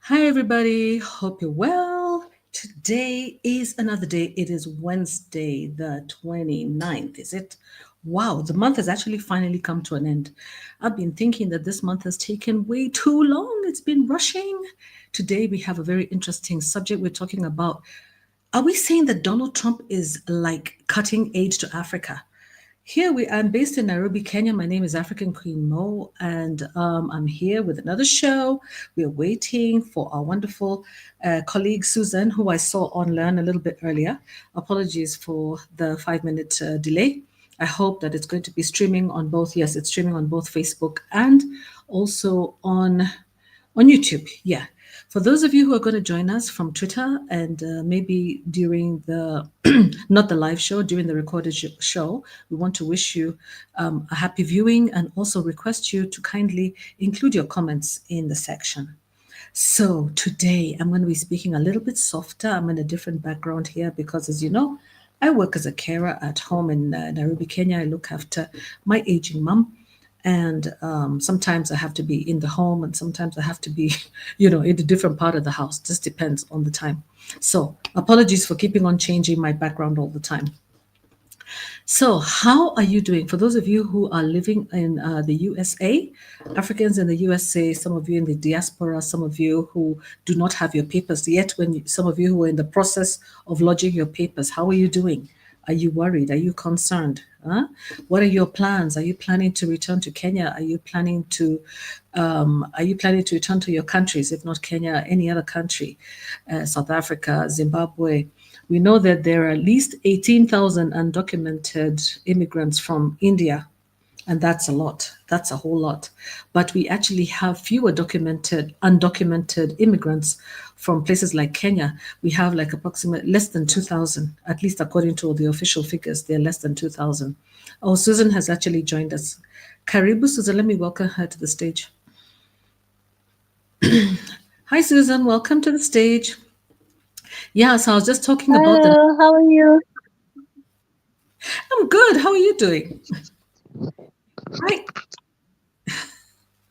Hi, everybody. Hope you're well. Today is another day. It is Wednesday, the 29th, is it? Wow, the month has actually finally come to an end. I've been thinking that this month has taken way too long. It's been rushing. Today, we have a very interesting subject. We're talking about, are we saying that Donald Trump is like cutting aid to Africa? I'm based in Nairobi, Kenya. My name is African Queen Mo, and I'm here with another show. We're waiting for our wonderful colleague Susan, who I saw on Learn a little bit earlier. Apologies for the 5 minute delay. I hope that it's going to be streaming on both. Yes, it's streaming on both Facebook and also on YouTube. Yeah. For those of you who are going to join us from Twitter and maybe during the, not the live show, during the recorded show, we want to wish you a happy viewing and also request you to kindly include your comments in the section. So today I'm going to be speaking a little bit softer. I'm in a different background here because, as you know, I work as a carer at home in Nairobi, Kenya. I look after my aging mum. And sometimes I have to be in the home and sometimes I have to be, in a different part of the house. Just depends on the time. So apologies for keeping on changing my background all the time. So, how are you doing? For those of you who are living in the USA, Africans in the USA, some of you in the diaspora, some of you who do not have your papers yet, some of you who are in the process of lodging your papers, how are you doing? Are you worried? Are you concerned? Huh? What are your plans? Are you planning to return to Kenya? Are you planning to return to your countries, if not Kenya, any other country, South Africa, Zimbabwe? We know that there are at least 18,000 undocumented immigrants from India, and that's a lot. That's a whole lot. But we actually have fewer undocumented immigrants from places like Kenya. We have like approximately less than 2,000, at least according to the official figures, they're less than 2,000. Oh, Susan has actually joined us. Karibu, Susan, let me welcome her to the stage. Hi, Susan, welcome to the stage. Yeah, so I was just talking about the. Hello, how are you? I'm good. How are you doing? Hi.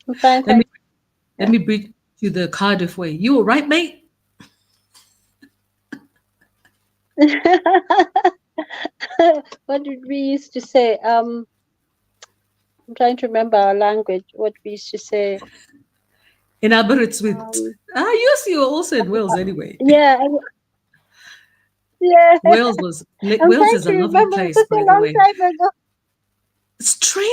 I'm fine, Let me thanks. let me bring you the Cardiff way. You all right, mate? What did we used to say? I'm trying to remember our language. What we used to say. In Aberystwyth. Um, Yes, you were also in Wales anyway. yeah, yeah. I'm Wales trying is a to lovely remember. place, Such by a the long way. time ago.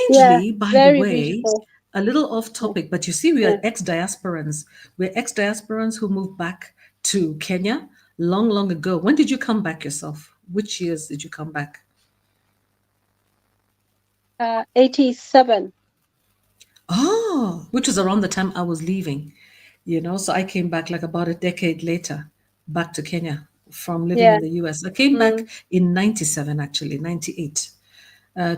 Yeah, Strangely, by the very way, beautiful. a little off topic, but you see, we Yeah. are ex-diasporans. We're ex-diasporans who moved back to Kenya long, long ago. When did you come back yourself? Which years did you come back? 87. Oh, which was around the time I was leaving, So I came back like about a decade later, back to Kenya from living Yeah. in the US. I came back Mm, in 97, actually, 98.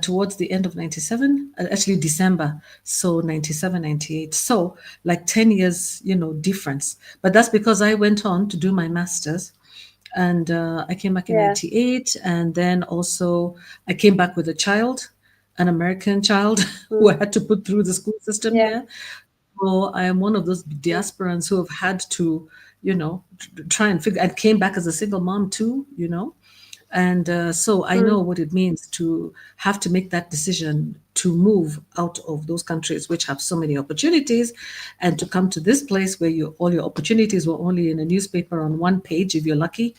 Towards the end of 97, actually December, so 97, 98. So like 10 years, difference. But that's because I went on to do my master's and I came back in yeah. 98. And then also I came back with a child, an American child who I Mm, had to put through the school system yeah. here. So I am one of those Mm, diasporans who have had to, try and figure, and came back as a single mom too. And so I mm, know what it means to have to make that decision to move out of those countries which have so many opportunities and to come to this place where all your opportunities were only in a newspaper on one page if you're lucky.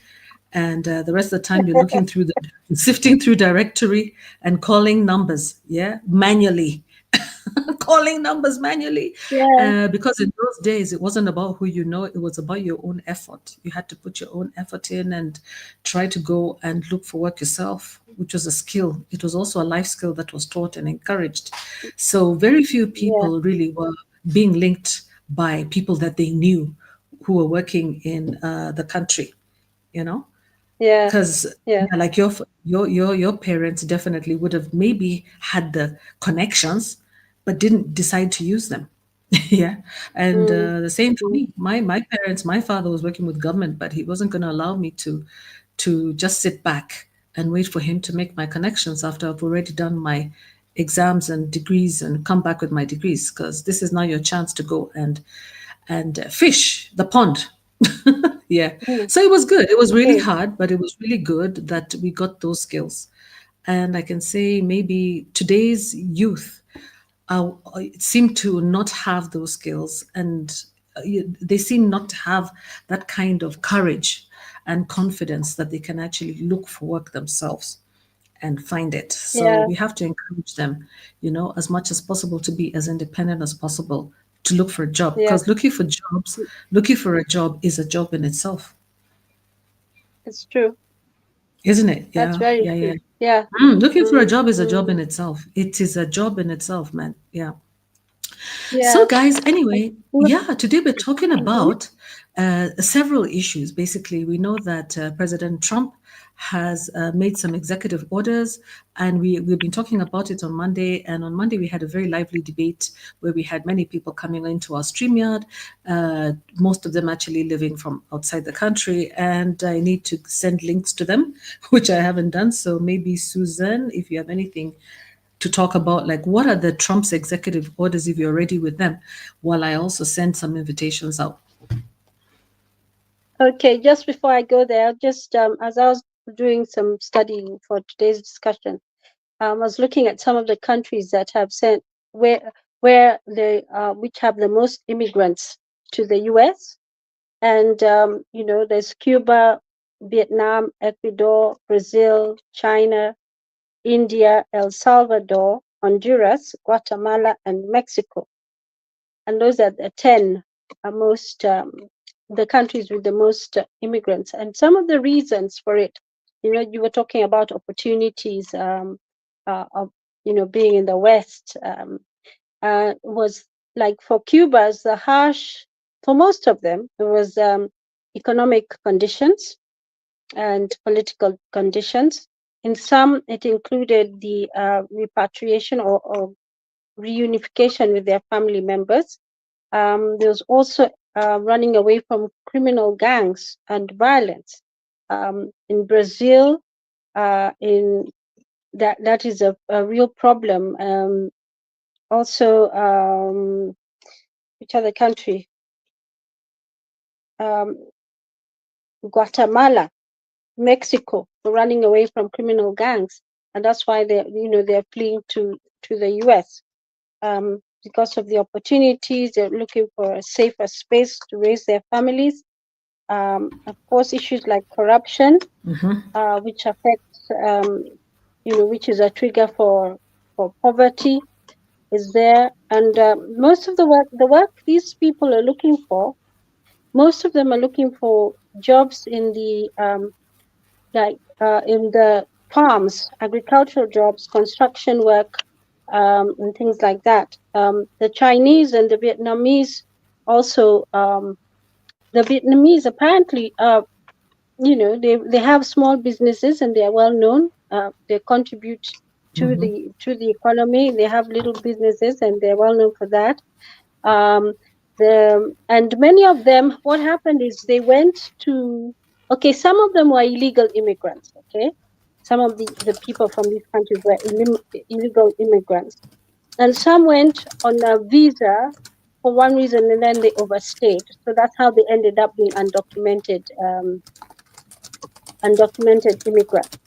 And the rest of the time you're looking through sifting through directory and calling numbers, yeah, manually. Calling numbers manually yeah. because in those days it wasn't about who you know, it was about your own effort. You had to put your own effort in and try to go and look for work yourself, which was a skill. It was also a life skill that was taught and encouraged. So very few Yeah. people really were being linked by people that they knew who were working in the country, you know Yeah. because Yeah. yeah, like your parents definitely would have maybe had the connections but didn't decide to use them. Yeah. And Mm, the same for mm, me. My parents, my father was working with government, but he wasn't going to allow me to just sit back and wait for him to make my connections after I've already done my exams and degrees and come back with my degrees, because this is now your chance to go and fish the pond. Yeah. Mm. So it was good. It was really Okay. hard, but it was really good that we got those skills. And I can say maybe today's youth seem to not have those skills, and they seem not to have that kind of courage and confidence that they can actually look for work themselves and find it. So Yeah. we have to encourage them, as much as possible to be as independent as possible to look for a job, Yeah. because looking for a job is a job in itself, It's true. isn't it? That's Yeah, very yeah, yeah. true. Yeah. Looking for a Mm, job is a job in mm, itself. It is a job in itself, man. Yeah. So, yeah. guys, anyway, What- yeah, today we're talking mhm. about several issues. Basically, we know that President Trump has made some executive orders, and we've been talking about it on Monday. And on Monday, we had a very lively debate where we had many people coming into our StreamYard, most of them actually living from outside the country. And I need to send links to them, which I haven't done. So maybe, Susan, if you have anything to talk about, like, what are the Trump's executive orders if you're ready with them, while I also send some invitations out. Okay, just before I go there, just as I was doing some studying for today's discussion, I was looking at some of the countries that have sent where they which have the most immigrants to the U.S. And there's Cuba, Vietnam, Ecuador, Brazil, China, India, El Salvador, Honduras, Guatemala, and Mexico. And those are the 10 most the countries with the most immigrants. And some of the reasons for it, you were talking about opportunities of being in the West, was like for Cuba's the harsh, for most of them it was economic conditions and political conditions. In some, it included the repatriation or reunification with their family members. There was also running away from criminal gangs and violence. In Brazil, in that is a real problem. Also, which other country? Um, Guatemala, Mexico, running away from criminal gangs, and that's why they're fleeing to the U.S. Because of the opportunities. They're looking for a safer space to raise their families. Of course, issues like corruption, which affects, which is a trigger for poverty, is there. And most of the work these people are looking for, most of them are looking for jobs in the in the farms, agricultural jobs, construction work, and things like that. The Chinese and the Vietnamese also, the Vietnamese apparently, they have small businesses and they are well known. They contribute to the economy. They have little businesses and they're well known for that. Um, and many of them, what happened is they went to, okay, some of them were illegal immigrants, okay? Some of the people from these countries were illegal immigrants. And some went on a visa for one reason and then they overstayed. So that's how they ended up being undocumented immigrants.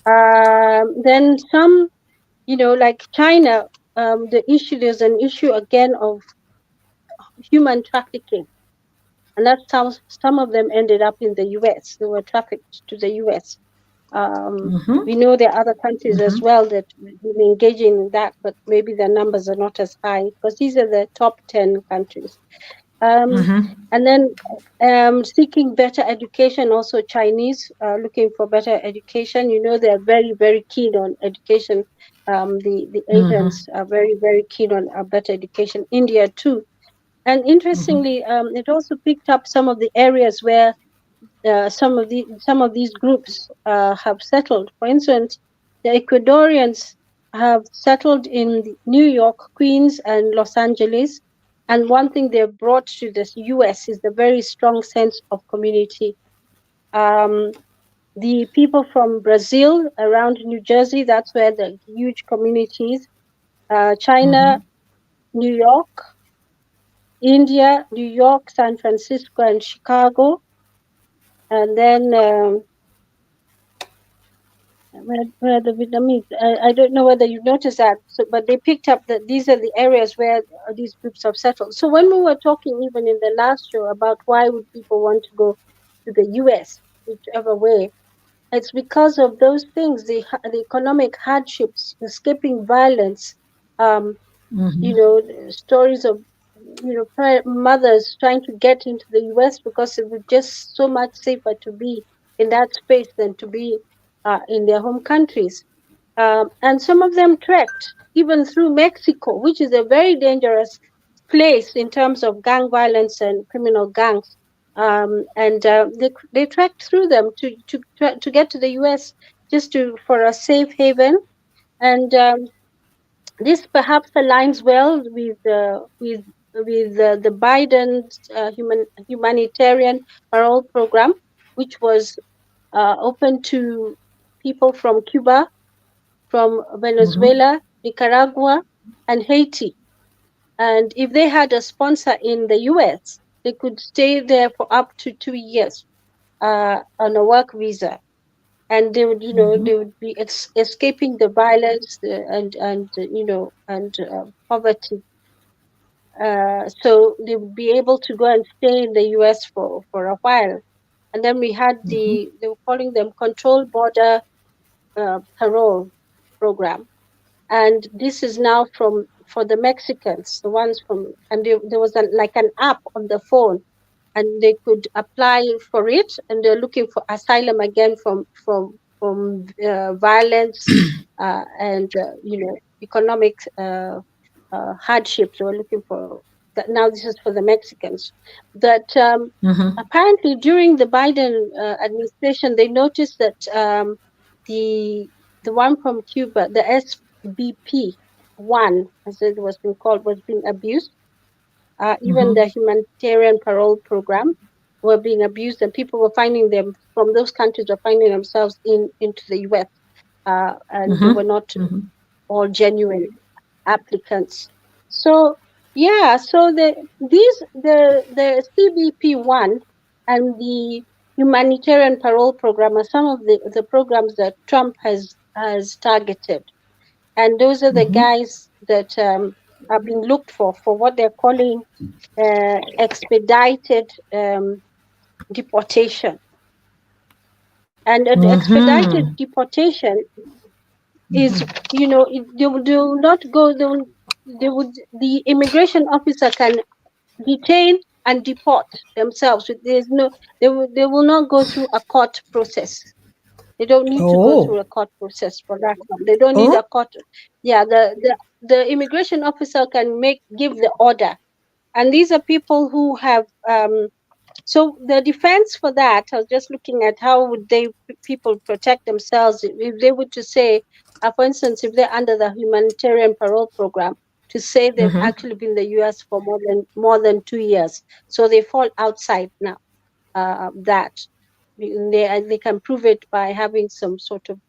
Then some, like China, there's an issue again of human trafficking. And that's how some of them ended up in the US. They were trafficked to the US. Um, we know there are other countries as well that will be engaging in that, but maybe their numbers are not as high because these are the top 10 countries. Um, and then seeking better education, also Chinese looking for better education. They're very, very keen on education. The Asians are very, very keen on better education. India too. And interestingly, it also picked up some of the areas where some of these groups have settled. For instance, the Ecuadorians have settled in New York, Queens, and Los Angeles. And one thing they've brought to the U.S. is the very strong sense of community. Um, the people from Brazil around New Jersey, that's where the huge communities. China, New York, India, New York, San Francisco, and Chicago. And then where the Vietnamese, I don't know whether you noticed that, so, but they picked up that these are the areas where these groups have settled. So when we were talking even in the last show about why would people want to go to the US, whichever way, it's because of those things, the economic hardships, escaping violence, um, stories of mothers trying to get into the US because it was just so much safer to be in that space than to be in their home countries. And some of them trekked even through Mexico, which is a very dangerous place in terms of gang violence and criminal gangs. And they trekked through them to get to the US just to for a safe haven. And this perhaps aligns well with the Biden's humanitarian parole program, which was open to people from Cuba, from Venezuela, Nicaragua, and Haiti. And if they had a sponsor in the US, they could stay there for up to 2 years on a work visa. And they would, they would be escaping the violence and poverty. So they would be able to go and stay in the US for a while. And then we had they were calling them control border parole program. And this is now for the Mexicans, the ones from, and there was like an app on the phone, and they could apply for it, and they're looking for asylum again from violence and economic hardships. They were looking for that. Now this is for the Mexicans. That apparently during the Biden administration, they noticed that the the one from Cuba, the SBP one, as it was being called, was being abused. Even the humanitarian parole program were being abused, and people were finding them from those countries were finding themselves into the U.S. And they were not all genuine applicants. So yeah, so the CBP one and the humanitarian parole program are some of the programs that Trump has targeted, and those are the guys that are being looked for what they're calling expedited deportation. And an expedited deportation is, they will not go. The immigration officer can detain and deport themselves. There's no, they will not go through a court process. They don't need to go through a court process for that one. They don't need a court. Yeah, the immigration officer can give the order, and these are people who have so the defense for that, I was just looking at how would people protect themselves if they were to say, for instance, if they're under the humanitarian parole program, to say they've actually been in the U.S. for more than 2 years, so they fall outside now. That they can prove it by having some sort of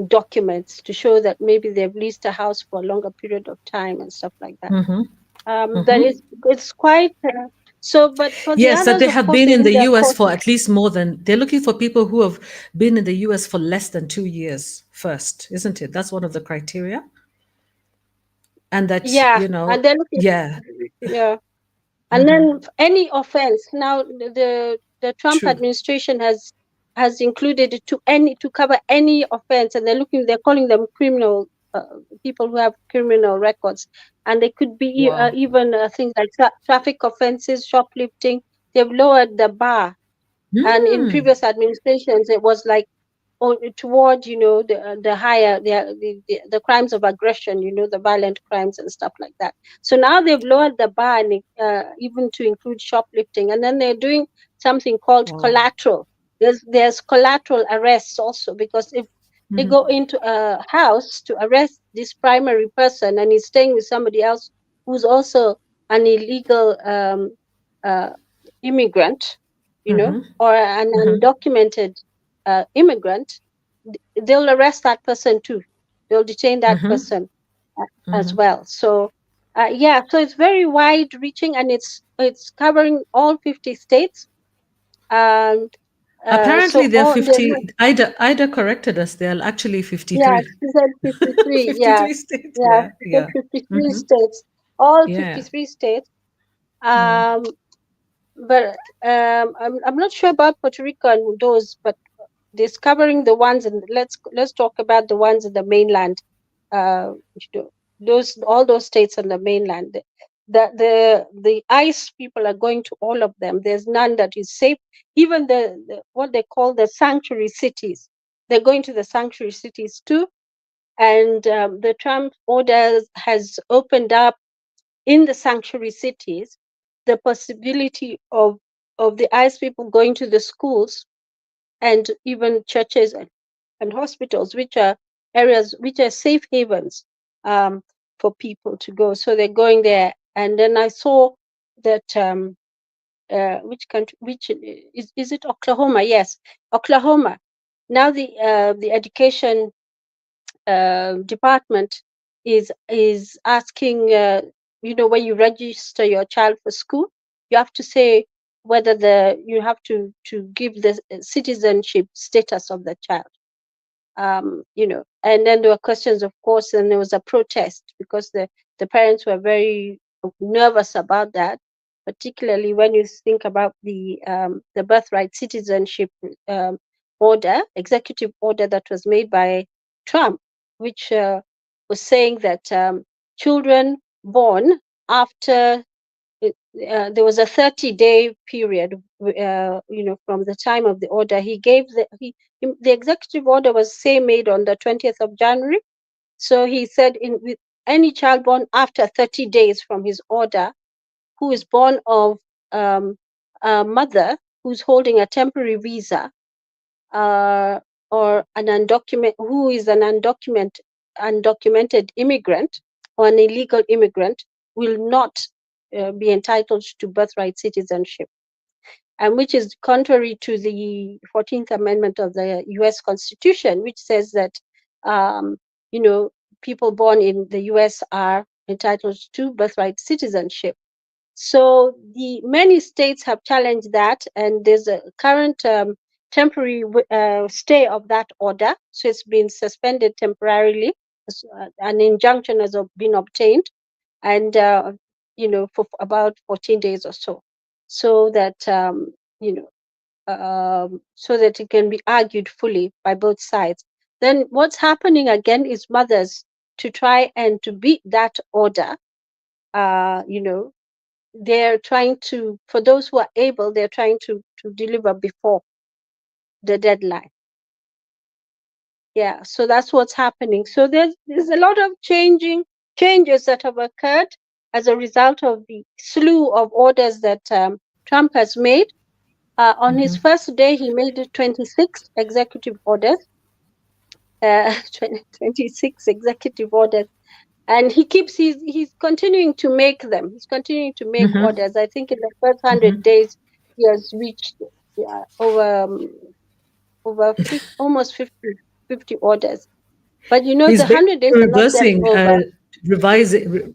documents to show that maybe they've leased a house for a longer period of time and stuff like that. That it's quite. So, but for the Yes, that others, they of have course, been they in need the a US court. for at least more than, they're looking for people who have been in the US for less than 2 years first, isn't it? That's one of the criteria. And that, Yeah, and then yeah, yeah, and then any offense. Now, the Trump true. administration has included it to cover any offense, and they're calling them criminal people who have criminal records, and they could be Wow. even things like traffic offenses, shoplifting. They've lowered the bar, and in previous administrations, it was like toward the higher the crimes of aggression, the violent crimes and stuff like that. So now they've lowered the bar, and even to include shoplifting, and then they're doing something called Wow. collateral. There's collateral arrests also, because if they go into a house to arrest this primary person and he's staying with somebody else who's also an illegal uh, immigrant, or an undocumented immigrant, they'll arrest that person too. They'll detain that person. as well. So yeah, so it's very wide reaching, and it's covering all 50 states. And Apparently, so they're all the 50. Ida corrected us. They're actually yeah, 53. she said 53. Yeah, 53 states. yeah, Yeah, she said yeah. 53 states, all Yeah. 53 states. Um, but I'm not sure about Puerto Rico and those, but discovering the ones, and let's talk about the ones in the mainland. You know, those all those states on the mainland. The ICE people are going to all of them. There's none that is safe. Even the what they call the sanctuary cities, they're going to the sanctuary cities too. And the Trump order has opened up in the sanctuary cities the possibility of the ICE people going to the schools and even churches and hospitals, which are areas which are safe havens for people to go. So they're going there. And then I saw that which country, which is it Oklahoma? Yes, Oklahoma. Now the education department is asking, when you register your child for school, you have to say whether the you have to give the citizenship status of the child. And then there were questions, of course, and there was a protest because the parents were very nervous about that, particularly when you think about the birthright citizenship executive order that was made by Trump, which was saying that children born after there was a 30-day period, from the time of the order. He gave the executive order was say made on the 20th of January. So he said with any child born after 30 days from his order, who is born of a mother who's holding a temporary visa, uh, or an who is an undocumented immigrant or an illegal immigrant, will not be entitled to birthright citizenship, and which is contrary to the 14th Amendment of the U.S. Constitution, which says that um, you know people born in the U.S. are entitled to birthright citizenship. So the many states have challenged that, and there's a current temporary stay of that order. So it's been suspended temporarily. An injunction has been obtained, and for about 14 days or so, so that so that it can be argued fully by both sides. Then what's happening again is mothers to try and to beat that order. Uh, you know, they're trying to, for those who are able, they're trying to deliver before the deadline. Yeah, so that's what's happening. So there's a lot of changes that have occurred as a result of the slew of orders that Trump has made. On his first day, he made 26 executive orders, 26 executive orders, and he's continuing to make them. He's continuing to make orders. I think in the first 100 days, he has reached over 50, almost 50 orders. But the He's 100 days basically are not yet over.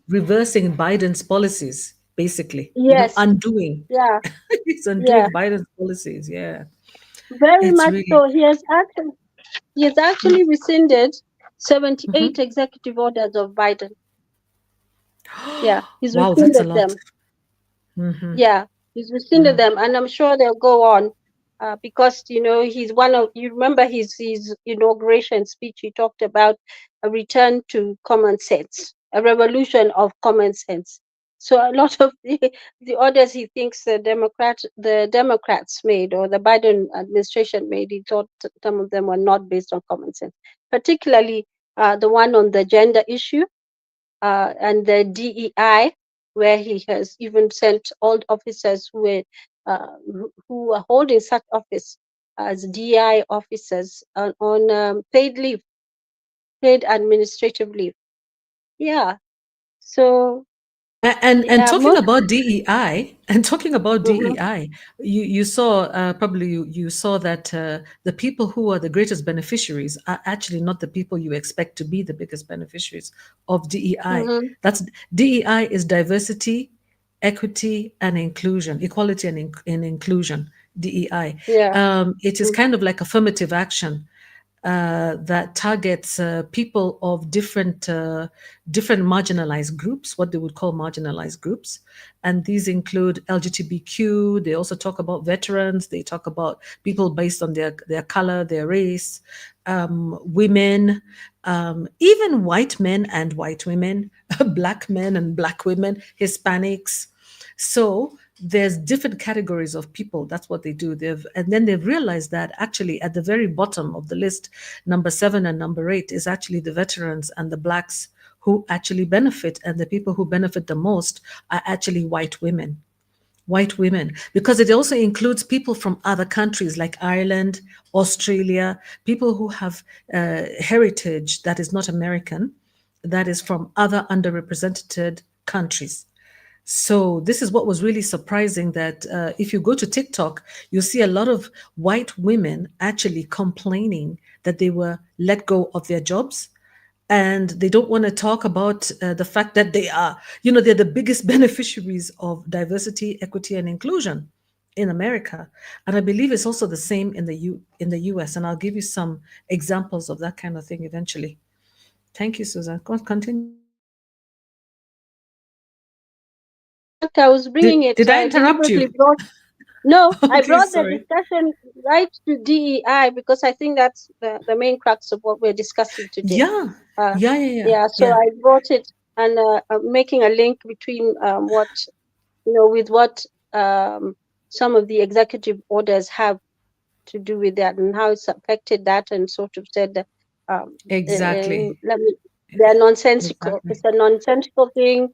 reversing Biden's policies, basically, Yes, undoing. yeah, He's yeah, undoing Biden's policies. Yeah, very it's much really. so. He has actually rescinded 78 executive orders of Biden. Yeah, he's Wow, that's a rescinded lot. them. Yeah, he's rescinded them, and I'm sure they'll go on, because he's one of. You remember his inauguration speech? He talked about a return to common sense, a revolution of common sense. So a lot of the orders he thinks the Democrats made, or the Biden administration made, he thought some of them were not based on common sense, particularly the one on the gender issue, and the DEI, where he has even sent old officers who are holding such office as DEI officers on paid leave, paid administrative leave. Yeah. So And Yeah, talking most. about DEI, and talking about Mhm, DEI, you saw probably you saw that the people who are the greatest beneficiaries are actually not the people you expect to be the biggest beneficiaries of DEI. mhm, That's DEI is diversity, equity, and inclusion, equality and inclusion. DEI. yeah. It is Mm, kind of like affirmative action that targets people of different marginalized groups, what they would call marginalized groups, and these include LGBTQ. They also talk about veterans. They talk about people based on their color, their race, women, even white men and white women, black men and black women, Hispanics. So there's different categories of people. That's what they do. And then they've realized that actually at the very bottom of the list, number 7 and number 8 is actually the veterans and the blacks who actually benefit, and the people who benefit the most are actually white women, because it also includes people from other countries like Ireland, Australia, people who have heritage that is not American, that is from other underrepresented countries. So this is what was really surprising, that if you go to TikTok, you'll see a lot of white women actually complaining that they were let go of their jobs, and they don't want to talk about the fact that they're the biggest beneficiaries of diversity, equity, and inclusion in America. And I believe it's also the same in the US. And I'll give you some examples of that kind of thing eventually. Thank you, Susan. Continue. In fact, I was bringing it. Did I I interrupt deliberately you? brought. No, I Okay, brought the sorry. discussion right to DEI because I think that's the main crux of what we're discussing today. Yeah, Uh, yeah, yeah, yeah, yeah, so yeah. I brought it and making a link between what with what some of the executive orders have to do with that and how it's affected that, and sort of said that Exactly, let me, they're nonsensical. exactly. It's a nonsensical thing,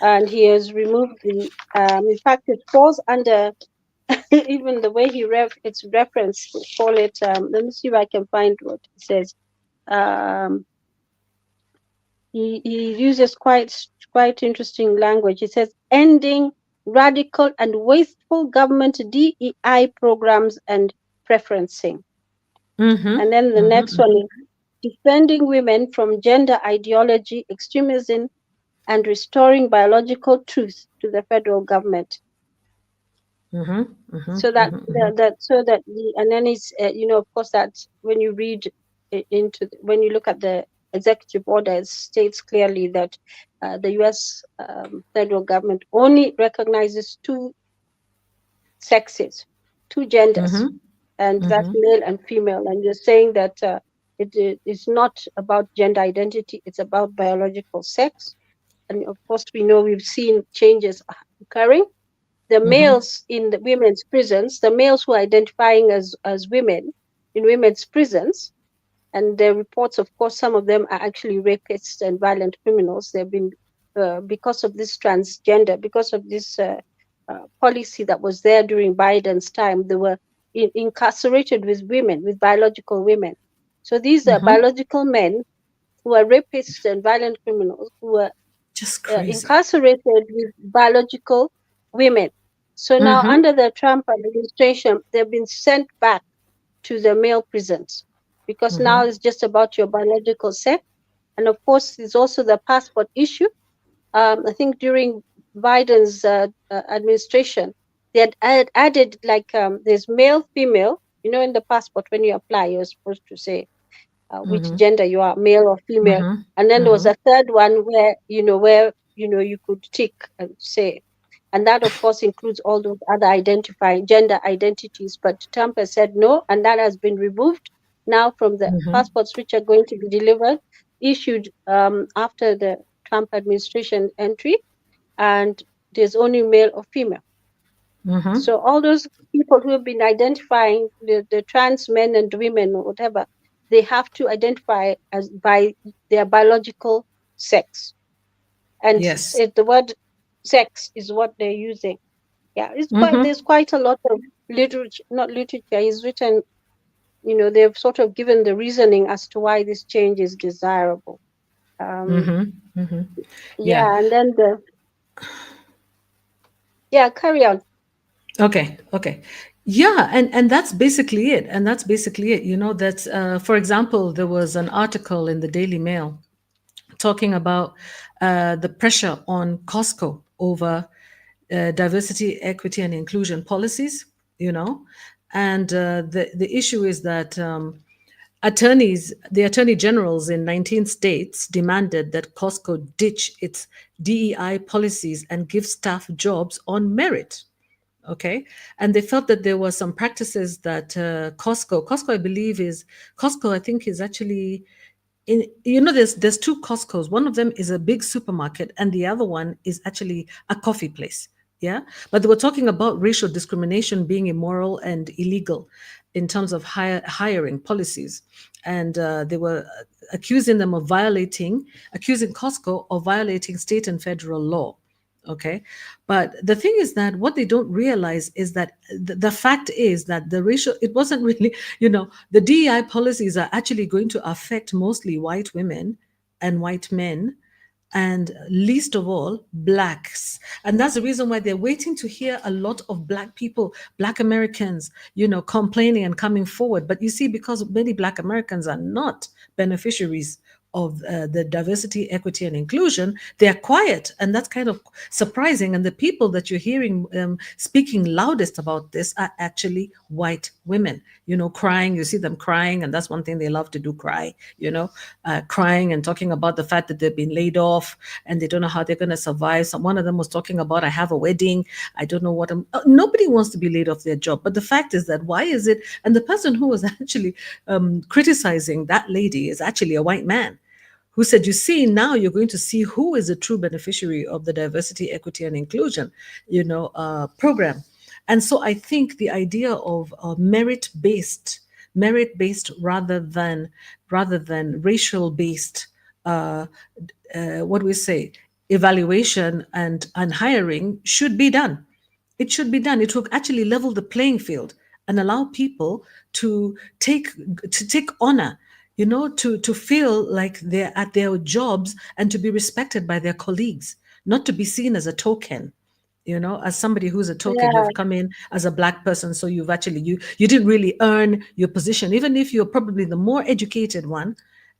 and he has removed the. In fact, it falls under even the way it's referenced. We call it. Let me see if I can find what it says. Um, he uses quite interesting language. He says ending radical and wasteful government DEI programs and preferencing. Mm-hmm, And then the next mm-hmm, one is defending women from gender ideology, extremism, and restoring biological truth to the federal government. mm-hmm, mm-hmm, So that mm-hmm, mm-hmm, and then it's of course that when you read when you look at the executive order, it states clearly that the U.S. Federal government only recognizes two sexes, two genders, mm-hmm, and that's mm-hmm, male and female. And you're saying that it is not about gender identity; it's about biological sex. And of course, we know we've seen changes occurring. The mm-hmm, males in the women's prisons, the males who are identifying as women in women's prisons, and the reports, of course, some of them are actually rapists and violent criminals. They've been, because of this transgender, because of this policy that was there during Biden's time, they were incarcerated with women, with biological women. So these are mm-hmm. biological men who are rapists and violent criminals who were Just crazy. incarcerated with biological women. So now, Mm-hmm, under the Trump administration, they've been sent back to the male prisons because now mm-hmm, it's just about your biological sex. And of course, there's also the passport issue. I think during Biden's administration, they had added like there's male, female. In the passport, when you apply, you're supposed to say which mm-hmm, gender you are, male or female. mm-hmm, And then there was mm-hmm, a third one where you could tick and say, and that of course includes all those other identifying gender identities. But Trump has said no, and that has been removed now from the mm-hmm, passports which are going to be delivered, issued after the Trump administration entry, and there's only male or female. mm-hmm. So all those people who have been identifying the trans men and women or whatever, they have to identify as by their biological sex. And Yes. the word sex is what they're using. Yeah, it's quite Mm-hmm, there's quite a lot of literature, not literature, is written, they've sort of given the reasoning as to why this change is desirable. Um, mm-hmm, mm-hmm. Yeah. yeah, and then Yeah, carry on. Okay, okay. Yeah, and that's basically it. And that's basically it. You know, that's for example, there was an article in the Daily Mail talking about the pressure on Costco over diversity, equity, and inclusion policies. You know, and the issue is that the attorney generals in 19 states demanded that Costco ditch its DEI policies and give staff jobs on merit. Okay, and they felt that there were some practices that Costco, I believe, is Costco. I think is actually in, you know, there's two Costco's. One of them is a big supermarket, and the other one is actually a coffee place. Yeah, but they were talking about racial discrimination being immoral and illegal in terms of hiring policies, and they were accusing Costco of violating state and federal law. Okay, but the thing is that what they don't realize is that the fact is that the racial, it wasn't really, the DEI policies are actually going to affect mostly white women and white men, and least of all blacks. And that's the reason why they're waiting to hear a lot of black people, black Americans, complaining and coming forward. But you see, because many black Americans are not beneficiaries of the diversity, equity, and inclusion, they're quiet, and that's kind of surprising. And the people that you're hearing speaking loudest about this are actually white women, crying. You see them crying, and that's one thing they love to do, cry, crying and talking about the fact that they've been laid off and they don't know how they're going to survive. One of them was talking about, I have a wedding, I don't know what nobody wants to be laid off their job. But the fact is that, why is it? And the person who was actually criticizing that lady is actually a white man who said, you see, now you're going to see who is a true beneficiary of the diversity, equity, and inclusion, program. And so I think the idea of merit based rather than racial based, what do we say, evaluation and hiring should be done. It should be done. It will actually level the playing field and allow people to take take honor, to feel like they're at their jobs and to be respected by their colleagues, not to be seen as a token, as somebody who's a token. Yeah, You've come in as a black person, so you've actually you didn't really earn your position. Even if you're probably the more educated one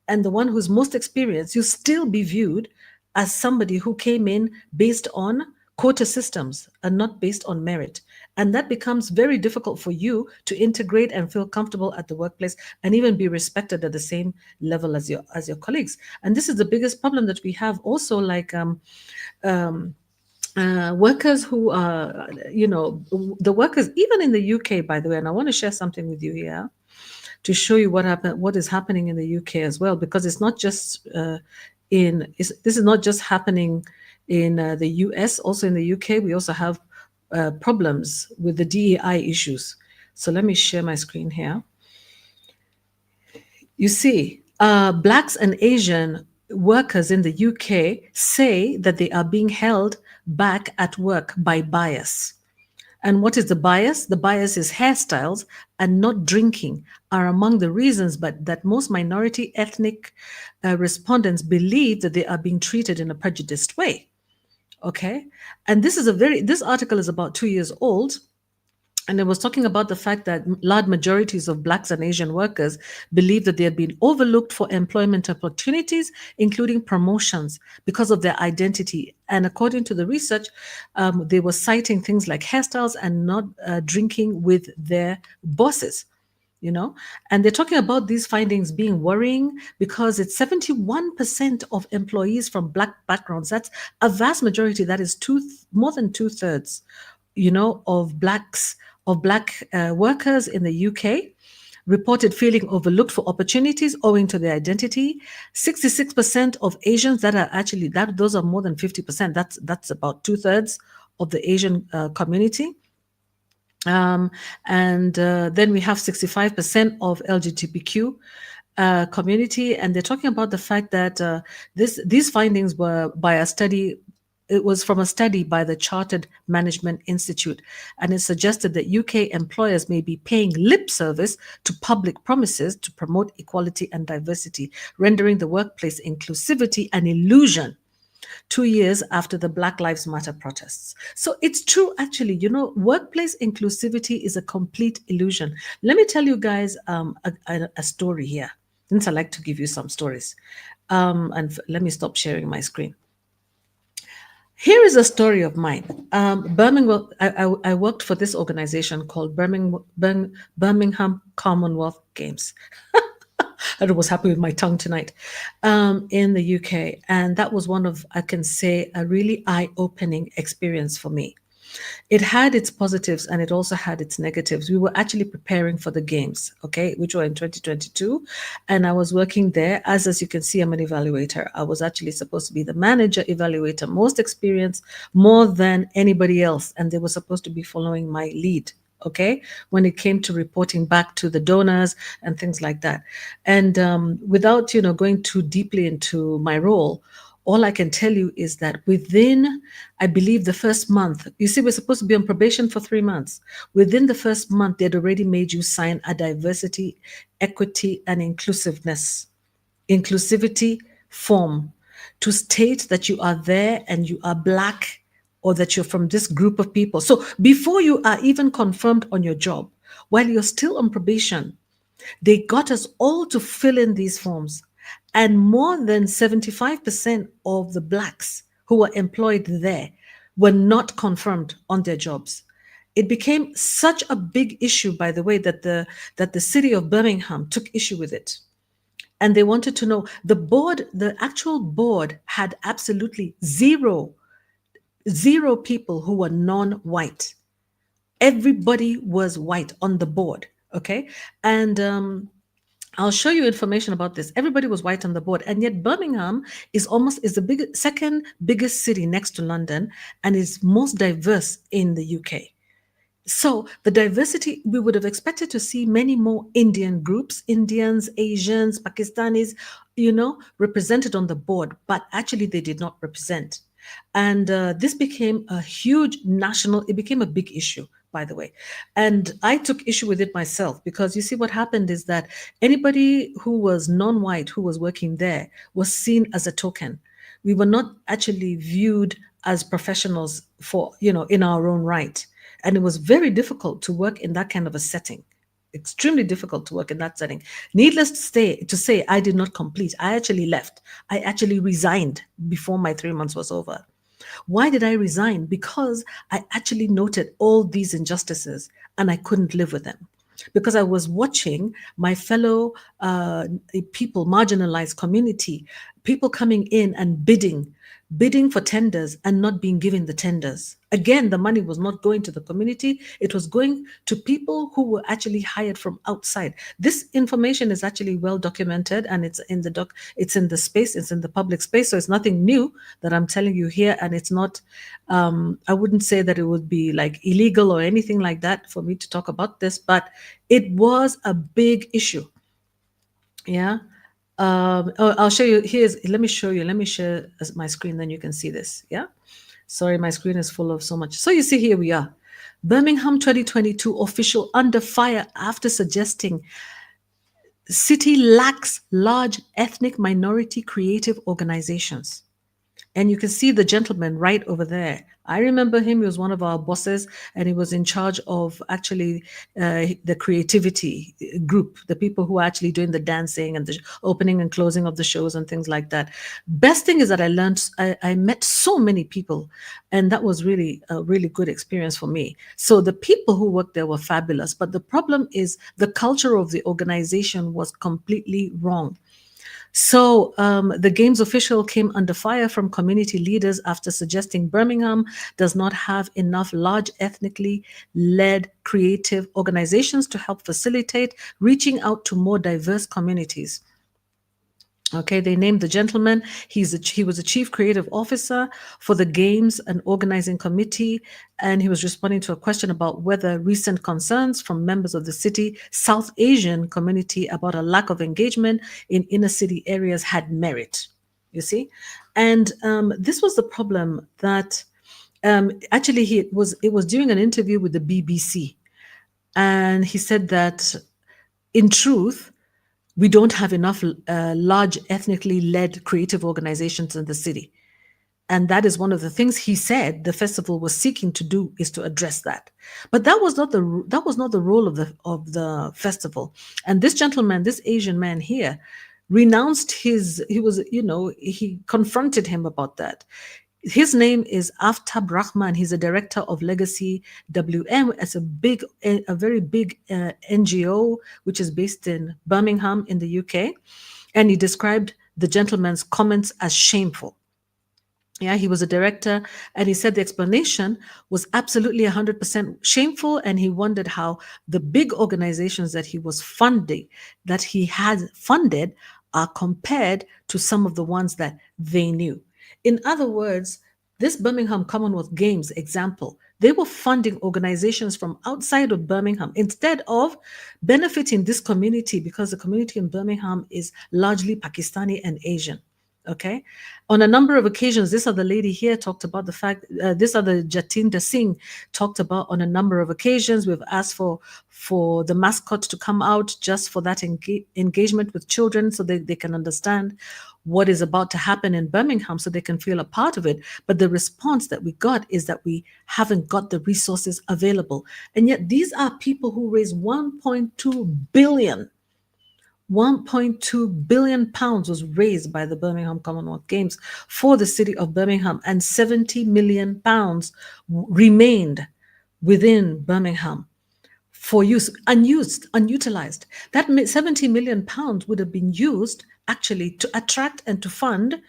and the one who's most experienced, you still be viewed as somebody who came in based on quota systems and not based on merit. And that becomes very difficult for you to integrate and feel comfortable at the workplace and even be respected at the same level as your colleagues. And this is the biggest problem that we have also, like um, workers who are, the workers, even in the UK, by the way. And I want to share something with you here to show you what is happening in the UK as well, because it's not just this is not just happening in the US. Also in the UK, we also have problems with the DEI issues. So let me share my screen here. You see, blacks and Asian workers in the UK say that they are being held back at work by bias. And what is the bias? The bias is hairstyles and not drinking are among the reasons, but that most minority ethnic respondents believe that they are being treated in a prejudiced way. Okay, and this article is about 2 years old, and it was talking about the fact that large majorities of blacks and Asian workers believe that they have been overlooked for employment opportunities, including promotions, because of their identity. And according to the research, they were citing things like hairstyles and not drinking with their bosses. And they're talking about these findings being worrying because it's 71% of employees from black backgrounds. That's a vast majority. That is more than 2/3, of black workers in the UK reported feeling overlooked for opportunities owing to their identity. 66% of Asians, that are actually, those are more than 50%. That's about 2/3 of the Asian community. And then we have 65% of LGBTQ community, and they're talking about the fact that these findings were by a study. It was from a study by the Chartered Management Institute, and it suggested that UK employers may be paying lip service to public promises to promote equality and diversity, rendering the workplace inclusivity an illusion. 2 years after the Black Lives Matter protests. So it's true, actually. Workplace inclusivity is a complete illusion. Let me tell you guys a story here, since I like to give you some stories. Let me stop sharing my screen. Here is a story of mine. Birmingham. I worked for this organization called Birmingham Commonwealth Games. I was happy with my tongue tonight, in the UK. And that was one of, I can say, a really eye opening experience for me. It had its positives and it also had its negatives. We were actually preparing for the games, okay, which were in 2022. And I was working there as you can see, I'm an evaluator. I was actually supposed to be the manager evaluator, most experienced, more than anybody else. And they were supposed to be following my lead, okay, when it came to reporting back to the donors and things like that. And without going too deeply into my role, all I can tell you is that within, I believe, the first month, you see, we're supposed to be on probation for 3 months. Within the first month, they'd already made you sign a diversity, equity, and inclusivity form to state that you are there and you are Black, or that you're from this group of people. So before you are even confirmed on your job, while you're still on probation, they got us all to fill in these forms. And more than 75% of the Blacks who were employed there were not confirmed on their jobs. It became such a big issue, by the way, that the city of Birmingham took issue with it. And they wanted to know, the actual board had absolutely zero people who were non-white. Everybody was white on the board, okay? And I'll show you information about this. Everybody was white on the board, and yet Birmingham is the second biggest city next to London, and is most diverse in the UK. So the diversity, we would have expected to see many more Indian groups, Indians, Asians, Pakistanis, represented on the board, but actually they did not represent. And this became it became a big issue, by the way. And I took issue with it myself, because you see, what happened is that anybody who was non-white who was working there was seen as a token. We were not actually viewed as professionals in our own right. And it was very difficult to work in that kind of a setting. Extremely difficult to work in that setting. Needless to say, I did not complete. I actually left. I actually resigned before my 3 months was over. Why did I resign? Because I actually noted all these injustices and I couldn't live with them. Because I was watching my fellow people, marginalized community, people coming in and bidding for tenders and not being given the tenders. Again, the money was not going to the community. It was going to people who were actually hired from outside. This information is actually well documented, and it's in the space, it's in the public space. So it's nothing new that I'm telling you here. And it's not, I wouldn't say that it would be like illegal or anything like that for me to talk about this, but it was a big issue. Yeah. I'll show you. Let me show you. Let me share my screen, then you can see this. Yeah. Sorry, my screen is full of so much. So you see, here we are. Birmingham 2022 official under fire after suggesting city lacks large ethnic minority creative organizations. And you can see the gentleman right over there. I remember him. He was one of our bosses, and he was in charge of actually the creativity group, the people who are actually doing the dancing and the opening and closing of the shows and things like that. Best thing is that I met so many people, and that was really a really good experience for me. So the people who worked there were fabulous, but the problem is the culture of the organization was completely wrong. So the game's official came under fire from community leaders after suggesting Birmingham does not have enough large ethnically led creative organizations to help facilitate reaching out to more diverse communities. Okay, they named the gentleman. He was a chief creative officer for the games and organizing committee, and he was responding to a question about whether recent concerns from members of the city South Asian community about a lack of engagement in inner city areas had merit. You see, and this was the problem that actually it was during an interview with the BBC, and he said that in truth, we don't have enough large ethnically led creative organizations in the city. And that is one of the things he said the festival was seeking to do, is to address that. But that was not the role of the festival. And this gentleman, this Asian man here, renounced his he was you know he confronted him about that. His name is Aftab Rahman. He's a director of Legacy WM. It's a very big NGO which is based in Birmingham in the UK. And he described the gentleman's comments as shameful. Yeah, he was a director, and he said the explanation was absolutely 100% shameful. And he wondered how the big organizations that he had funded, are compared to some of the ones that they knew. In other words, this Birmingham Commonwealth Games example, they were funding organizations from outside of Birmingham instead of benefiting this community, because the community in Birmingham is largely Pakistani and Asian. Okay. On a number of occasions, this other lady here talked about the fact, this other Jatinda Singh talked about, on a number of occasions, we've asked for the mascot to come out just for that engagement with children, so they can understand what is about to happen in Birmingham, so they can feel a part of it. But the response that we got is that we haven't got the resources available. And yet these are people who raise 1.2 billion pounds was raised by the Birmingham Commonwealth Games for the city of Birmingham, and 70 million pounds remained within Birmingham for use, unused, unutilized. That 70 million pounds would have been used actually to attract and to fund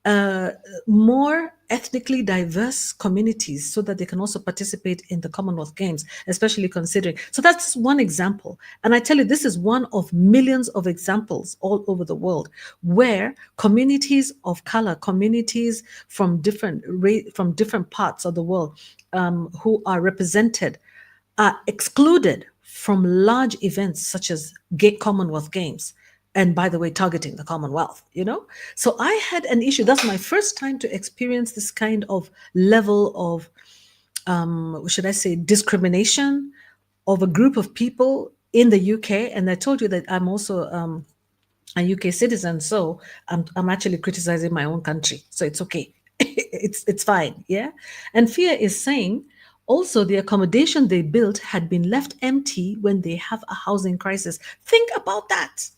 uh, more ethnically diverse communities, so that they can also participate in the Commonwealth Games, especially considering. So that's one example. And I tell you, this is one of millions of examples all over the world where communities of color, communities from different parts of the world, who are represented, are excluded from large events such as Commonwealth Games. And by the way, targeting the Commonwealth. So I had an issue. That's my first time to experience this kind of level of, should I say, discrimination of a group of people in the UK. And I told you that I'm also a UK citizen, so I'm actually criticizing my own country. So it's okay. It's fine. Yeah. And Fia is saying also the accommodation they built had been left empty when they have a housing crisis. Think about that.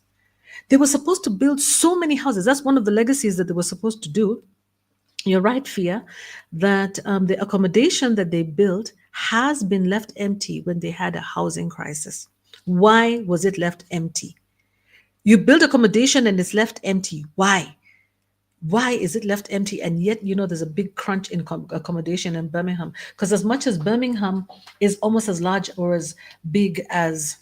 They were supposed to build so many houses. That's one of the legacies that they were supposed to do. You're right, Fia, that the accommodation that they built has been left empty when they had a housing crisis. Why was it left empty? You build accommodation and it's left empty. Why? Why is it left empty? And yet, there's a big crunch in accommodation in Birmingham. Because as much as Birmingham is almost as large or as big as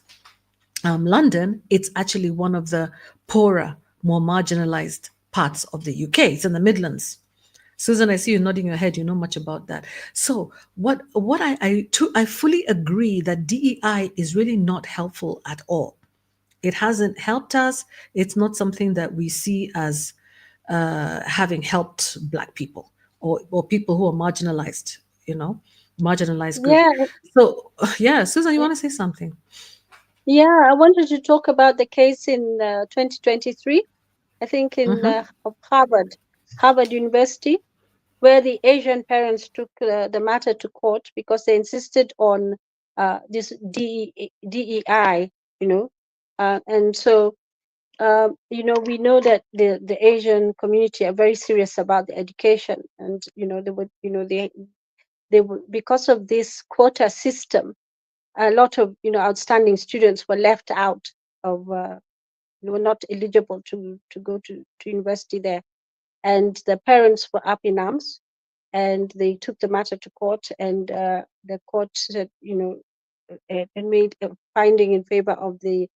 London, it's actually one of the poorer, more marginalized parts of the UK. It's in the Midlands. Susan, I see you nodding your head. You know much about that. So, I fully agree that DEI is really not helpful at all. It hasn't helped us. It's not something that we see as having helped Black people, or people who are marginalized group. Yeah, So, yeah, Susan, you yeah, want to say something? yeah. I wanted to talk about the case in 2023. I think in Mm-hmm. of Harvard University, where the Asian parents took the matter to court because they insisted on this DEI, you know, and so we know that the Asian community are very serious about the education, and they would, they would, because of this quota system, a lot of outstanding students were left out of, were not eligible to go to university there, and the parents were up in arms, and they took the matter to court, and the court said, and made a finding in favor of the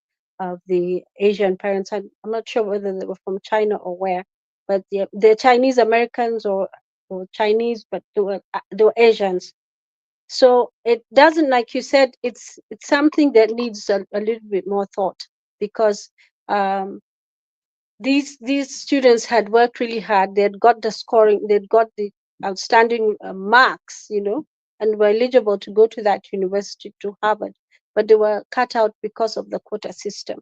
Asian parents. I'm not sure whether they were from China or where, but they're Chinese Americans, or Chinese, but they were Asians. So it doesn't, like you said, it's something that needs a little bit more thought, because um, these students had worked really hard. They'd got the scoring, they'd got the outstanding marks, and were eligible to go to that university, to Harvard, but they were cut out because of the quota system.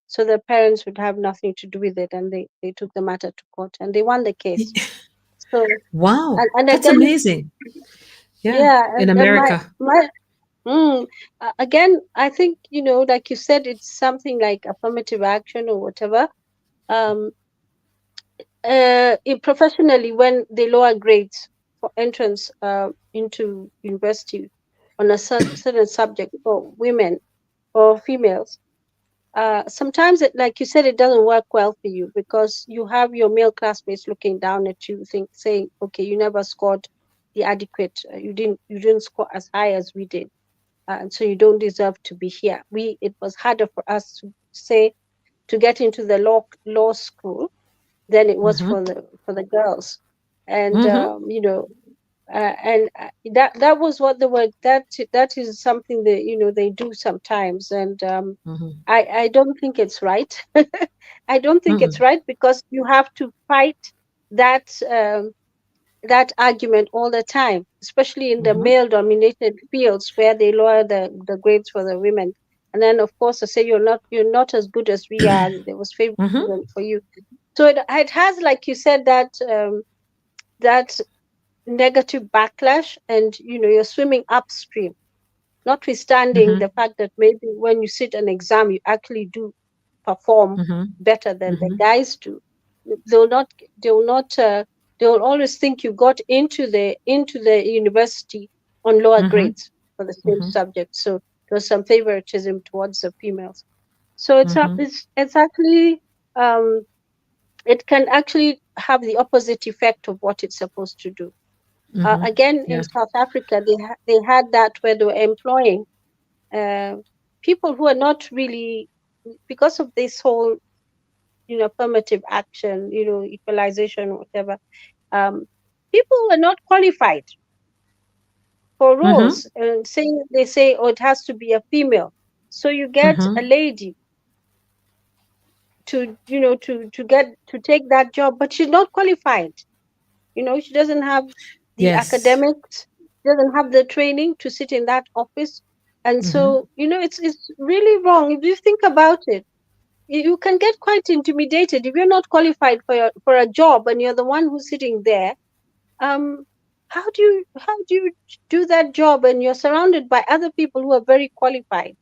So the parents would have nothing to do with it, and they took the matter to court, and they won the case. So Wow, and that's again, amazing. Yeah, yeah, in and America. my again, I think, like you said, it's something like affirmative action or whatever. Um, professionally, when they lower grades for entrance into university on a certain subject for women or females, sometimes like you said, it doesn't work well for you because you have your male classmates looking down at you, saying, "Okay, you never scored the adequate. You didn't score as high as we did, and so you don't deserve to be here." It was harder for us to say to get into the law school than it was Mm-hmm. for the girls, and Mm-hmm. that was what the word that is something that they do sometimes, and Mm-hmm. I don't think it's right. I don't think it's Mm-hmm. right because you have to fight that that argument all the time, especially in the Mm-hmm. male dominated fields where they lower the grades for the women. And then of course I say you're not as good as we are, there was Mm-hmm. favoritism for you. So it has, like you said, that negative backlash, and you're swimming upstream, notwithstanding Mm-hmm. the fact that maybe when you sit an exam you actually do perform Mm-hmm. better than the Mm-hmm. guys do. They'll not they'll not they'll always think you got into the university on lower Mm-hmm. grades for the same subject. So there's some favoritism towards the females. So Mm-hmm. it's actually um it can actually have the opposite effect of what it's supposed to do. Mm-hmm. Again, in Yeah. South Africa, they had that where they were employing uh, people who are not really, because of this whole affirmative action, equalization, whatever. Um, People who are not qualified for Mm-hmm. roles, and they say, oh, it has to be a female. So you get a Mm-hmm. lady to take that job, but she's not qualified. She doesn't have the Yes. academics, doesn't have the training to sit in that office. And Mm-hmm. so, it's really wrong. If you think about it, you can get quite intimidated if you're not qualified for a job and you're the one who's sitting there. Um, how do you do that job and you're surrounded by other people who are very qualified?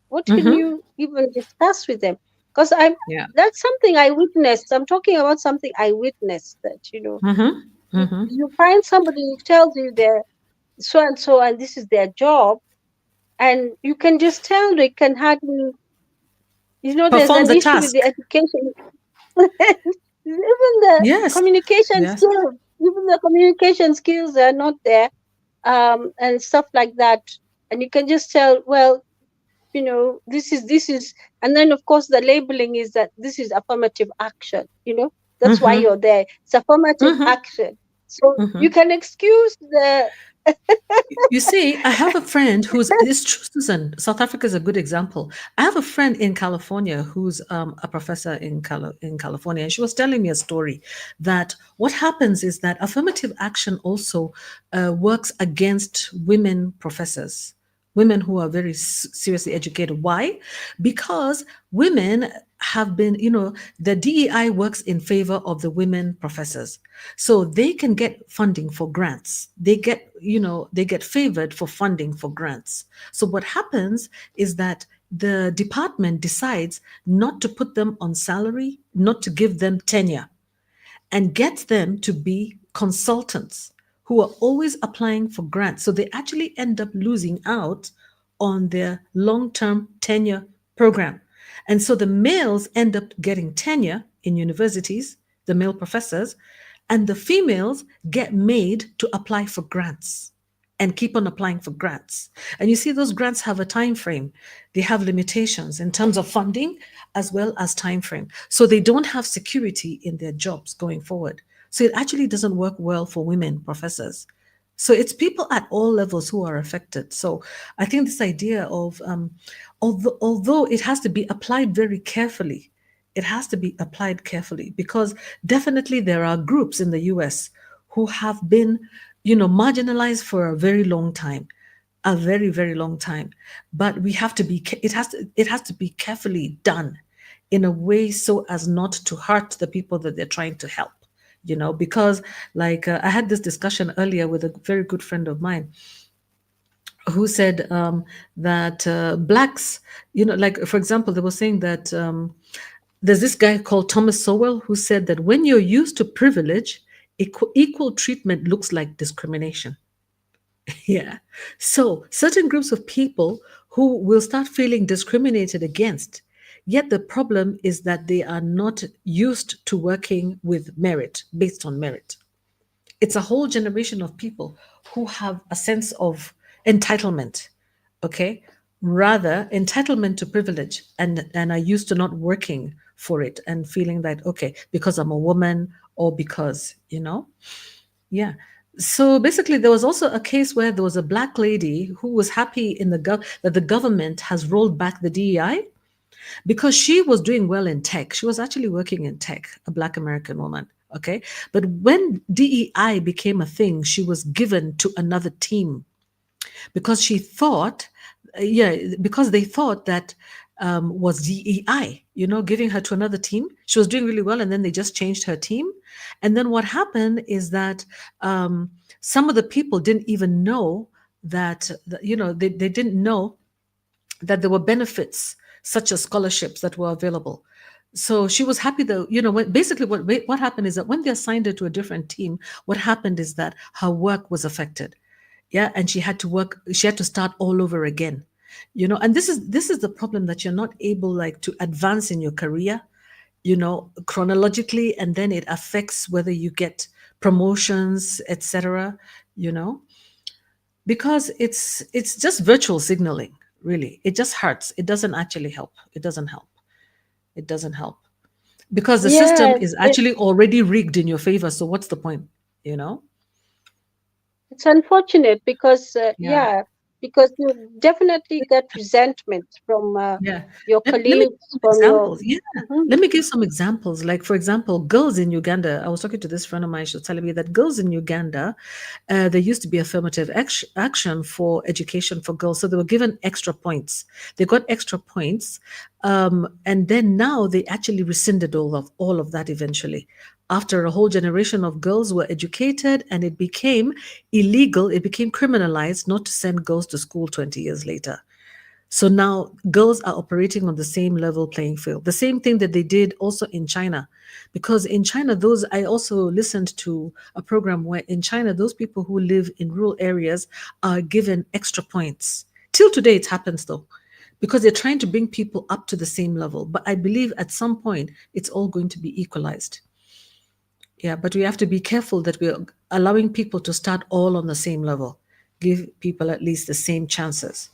What can Mm-hmm. you even discuss with them? Because I'm Yeah. that's something I witnessed. I'm talking about something I witnessed, that Mm-hmm. you, Mm-hmm. you find somebody who tells you they're so and so and this is their job, and you can just tell they can hardly, there's Perform an the issue with the task. education. Even the Yes. communication Yes. skills, even the communication skills are not there, and stuff like that. And you can just tell, well, this is, and then of course the labeling is that this is affirmative action. That's why Mm-hmm. you're there. It's affirmative Mm-hmm. action. So you Mm-hmm. can excuse the You see, I have a friend who's, it's true, Susan. South Africa is a good example. I have a friend in California who's a professor in California, and she was telling me a story that what happens is that affirmative action also works against women professors, women who are very seriously educated. Why? Because women have been, the DEI works in favor of the women professors. So they can get funding for grants. They get favored for funding for grants. So what happens is that the department decides not to put them on salary, not to give them tenure, and get them to be consultants who are always applying for grants. So they actually end up losing out on their long term tenure program. And so the males end up getting tenure in universities, the male professors, and the females get made to apply for grants and keep on applying for grants. And you see, those grants have a time frame. They have limitations in terms of funding as well as time frame. So they don't have security in their jobs going forward. So it actually doesn't work well for women professors. So it's people at all levels who are affected. So I think this idea of, although it has to be applied very carefully, it has to be applied carefully because definitely there are groups in the US who have been, marginalized for a very long time, a very, very long time. But we have to be, it has to be carefully done in a way so as not to hurt the people that they're trying to help. because like I had this discussion earlier with a very good friend of mine who said that blacks, like for example, they were saying that there's this guy called Thomas Sowell who said that when you're used to privilege, equal treatment looks like discrimination. Yeah. So certain groups of people who will start feeling discriminated against, yet the problem is that they are not used to working with merit, based on merit. It's a whole generation of people who have a sense of entitlement, okay, rather entitlement to privilege, and are used to not working for it and feeling that, okay, because I'm a woman, or because yeah. So basically, there was also a case where there was a black lady who was happy in that the government has rolled back the DEI because she was doing well in tech. She was actually working in tech, a black American woman. Okay. But when DEI became a thing, she was given to another team because she thought, yeah, because they thought that was DEI, giving her to another team. She was doing really well, and then they just changed her team. And then what happened is that some of the people didn't even know they didn't know that there were benefits such as scholarships that were available. So she was happy though, basically what happened is that when they assigned her to a different team, what happened is that her work was affected. Yeah, and she had to start all over again. And this is the problem, that you're not able like to advance in your career, chronologically, and then it affects whether you get promotions, etc. you know because it's just virtual signaling, really. It just hurts. It doesn't actually help. It doesn't help because the system Yes, is actually already rigged in your favor, so what's the point you know it's unfortunate because, yeah. because you definitely get resentment from Yeah. your Let me give colleagues, some from your. examples. Yeah. Mhm. Let me give some examples. Like, for example, girls in Uganda. I was talking to this friend of mine. She was telling me that girls in Uganda, there used to be affirmative action for education for girls. So they were given extra points. They got extra points. And then now they actually rescinded all of that eventually. After a whole generation of girls were educated and it became illegal, it became criminalized not to send girls to school 20 years later. So now girls are operating on the same level playing field. The same thing that they did also in China. Because in China, I also listened to a program where in China, those people who live in rural areas are given extra points. Till today, it happens though, because they're trying to bring people up to the same level. But I believe at some point, it's all going to be equalized. Yeah, but we have to be careful that we're allowing people to start all on the same level, give people at least the same chances.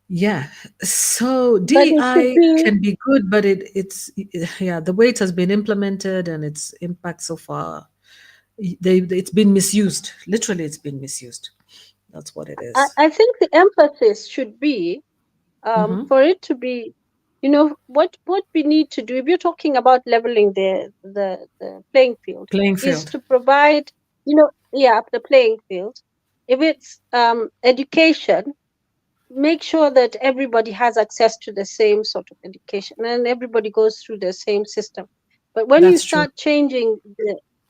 Yeah. So But it should DEI be. can be good, but it's yeah, the way it has been implemented and its impact so far, it's been misused. Literally, it's been misused. That's what it is. I think the emphasis should be, Mm-hmm. for it to be, what we need to do, if you're talking about leveling the playing field, Playing is field. to provide, yeah, the playing field. If it's education, make sure that everybody has access to the same sort of education and everybody goes through the same system. But when you That's true. start changing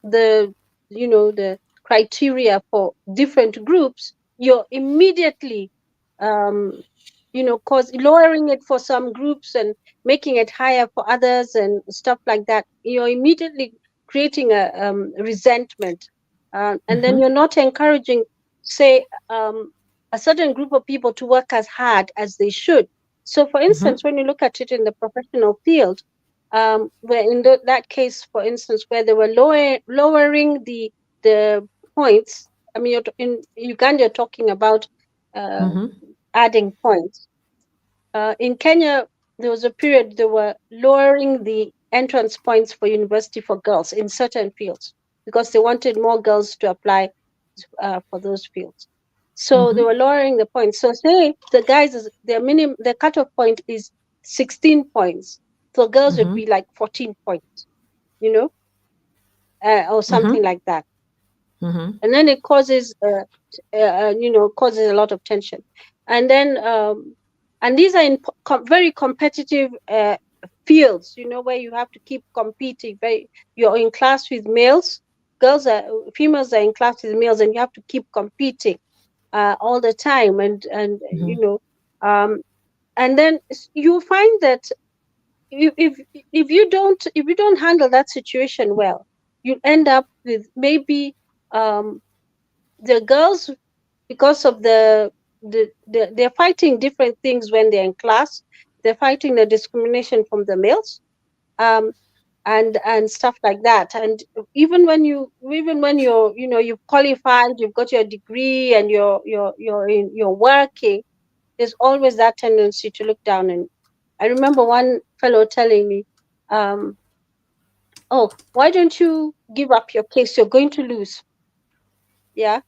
the the criteria for different groups, you're immediately um, cause lowering it for some groups and making it higher for others and stuff like that. You're immediately creating a resentment, and then Mm-hmm. you're not encouraging, say, a certain group of people to work as hard as they should. So, for Mm-hmm. instance, when you look at it in the professional field, where in that case, for instance, where they were lowering the points. I mean, in Uganda, you're talking about uh, Mm-hmm. adding points. In Kenya, there was a period they were lowering the entrance points for university for girls in certain fields because they wanted more girls to apply for those fields. So they Mm-hmm. were lowering the points. So say the guys, their cutoff point is 16 points. So girls would Mm-hmm. be like 14 points, you know, or Mm-hmm. something like that. Mm-hmm. And then it causes causes a lot of tension. And then and these are in very competitive fields, where you have to keep competing. You're in class with males, females are in class with males, and you have to keep competing all the time. And Mhm. um, and then you find that if you don't handle that situation well, you end up with maybe um, the girls, because of they're fighting different things when they're in class. They're fighting the discrimination from the males, um, and stuff like that. And even when you've qualified, you've got your degree, and you're working, there's always that tendency to look down. And I remember one fellow telling me, um, "Oh, why don't you give up your case? You're going to lose. Yeah,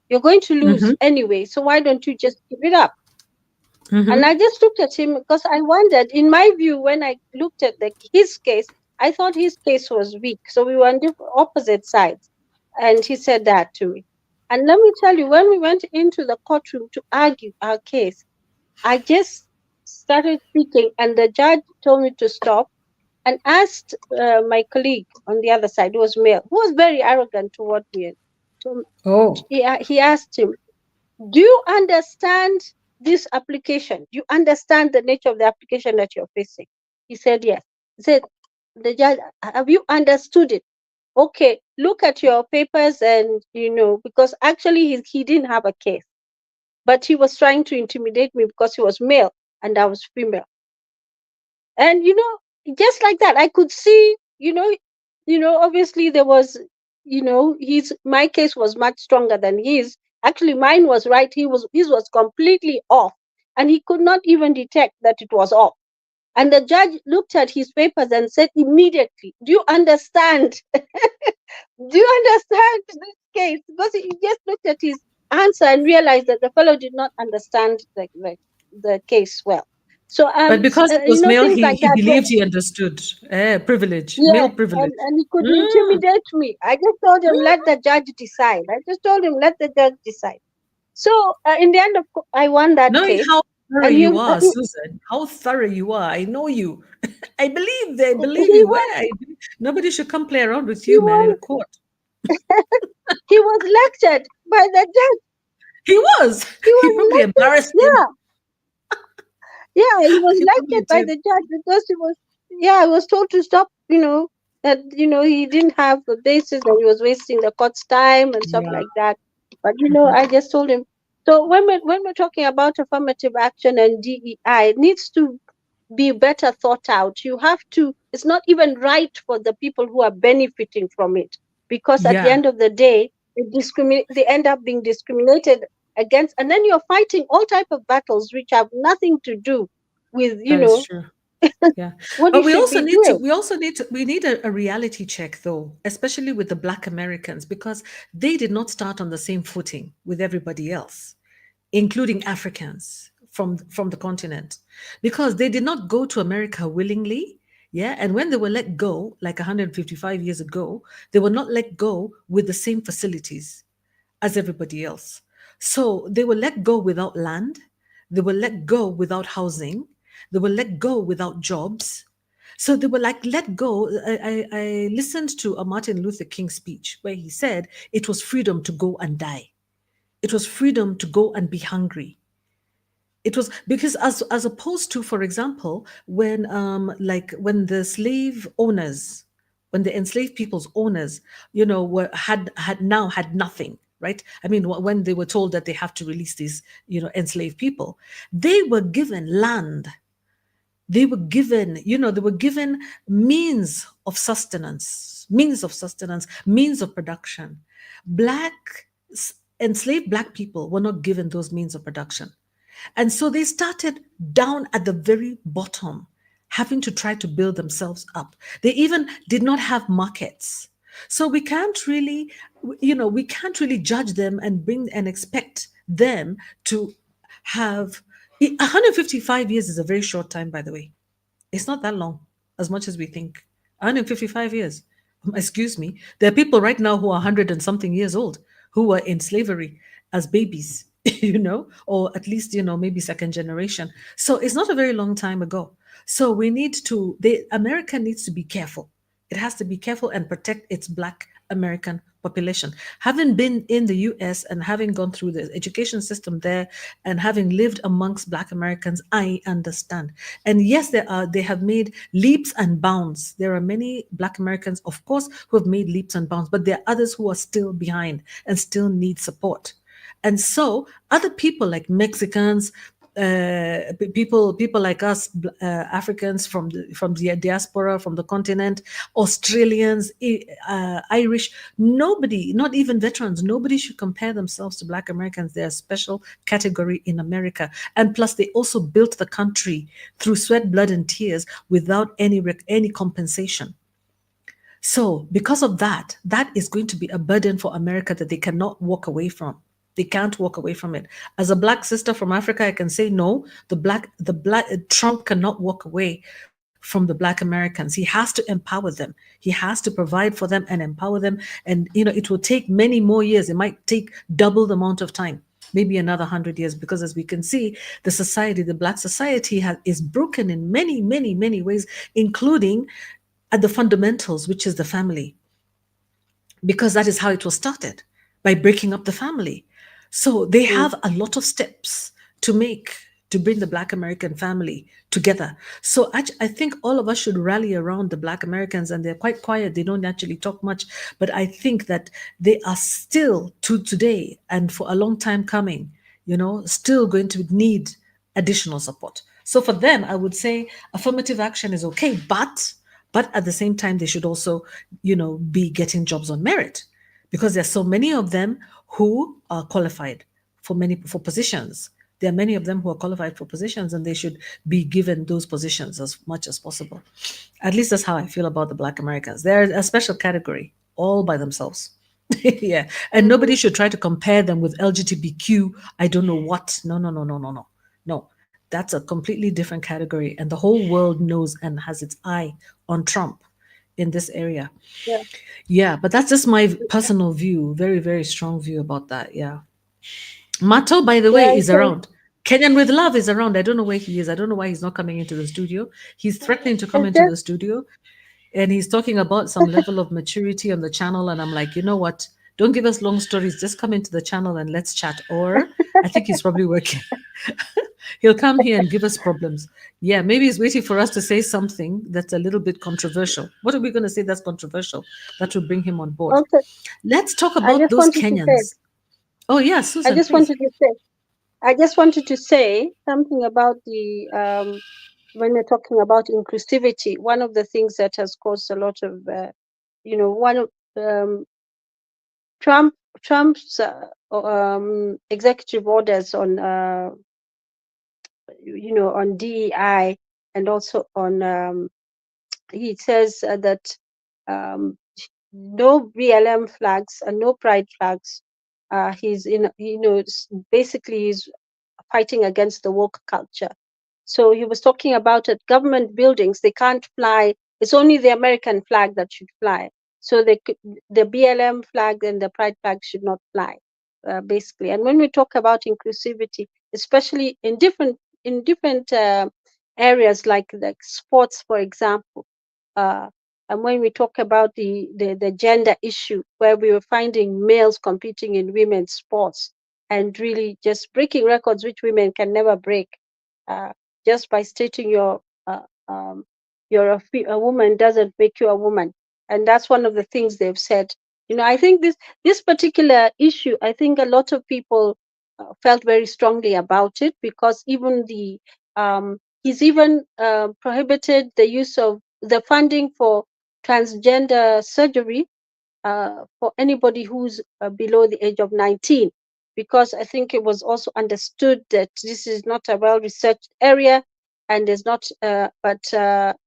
you're going to lose Mhm. anyway. So why don't you just give it up?" And Mhm. I just looked at him because I wondered, in my view, when I looked at his case, I thought his case was weak. So we were on opposite sides. And he said that to me. And let me tell you, when we went into the courtroom to argue our case, I just started speaking, and the judge told me to stop and asked my colleague on the other side, who was male, who was very arrogant toward me. And so Oh. he asked him, do you understand this application? Do you understand the nature of the application that you're facing? He said, yes. He said, the judge, have you understood it? Okay, look at your papers, and because actually he didn't have a case, but he was trying to intimidate me because he was male and I was female. And just like that, I could see, obviously there was, his my case was much stronger than his. Actually, mine was right. His was completely off, and he could not even detect that it was off. And the judge looked at his papers and said immediately, "Do you understand? Do you understand this case?" Because he just looked at his answer and realized that the fellow did not understand the case well. So But because he was male, things he like he that. believed he understood. Privilege, male Yes, and, privilege. and he could Mm. intimidate me. I just told him, Mm. let the judge decide. I just told him, let the judge decide. So in the end, I won that Knowing case. how thorough And you are, Susan, how thorough you are, I know you. I believe he you. was, Nobody should come play around with he you, man, in a was, court. he was lectured by the judge. He was. He He was probably lectured. embarrassed him. Yeah, yeah, he was He probably lectured by did. the judge because I was told to stop, that, he didn't have a basis and he was wasting the court's time and stuff Yeah. like that. But, Mhm. I just told him. So when we're talking about affirmative action and DEI, it needs to be better thought out. You have to, it's not even right for the people who are benefiting from it, because at the Yeah, end of the day, they end up being discriminated against, and then you're fighting all type of battles which have nothing to do with, that is true. Yeah. what you But we should also be need to, doing. we also need to, we need a reality check though, especially with the Black Americans, because they did not start on the same footing with everybody else, including Africans from the continent, because they did not go to America willingly. Yeah. And when they were let go, like 155 years ago, they were not let go with the same facilities as everybody else. So they were let go without land, they were let go without housing, they were let go without jobs. So they were like let go. I listened to a Martin Luther King speech where he said it was freedom to go and die. It was freedom to go and be hungry. It was because as opposed to, for example, when like when the slave owners, when the enslaved people's owners, were had nothing, right? I mean, when they were told that they have to release these, enslaved people, they were given land, they were given means of production. Black enslaved black people were not given those means of production, and so they started down at the very bottom, having to try to build themselves up. They even did not have markets. So we can't really judge them and bring and expect them to have 155 years is a very short time, by the way. It's not that long, as much as we think. 155 years. Excuse me. There are people right now who are 100 and something years old who were in slavery as babies. or at least, maybe second generation. So it's not a very long time ago. So America needs to be careful. It has to be careful and protect its Black American population. Having been in the US and having gone through the education system there and having lived amongst Black Americans, I understand. And yes, they have made leaps and bounds. There are many Black Americans, of course, who have made leaps and bounds, but there are others who are still behind and still need support. And so other people like Mexicans, people like us, Africans from the diaspora, from the continent, Australians, Irish, nobody, not even veterans, nobody should compare themselves to Black Americans. They're a special category in America. And plus, they also built the country through sweat, blood, and tears without any compensation. So, because of that, that is going to be a burden for America that they cannot walk away from. They can't walk away from it. As a Black sister from Africa, I can say no. The black Trump cannot walk away from the Black Americans. He has to empower them. He has to provide for them and empower them. And it will take many more years. It might take double the amount of time, maybe another 100 years, because as we can see, the Black society is broken in many, many, many ways, including at the fundamentals, which is the family, because that is how it was started, by breaking up the family. So they Mm. have a lot of steps to make to bring the Black American family together. So I think all of us should rally around the Black Americans, and they're quite quiet. They don't actually talk much, but I think that they are still, to today and for a long time coming, still going to need additional support. So for them, I would say affirmative action is okay, but at the same time, they should also, be getting jobs on merit, because there's so many of them who are qualified for positions. There are many of them who are qualified for positions, and they should be given those positions as much as possible. At least that's how I feel about the Black Americans. They're a special category all by themselves. Yeah. And nobody Mhm. should try to compare them with LGBTQ. I don't know what. No, no, no, no, no, no. No. That's a completely different category. And the whole world knows and has its eye on Trump in this area. Yeah. Yeah, but that's just my personal view. Very, very strong view about that. Yeah. Mato, by the Yeah. way, I is think around. Kenyan with Love is around. I don't know where he is. I don't know why he's not coming into the studio. He's threatening to come it's into just the studio, and he's talking about some level of maturity on the channel. And I'm like, you know what? Don't give us long stories. Just come into the channel and let's chat. Or I think he's probably working. He'll come here and give us problems. Yeah, maybe he's waiting for us to say something that's a little bit controversial. What are we going to say that's controversial that will bring him on board? also. Let's talk I about just those wanted to say. Kenyans. Oh, yeah, I Susan, just please. wanted to say. I just wanted to say something about the when we're talking about inclusivity. One of the things that has caused a lot of, one of um, Trump Trump's executive orders on, on DEI, and also on, he says that um, no BLM flags and no pride flags. He's basically he's fighting against the woke culture. So he was talking about at government buildings, they can't fly. It's only the American flag that should fly. So the BLM flag and the pride flag should not fly, basically. And when we talk about inclusivity, especially in different areas like sports, for example, uh, and when we talk about the gender issue, where we were finding males competing in women's sports and really just breaking records which women can never break, uh, just by stating uh, um, you're a woman doesn't make you a woman. And that's one of the things they've said. I think this particular issue, I think a lot of people felt very strongly about it, because even he's even prohibited the use of the funding for transgender surgery for anybody who's below the age of 19, because I think it was also understood that this is not a well-researched area, and is not,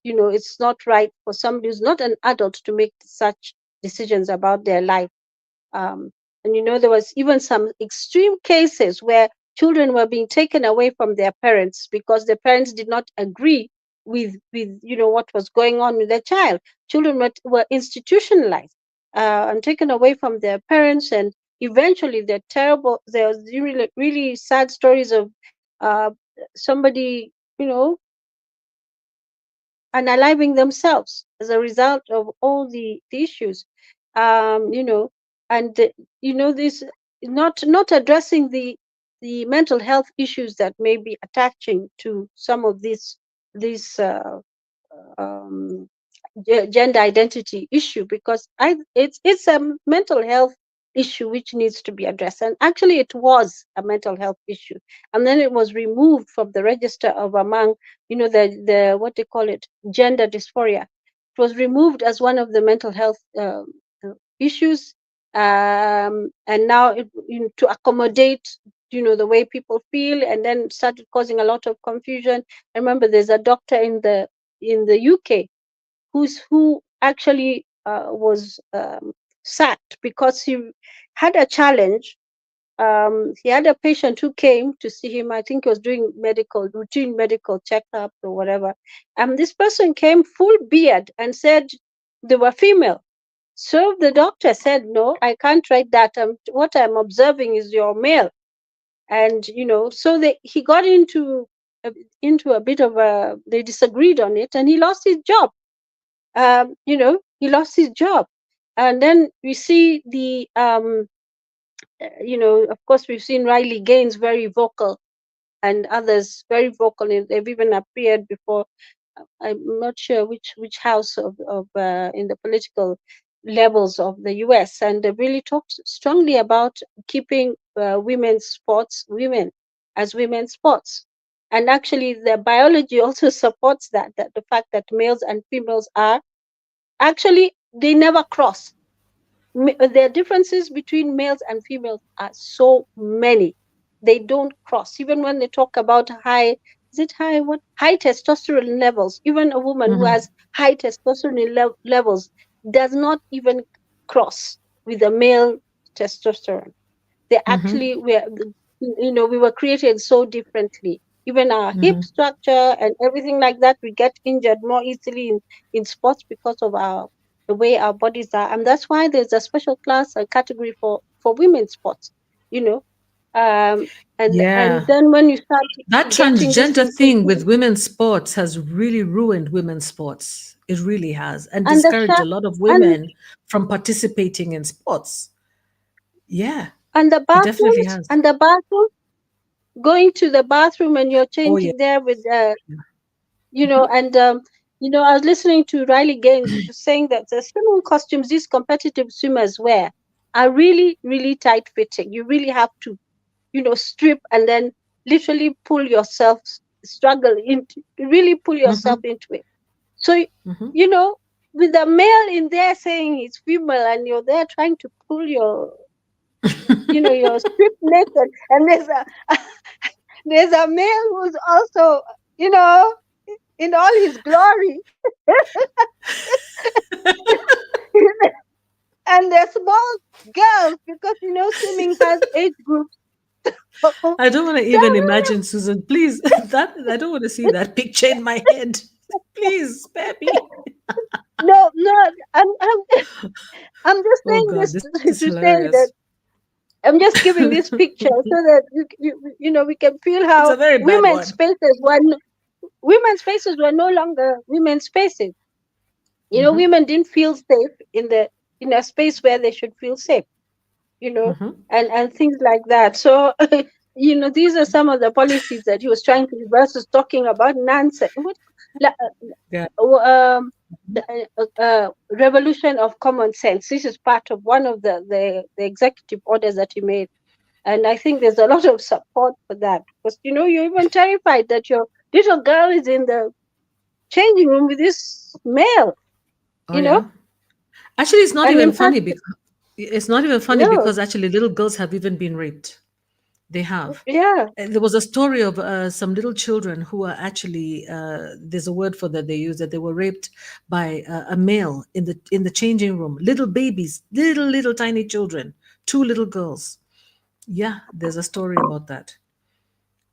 it's not right for somebody who's not an adult to make such decisions about their life. um, and there was even some extreme cases where children were being taken away from their parents because the parents did not agree with what was going on with their child. Children were institutionalized and taken away from their parents, and eventually there's really, really sad stories of uh, somebody, unaliving themselves as a result of all the issues, you know, and this, not addressing the mental health issues that may be attaching to some of these um, gender identity issue, because it's a mental health issue which needs to be addressed, and actually it was a mental health issue, and then it was removed from the register of among, the what they call it, gender dysphoria. It was removed as one of the mental health issues, and now to accommodate the way people feel, and then started causing a lot of confusion. I remember there's a doctor in the UK who actually was sacked because he had a challenge. He had a patient who came to see him. I think he was doing routine medical checkup or whatever. And this person came full beard and said they were female. So the doctor said, "No, I can't write that. What I'm observing is you're male." And so he got into a bit of a. They disagreed on it, and he lost his job. He lost his job. And then we see of course, we've seen Riley Gaines very vocal, and others very vocal. They've even appeared before. I'm not sure which house of in the political levels of the US, and they really talked strongly about keeping women as women's sports. And actually, the biology also supports that the fact that males and females are actually, they never cross. The differences between males and females are so many. They don't cross. Even when they talk about high testosterone levels, even a woman who Mm-hmm. has high testosterone levels does not even cross with the male testosterone. They Mm-hmm. actually were, we were created so differently. Even our hip Mm-hmm. structure and everything like that, we get injured more easily in sports because of the way our bodies are. And that's why there's a special class, a category for women's sports, you know. Um, and Yeah. then when you start That getting this transgender into, thing with women's sports has really ruined women's sports. It really has, and and the discouraged a lot of and women from participating in sports. Yeah, and the it definitely bathrooms, has. going to the bathroom, and you're Oh, yeah. changing there with and I was listening to Riley Gaines saying that the swimming costumes these competitive swimmers wear are really, really tight fitting. You really have to, strip and then literally pull yourself, struggle into, really pull yourself Mm-hmm. into it. So, Mm-hmm. you know, with the male in there saying he's female, and you're there trying to pull your strip naked, and there's a male who's also, you know, in all his glory. And they're small girls, because swimming has age groups. So I don't want to even imagine, Susan. Please, that I don't want to see that picture in my head. Please spare me. no, no, I'm I'm just Oh saying God, this this is to say that hilarious. I'm just giving this picture so that we can feel It's a how very bad one. women's spaces were no longer women's spaces. Mm-hmm. Women didn't feel safe in a space where they should feel safe. you know, Mm-hmm. and things like that. So, these are some of the policies that he was trying to reverse, was talking about nonsense. Yeah. Revolution of common sense. This is part of one of the executive orders that he made. And I think there's a lot of support for that, because, you're even terrified that your little girl is in the changing room with this male, Oh you know, yeah. Actually, it's not and even in fact, funny because it's not even funny no, because actually little girls have even been raped. They have. yeah, And there was a story of some little children who are actually there's a word for that they use, that they were raped by a male in the changing room. Little babies, little tiny children, two little girls. Yeah, there's a story about that.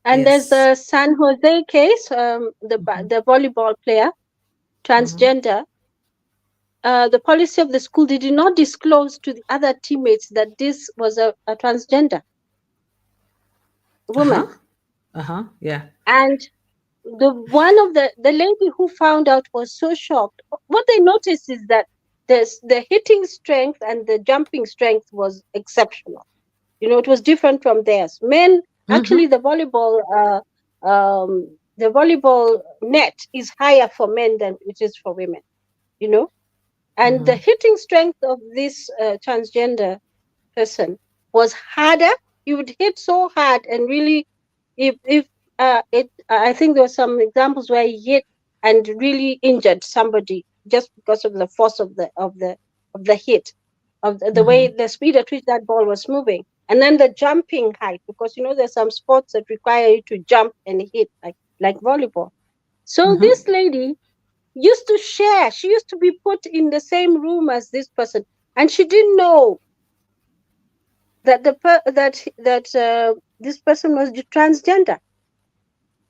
and there's Yes. the San Jose case, Hmm. the volleyball player, Hmm. transgender. the policy of the school, they did not disclose to the other teammates that this was a transgender Uh-huh. woman. Uh-huh. Yeah. And the one of the lady who found out was so shocked. What they noticed is that the hitting strength and the jumping strength was exceptional. It was different from theirs. Men, Mm-hmm. actually, the volleyball net is higher for men than it is for women. You know, and the Mm-hmm. hitting strength of this transgender person was harder. He would hit so hard and really, if it, I think there were some examples where he hit and really injured somebody just because of the force of the hit, of the way, Mm-hmm. the speed at which that ball was moving, and then the jumping height, because there's some sports that require you to jump and hit, like volleyball. So Mm-hmm. this lady used to share. She used to be put in the same room as this person, and she didn't know that this person was transgender.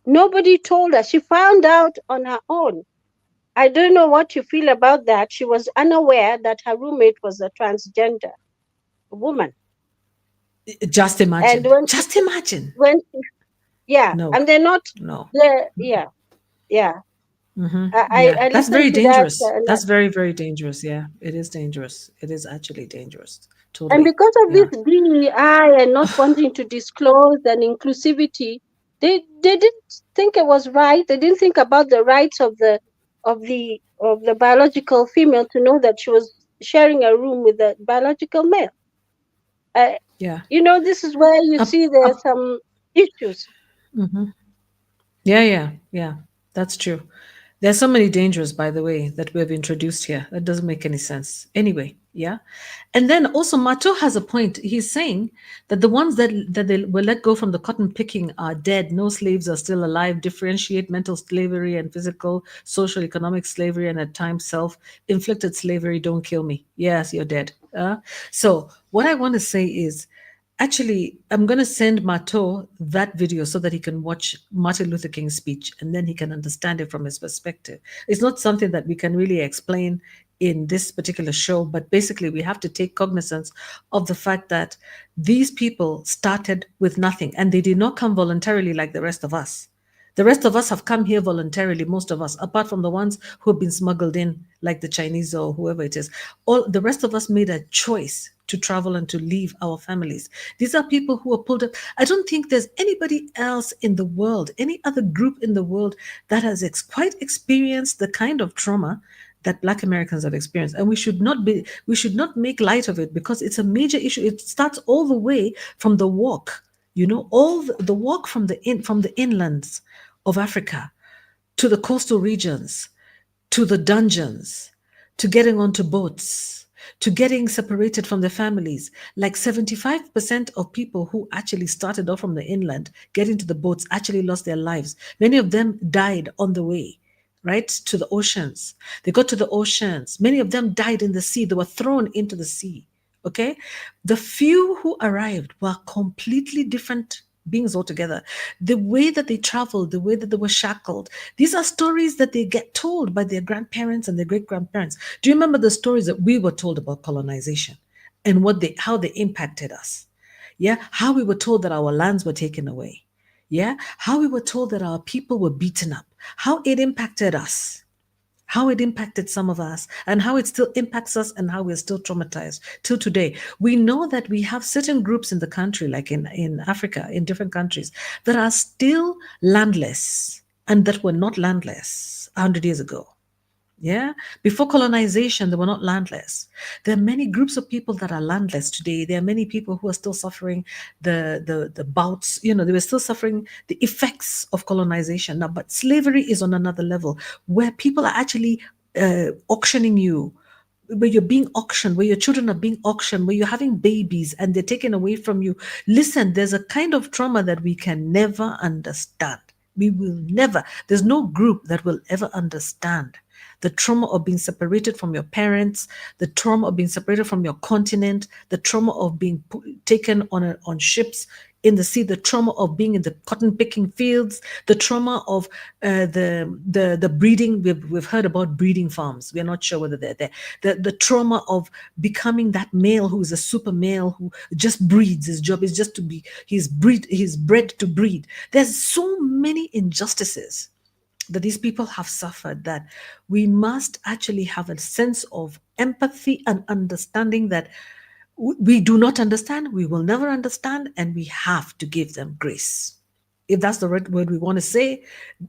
Nobody told her. She found out on her own. I don't know what you feel about that. She was unaware that her roommate was a transgender woman. Just And imagine. Just imagine. when she, yeah, No. and they're not No. there. Yeah, yeah. Mm-hmm. Yeah. I That's listened very to that, dangerous. That's very, very dangerous. Yeah. It is dangerous. It is actually dangerous. and Totally. because of this Yeah. DEI and not wanting to disclose and inclusivity, they didn't think it was right. They didn't think about the rights of the biological female to know that she was sharing a room with a biological male. Uh, Yeah. this is where you Up, see there are up. some issues. Mm-hmm. Yeah, yeah, yeah. That's true. There's so many dangers, by the way, that we have introduced here. That doesn't make any sense. Anyway, yeah. And then also Mato has a point. He's saying that the ones that they were let go from the cotton picking are dead. No slaves are still alive. Differentiate mental slavery and physical, social, economic slavery, and at times self-inflicted slavery. Don't kill me. Yes, you're dead. So what I want to say is, actually, I'm going to send Mato that video so that he can watch Martin Luther King's speech and then he can understand it from his perspective. It's not something that we can really explain in this particular show, but basically, we have to take cognizance of the fact that these people started with nothing and they did not come voluntarily like the rest of us. The rest of us have come here voluntarily, most of us, apart from the ones who have been smuggled in, like the Chinese or whoever it is. All the rest of us made a choice to travel and to leave our families. These are people who are pulled up. I don't think there's anybody else in the world, any other group in the world that has quite experienced the kind of trauma that Black Americans have experienced. And we should not make light of it because it's a major issue. It starts all the way from the walk, all the walk from the inlands of Africa to the coastal regions, to the dungeons, to getting onto boats, to getting separated from their families. Like 75% of people who actually started off from the inland, getting to the boats, actually lost their lives. Many of them died on the way, right, to the oceans. They got to the oceans. Many of them died in the sea. They were thrown into the sea. Okay? The few who arrived were completely different beings altogether. The way that they traveled, the way that they were shackled, these are stories that they get told by their grandparents and their great grandparents. Do you remember the stories that we were told about colonization and how they impacted us? Yeah, how we were told that our lands were taken away. Yeah, how we were told that our people were beaten up, how it impacted us, how it impacted some of us, and how it still impacts us, and how we're still traumatized till today. We know that we have certain groups in the country, like in Africa, in different countries, that are still landless and that were not landless 100 years ago. Yeah. Before colonization, they were not landless. There are many groups of people that are landless today. There are many people who are still suffering the bouts, they were still suffering the effects of colonization now. But slavery is on another level where people are actually auctioning you, where you're being auctioned, where your children are being auctioned, where you're having babies and they're taken away from you. Listen, there's a kind of trauma that we can never understand. We will never, there's no group that will ever understand the trauma of being separated from your parents, the trauma of being separated from your continent, the trauma of being taken on ships in the sea, the trauma of being in the cotton picking fields, the trauma of the breeding. We've heard about breeding farms. We're not sure whether they're there. The trauma of becoming that male who is a super male who just breeds. His job is just to be. He's bred to breed. There's so many injustices that these people have suffered, that we must actually have a sense of empathy and understanding that we do not understand, we will never understand, and we have to give them grace. If that's the right word we want to say,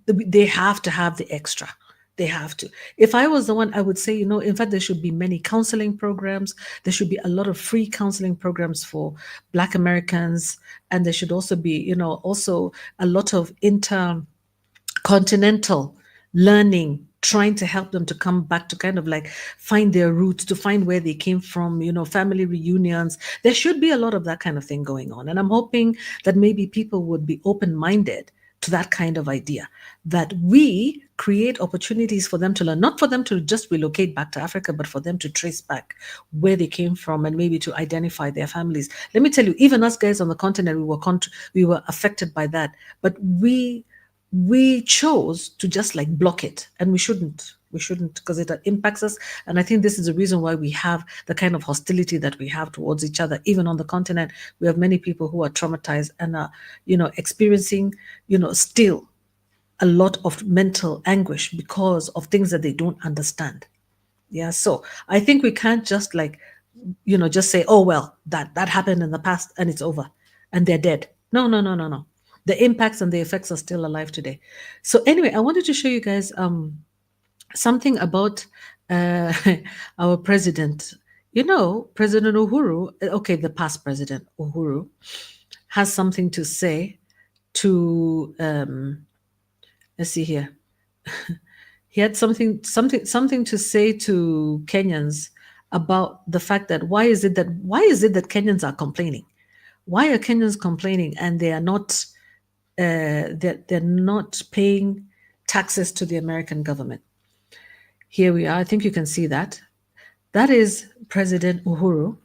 they have to have the extra. They have to. If I was the one, I would say, in fact, there should be many counseling programs. There should be a lot of free counseling programs for Black Americans. And there should also be, also a lot of intercontinental learning, trying to help them to come back to kind of like find their roots, to find where they came from, family reunions. There should be a lot of that kind of thing going on. And I'm hoping that maybe people would be open minded to that kind of idea, that we create opportunities for them to learn, not for them to just relocate back to Africa, but for them to trace back where they came from and maybe to identify their families. Let me tell you, even us guys on the continent, we were affected by that, but we chose to just like block it, and we shouldn't, because it impacts us. And I think this is the reason why we have the kind of hostility that we have towards each other. Even on the continent, we have many people who are traumatized and are experiencing still a lot of mental anguish because of things that they don't understand. Yeah, so I think we can't just like just say, oh well, that happened in the past and it's over and they're dead. No, no, no, no, no. The impacts and the effects are still alive today. So anyway, I wanted to show you guys something about uh, our president. President Uhuru, okay, the past president Uhuru has something to say to let's see here. He had something to say to Kenyans about the fact that why is it that Kenyans are complaining? Why are Kenyans complaining and they are not they're not paying taxes to the American government? Here we are. I think you can see that. That is President Uhuru,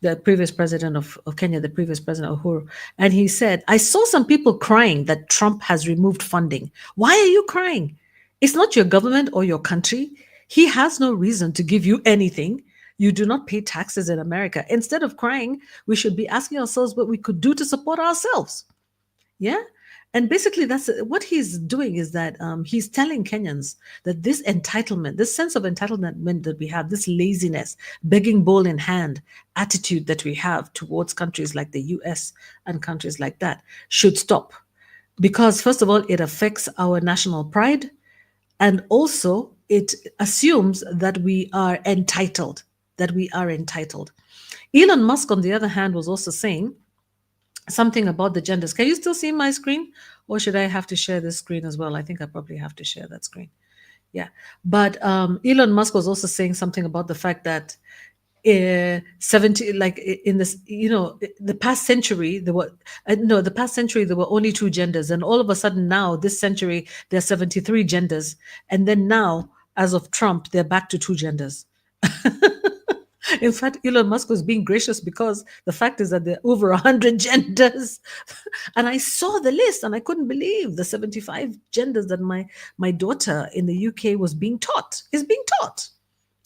the previous president of Kenya, the previous president Uhuru. And he said, I saw some people crying that Trump has removed funding. Why are you crying? It's not your government or your country. He has no reason to give you anything. You do not pay taxes in America. Instead of crying, we should be asking ourselves what we could do to support ourselves. Yeah. And basically, that's what he's doing, is that he's telling Kenyans that this entitlement, this sense of entitlement that we have, this laziness, begging bowl in hand attitude that we have towards countries like the US and countries like that, should stop. Because, first of all, it affects our national pride. And also, it assumes that we are entitled, Elon Musk, on the other hand, was also saying something about the genders. Can you still see my screen? Or should I have to share this screen as well? I think I probably have to share that screen. Yeah. But Elon Musk was also saying something about the fact that 70, like in this, the past century, there were, no, the past century, there were only two genders. And all of a sudden now, this century, there are 73 genders. And then now, as of Trump, they're back to two genders. In fact, Elon Musk was being gracious because the fact is that there are over 100 genders. And I saw the list and I couldn't believe the 75 genders that my daughter in the UK was being taught, is being taught.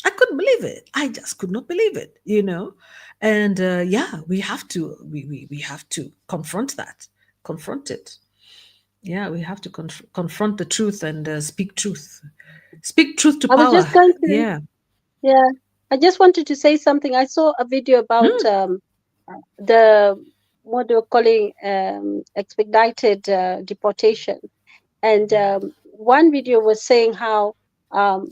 I couldn't believe it. I just could not believe it. And yeah, we have to confront that, confront it. Yeah, we have to confront the truth and speak truth to I was power. just going to, Yeah. yeah, I just wanted to say something. I saw a video about Mm, the what they were calling expedited deportation, and one video was saying how um,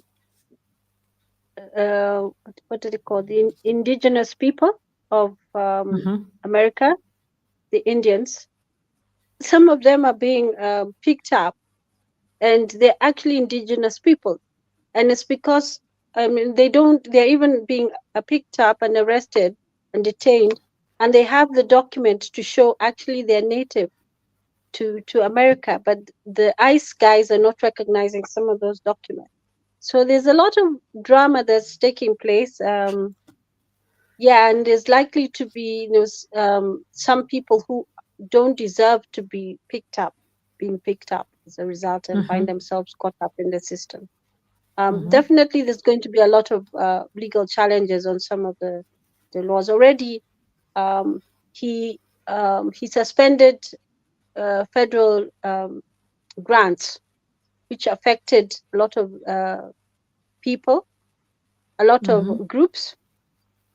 what did it call, the indigenous people of mhm. America, the Indians. Some of them are being picked up, and they're actually indigenous people, and it's because they're even being picked up and arrested and detained, and they have the document to show actually they're native to America, but the ICE guys are not recognizing some of those documents. So there's a lot of drama that's taking place. Yeah, and there's likely to be some people who don't deserve to be being picked up as a result, and find Mm-hmm. themselves caught up in the system. Mm-hmm. Definitely, there's going to be a lot of legal challenges on some of the laws already. Um, he he suspended federal grants, which affected a lot of people, a lot of Mm-hmm. groups.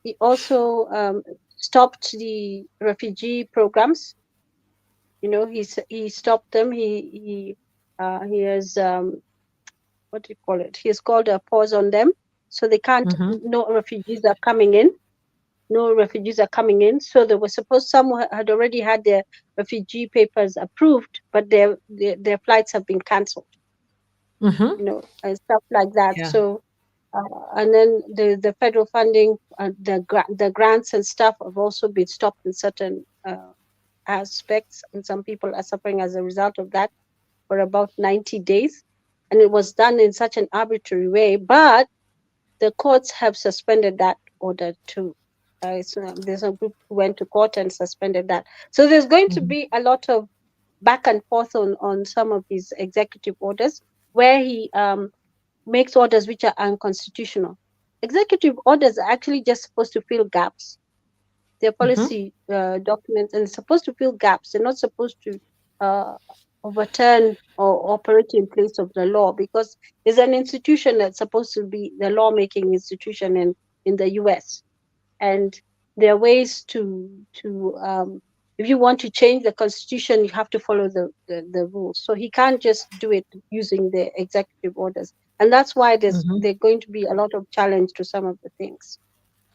He also stopped the refugee programs. He stopped them. He has what do you call it? He has called a pause on them, so they can't. Mm-hmm. No refugees are coming in. No refugees are coming in. So they were supposed. Some had already had their refugee papers approved, but their flights have been cancelled. Mm-hmm. And stuff like that. Yeah. So and then the federal funding, the grants and stuff have also been stopped in certain aspects, and some people are suffering as a result of that for about 90 days. And it was done in such an arbitrary way, but the courts have suspended that order too. There's a group who went to court and suspended that. So there's going to Mm-hmm. be a lot of back and forth on some of these executive orders, where he makes orders which are unconstitutional. Executive orders are actually just supposed to fill gaps. They're Mm-hmm. policy documents, and they're supposed to fill gaps. They're not supposed to uh, overturn or operate in place of the law, because there's an institution that's supposed to be the lawmaking institution in the US. And there are ways to if you want to change the constitution, you have to follow the rules. So he can't just do it using the executive orders. And that's why Mm-hmm. there's going to be a lot of challenge to some of the things.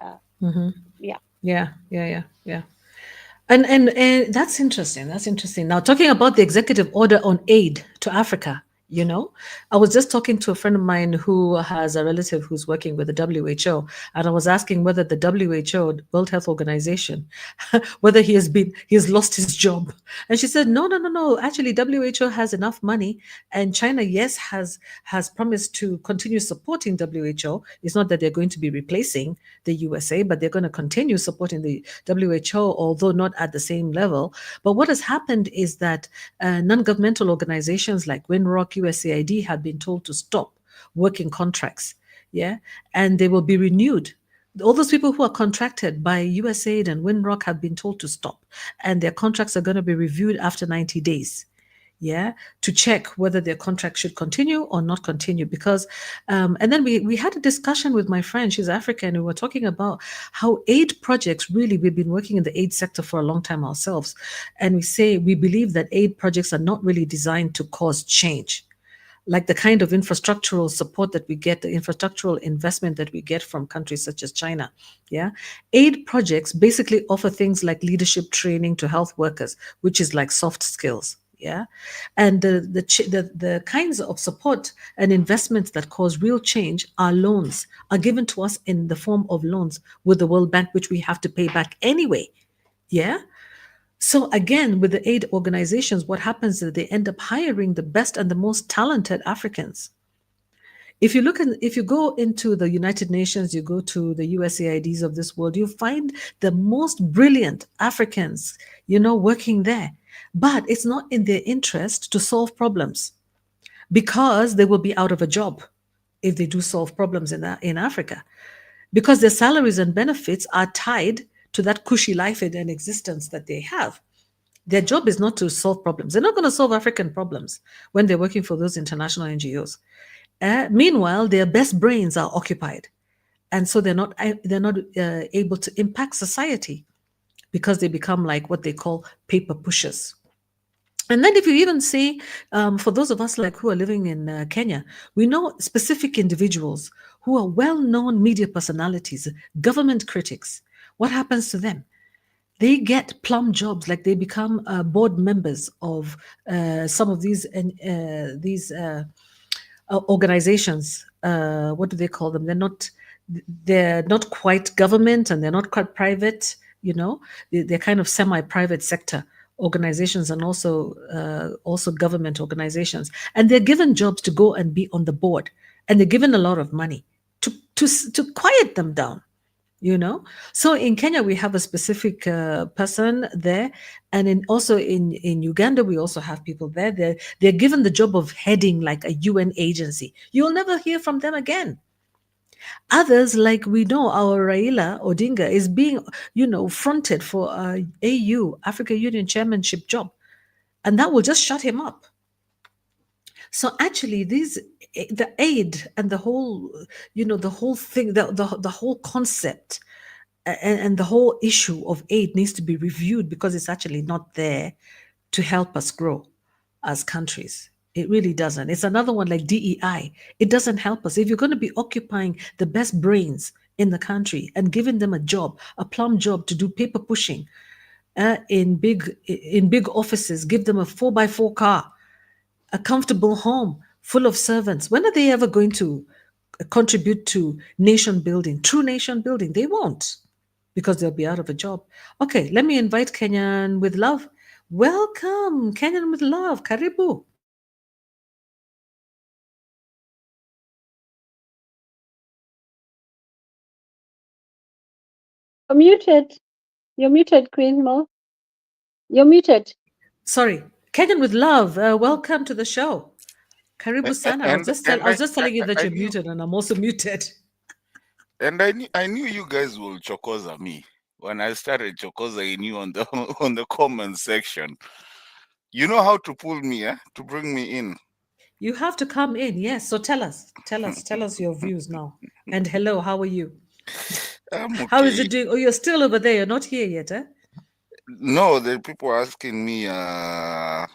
Uh, Mm-hmm. yeah. Yeah. Yeah. Yeah. Yeah. And that's interesting. That's interesting. Now, talking about the executive order on aid to Africa, I was just talking to a friend of mine who has a relative who's working with the WHO, and I was asking whether the WHO, World Health Organization, whether he has lost his job. And she said, no, no, no, no. Actually, WHO has enough money, and China, yes, has promised to continue supporting WHO. It's not that they're going to be replacing the USA, but they're going to continue supporting the WHO, although not at the same level. But what has happened is that non-governmental organizations like WinRock, USAID have been told to stop working contracts, yeah, and they will be renewed. All those people who are contracted by USAID and WinRock have been told to stop, and their contracts are going to be reviewed after 90 days, yeah, to check whether their contract should continue or not continue. Because and then we had a discussion with my friend, she's African, and we were talking about how aid projects, really, we've been working in the aid sector for a long time ourselves, and we say we believe that aid projects are not really designed to cause change, like the kind of infrastructural support that we get, the infrastructural investment that we get from countries such as China. Yeah. Aid projects basically offer things like leadership training to health workers, which is like soft skills. Yeah. And the kinds of support and investments that cause real change are loans, are given to us in the form of loans with the World Bank, which we have to pay back anyway. Yeah. So again, with the aid organizations, what happens is they end up hiring the best and the most talented Africans. If you go into the United Nations, you go to the USAIDs of this world, you find the most brilliant Africans, working there. But it's not in their interest to solve problems, because they will be out of a job if they do solve problems in Africa, because their salaries and benefits are tied to that cushy life and existence that they have. Their job is not to solve problems. They're not going to solve African problems when they're working for those international NGOs. Meanwhile, their best brains are occupied, and so they're not able to impact society, because they become like what they call paper pushers. And then, if you even see, for those of us like who are living in Kenya, we know specific individuals who are well-known media personalities, government critics. What happens to them? They get plum jobs, like they become board members of some of these organizations. What do they call them? They're not quite government, and they're not quite private. They're kind of semi-private sector organizations, and also government organizations, and they're given jobs to go and be on the board, and they're given a lot of money to quiet them down. So in Kenya we have a specific person there, and also in Uganda we also have people there. They're given the job of heading like a UN agency. You'll never hear from them again. Others, like we know, our Raila Odinga is being, fronted for a AU, Africa Union chairmanship job, and that will just shut him up. So actually, the aid and the whole thing, the whole concept and the whole issue of aid needs to be reviewed because it's actually not there to help us grow as countries. It really doesn't. It's another one like DEI. It doesn't help us. If you're going to be occupying the best brains in the country and giving them a job, a plum job to do paper pushing in big offices, give them a 4x4 car, a comfortable home full of servants. When are they ever going to contribute to nation building, true nation building? They won't, because they'll be out of a job. Okay, let me invite Kenyan with love. Welcome, Kenyan with love. Karibu. You're muted. You're muted, Queen Mo. You're muted. Sorry, Kenyan with love. Welcome to the show. Karibu sana. I was And just tell, I was just telling you that I you're knew muted, and I'm also muted. I knew you guys will chokoza me when I started chokozing you on the on the comment section. You know how to pull me, to bring me in. You have to come in. Yes. So tell us your views now. And hello, how are you? I'm How is okay. it doing? Oh, you're still over there. You're not here yet, eh? No, the people are asking me how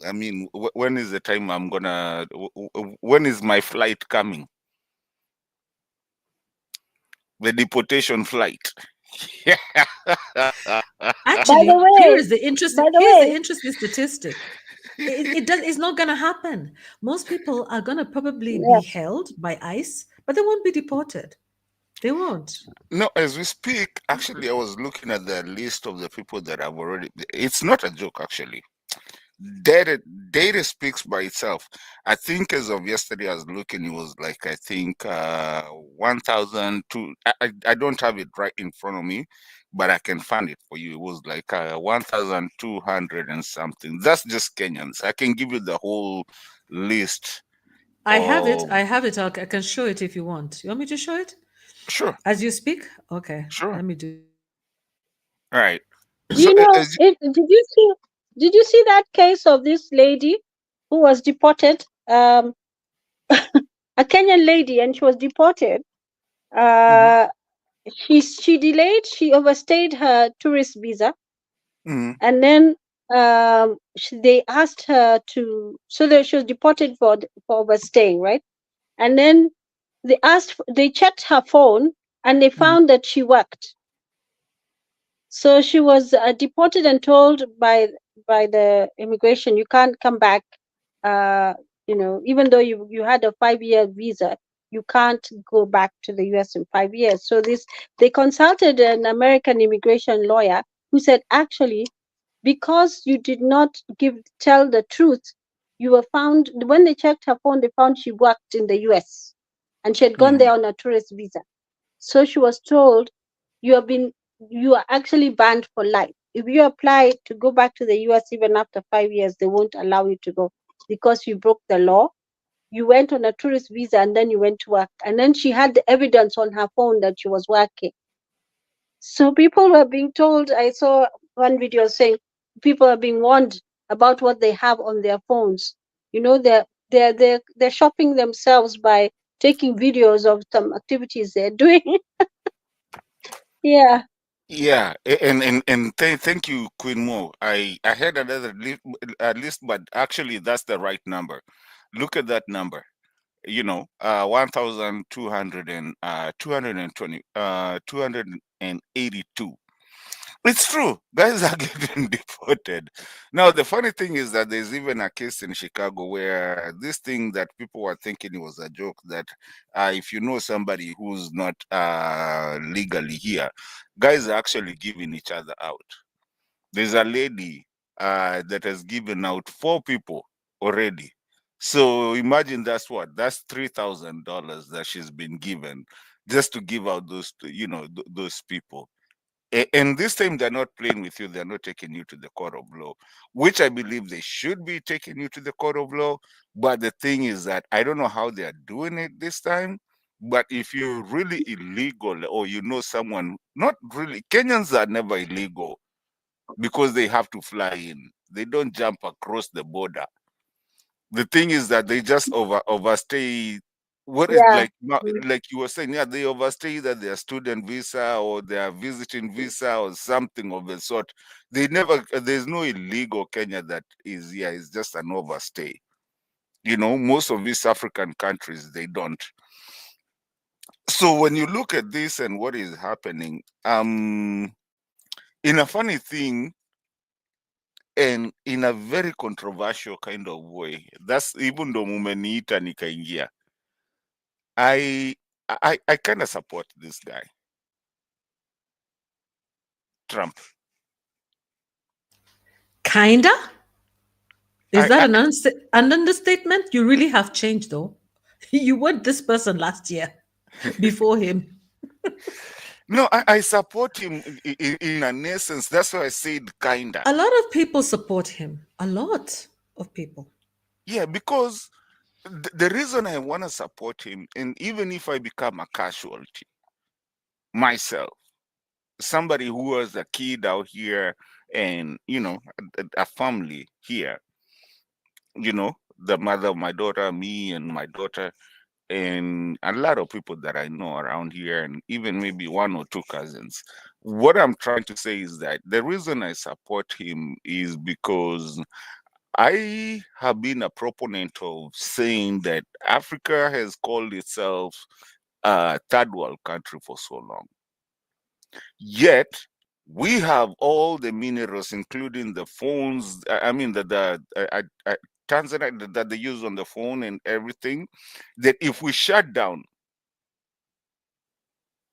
I mean, when is the time I'm gonna? When is my flight coming? The deportation flight. By the Actually, here way, is the interesting by the here's the way, interesting statistic. It's not gonna happen. Most people are gonna probably be yeah. held by ICE, but they won't be deported. They won't. No, as we speak, actually, I was looking at the list of the people that have already. It's not a joke, actually. Data speaks by itself. I think as of yesterday, I was looking. It was like I think 1,002. I don't have it right in front of me, but I can find it for you. It was like 1,200 and something. That's just Kenyans. I can give you the whole list I have it. of. I have it. I can show it if you want. You want me to show it Sure, as you speak? Okay, sure. let me do that. All right. So You know, as did you see that case of this lady who was deported? A Kenyan lady, and she was deported. mhm, Uh, she delayed. She overstayed her tourist visa, mhm, and then they asked her to. So that she was deported for overstaying, right? And then they checked her phone, and they mhm. found that she worked. So she was deported and told by the immigration, you can't come back. Uh, even though you had a 5-year visa, you can't go back to the U.S. in 5 years. So they consulted an American immigration lawyer who said, actually, because you did not tell the truth, you were found. When they checked her phone, they found she worked in the U.S. and she had gone Mhm. there on a tourist visa. So she was told, you are actually banned for life. If you apply to go back to the US even after 5 years, they won't allow you to go because you broke the law. You went on a tourist visa and then you went to work. And then she had the evidence on her phone that she was working. So people were being told, I saw one video saying people are being warned about what they have on their phones. They're shopping themselves by taking videos of some activities they're doing. Yeah. Yeah, and thank you, Queen Mo. I had another list, but actually that's the right number. Look at that number. 1,200 and 220 282. It's true. Guys are getting deported. Now, the funny thing is that there's even a case in Chicago where this thing that people were thinking it was a joke, that if you know somebody who's not legally here, guys are actually giving each other out. There's a lady that has given out 4 people already. So imagine that's what? That's $3,000 that she's been given just to give out those, those people. And this time they're not playing with you, they're not taking you to the court of law, which I believe they should be taking you to the court of law. But the thing is that I don't know how they are doing it this time. But if you're really illegal, or you know someone, not really, Kenyans are never illegal because they have to fly in. They don't jump across the border. The thing is that they just overstay. What is Yeah. like like you were saying, yeah, they overstay either their student visa or their visiting visa or something of the sort. They never, there's no illegal Kenya that is, yeah, it's just an overstay. Most of these African countries, they don't. So when you look at this and what is happening, in a funny thing, and in a very controversial kind of way, that's even though mumeniita nikaingia, I kind of support this guy, Trump. Kinda? Is I, that I an understatement? You really have changed, though. You weren't this person last year before him. no, I support him in an essence. That's why I said kinda. A lot of people support him. A lot of people. Yeah, because the reason I want to support him, and even if I become a casualty myself, somebody who was a kid out here, and a family here, the mother of my daughter, me and my daughter, and a lot of people that I know around here, and even maybe one or two cousins. What I'm trying to say is that the reason I support him is because I have been a proponent of saying that Africa has called itself a third world country for so long. Yet we have all the minerals, including the phones. I mean, Tanzania that they use on the phone and everything. That if we shut down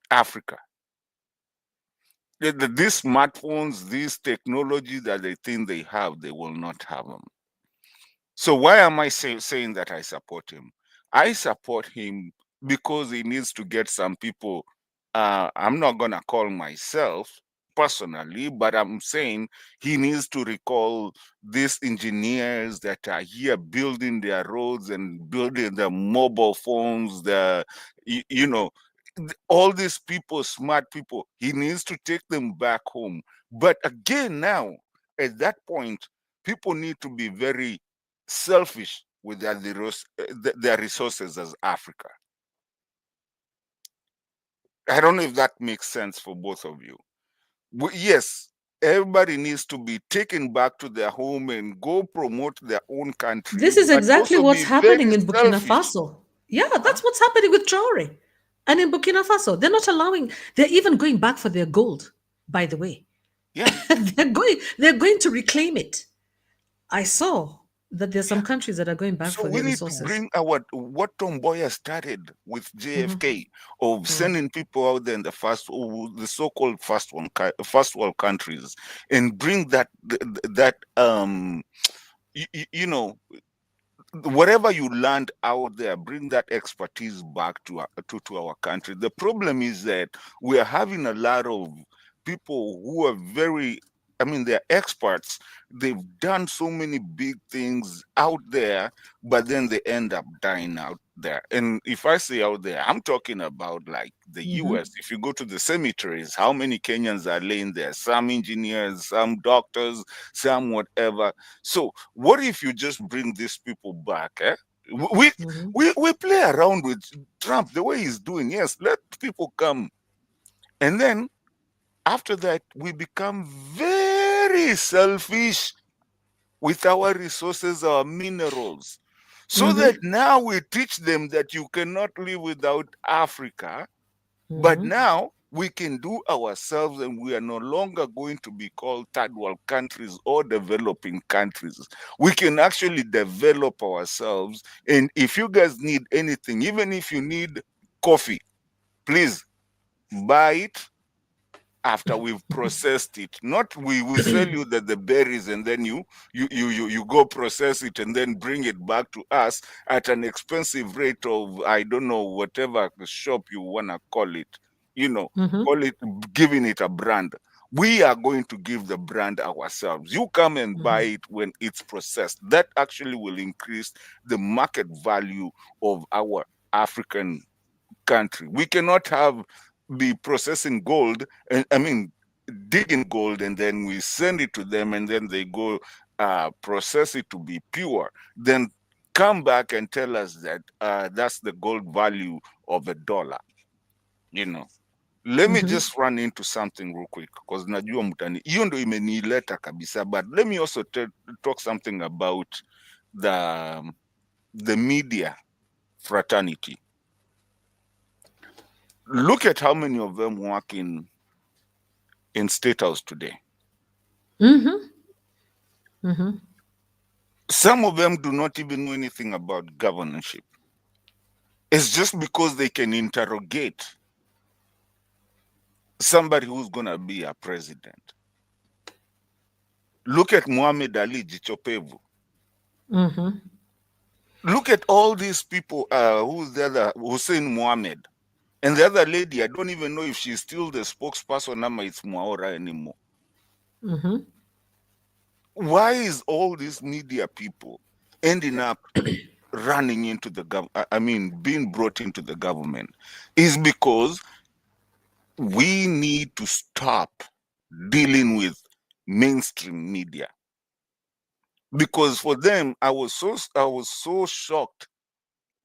Africa, these smartphones, these technology that they think they have, they will not have them. So why am I saying that I support him? I support him because he needs to get some people. I'm not gonna call myself personally, but I'm saying he needs to recall these engineers that are here building their roads and building the mobile phones, all these people, smart people. He needs to take them back home. But again, now at that point, people need to be very selfish with their resources as Africa. I don't know if that makes sense for both of you. Yes, everybody needs to be taken back to their home and go promote their own country, This is but exactly also what's be very happening in Burkina selfish. Faso. Yeah, Huh? that's what's happening with Traore. And in Burkina Faso, they're not allowing, they're even going back for their gold, by the way. Yeah, They're going to reclaim it. I saw that there's some yeah. countries that are going back So for we their need to resources. bring our what Tom Mboya started with JFK of sending people out there in the the so-called first world countries, and bring that you know whatever you learned out there, bring that expertise back to our country. The problem is that we are having a lot of people who are very, I mean, they're experts. They've done so many big things out there, but then they end up dying out there. And if I say out there, I'm talking about like the US. If you go to the cemeteries, how many Kenyans are laying there? Some engineers, some doctors, some whatever. So what if you just bring these people back? We, we play around with Trump the way he's doing. Yes, let people come. And then after that, we become very selfish with our resources, our minerals. So that now we teach them that you cannot live without Africa, but now we can do ourselves, and we are no longer going to be called third world countries or developing countries. We can actually develop ourselves. And if you guys need anything, even if you need coffee, please buy it after we've processed it. Not we sell you the berries and then you go process it and then bring it back to us at an expensive rate of, I don't know, whatever shop you wanna call it, you know, Mm-hmm. call it, giving it a brand. We are going to give the brand ourselves. You come and buy Mm-hmm. it when it's processed. That actually will increase the market value of our African country. We cannot have be processing gold, and I mean digging gold, and then we send it to them, and then they go process it to be pure. Then come back and tell us that that's the gold value of $1. You know. Let me Mm-hmm. just run into something real quick because najua mtani hiyo ndo imenileta kabisa, but let me also talk something about the the media fraternity. Look at how many of them work in State House today. Mm-hmm. Mm-hmm. Some of them do not even know anything about governorship. It's just because they can interrogate somebody who's going to be a president. Look at Muhammad Ali Jichopevu. Mm-hmm. Look at all these people. Who's the other? Hussein Muhammad. And the other lady, I don't even know if she's still the spokesperson or it's Muaora anymore. Mm-hmm. Why is all these media people ending up running into the government? I mean, being brought into the government is because we need to stop dealing with mainstream media. Because for them, I was so shocked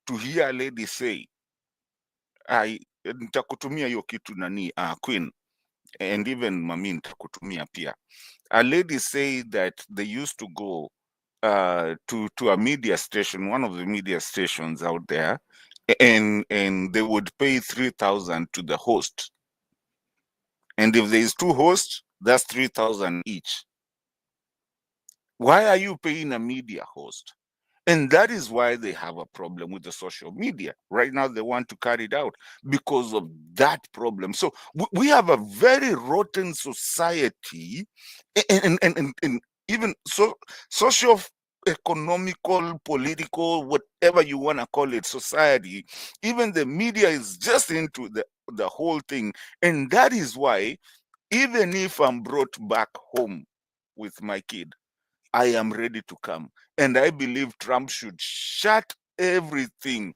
to hear a lady say, I nitakutumia hiyo kitu nani Queen, and even mami nitakutumia pia. A lady say that they used to go to a media station, one of the media stations out there, and they would pay 3,000 to the host. And if there is two hosts, that's 3,000 each. Why are you paying a media host? And that is why they have a problem with the social media. Right now, they want to carry it out because of that problem. So we have a very rotten society, and even so, social, economical, political, whatever you want to call it, society. Even the media is just into the whole thing, and that is why even if I'm brought back home with my kid, I am ready to come. And I believe Trump should shut everything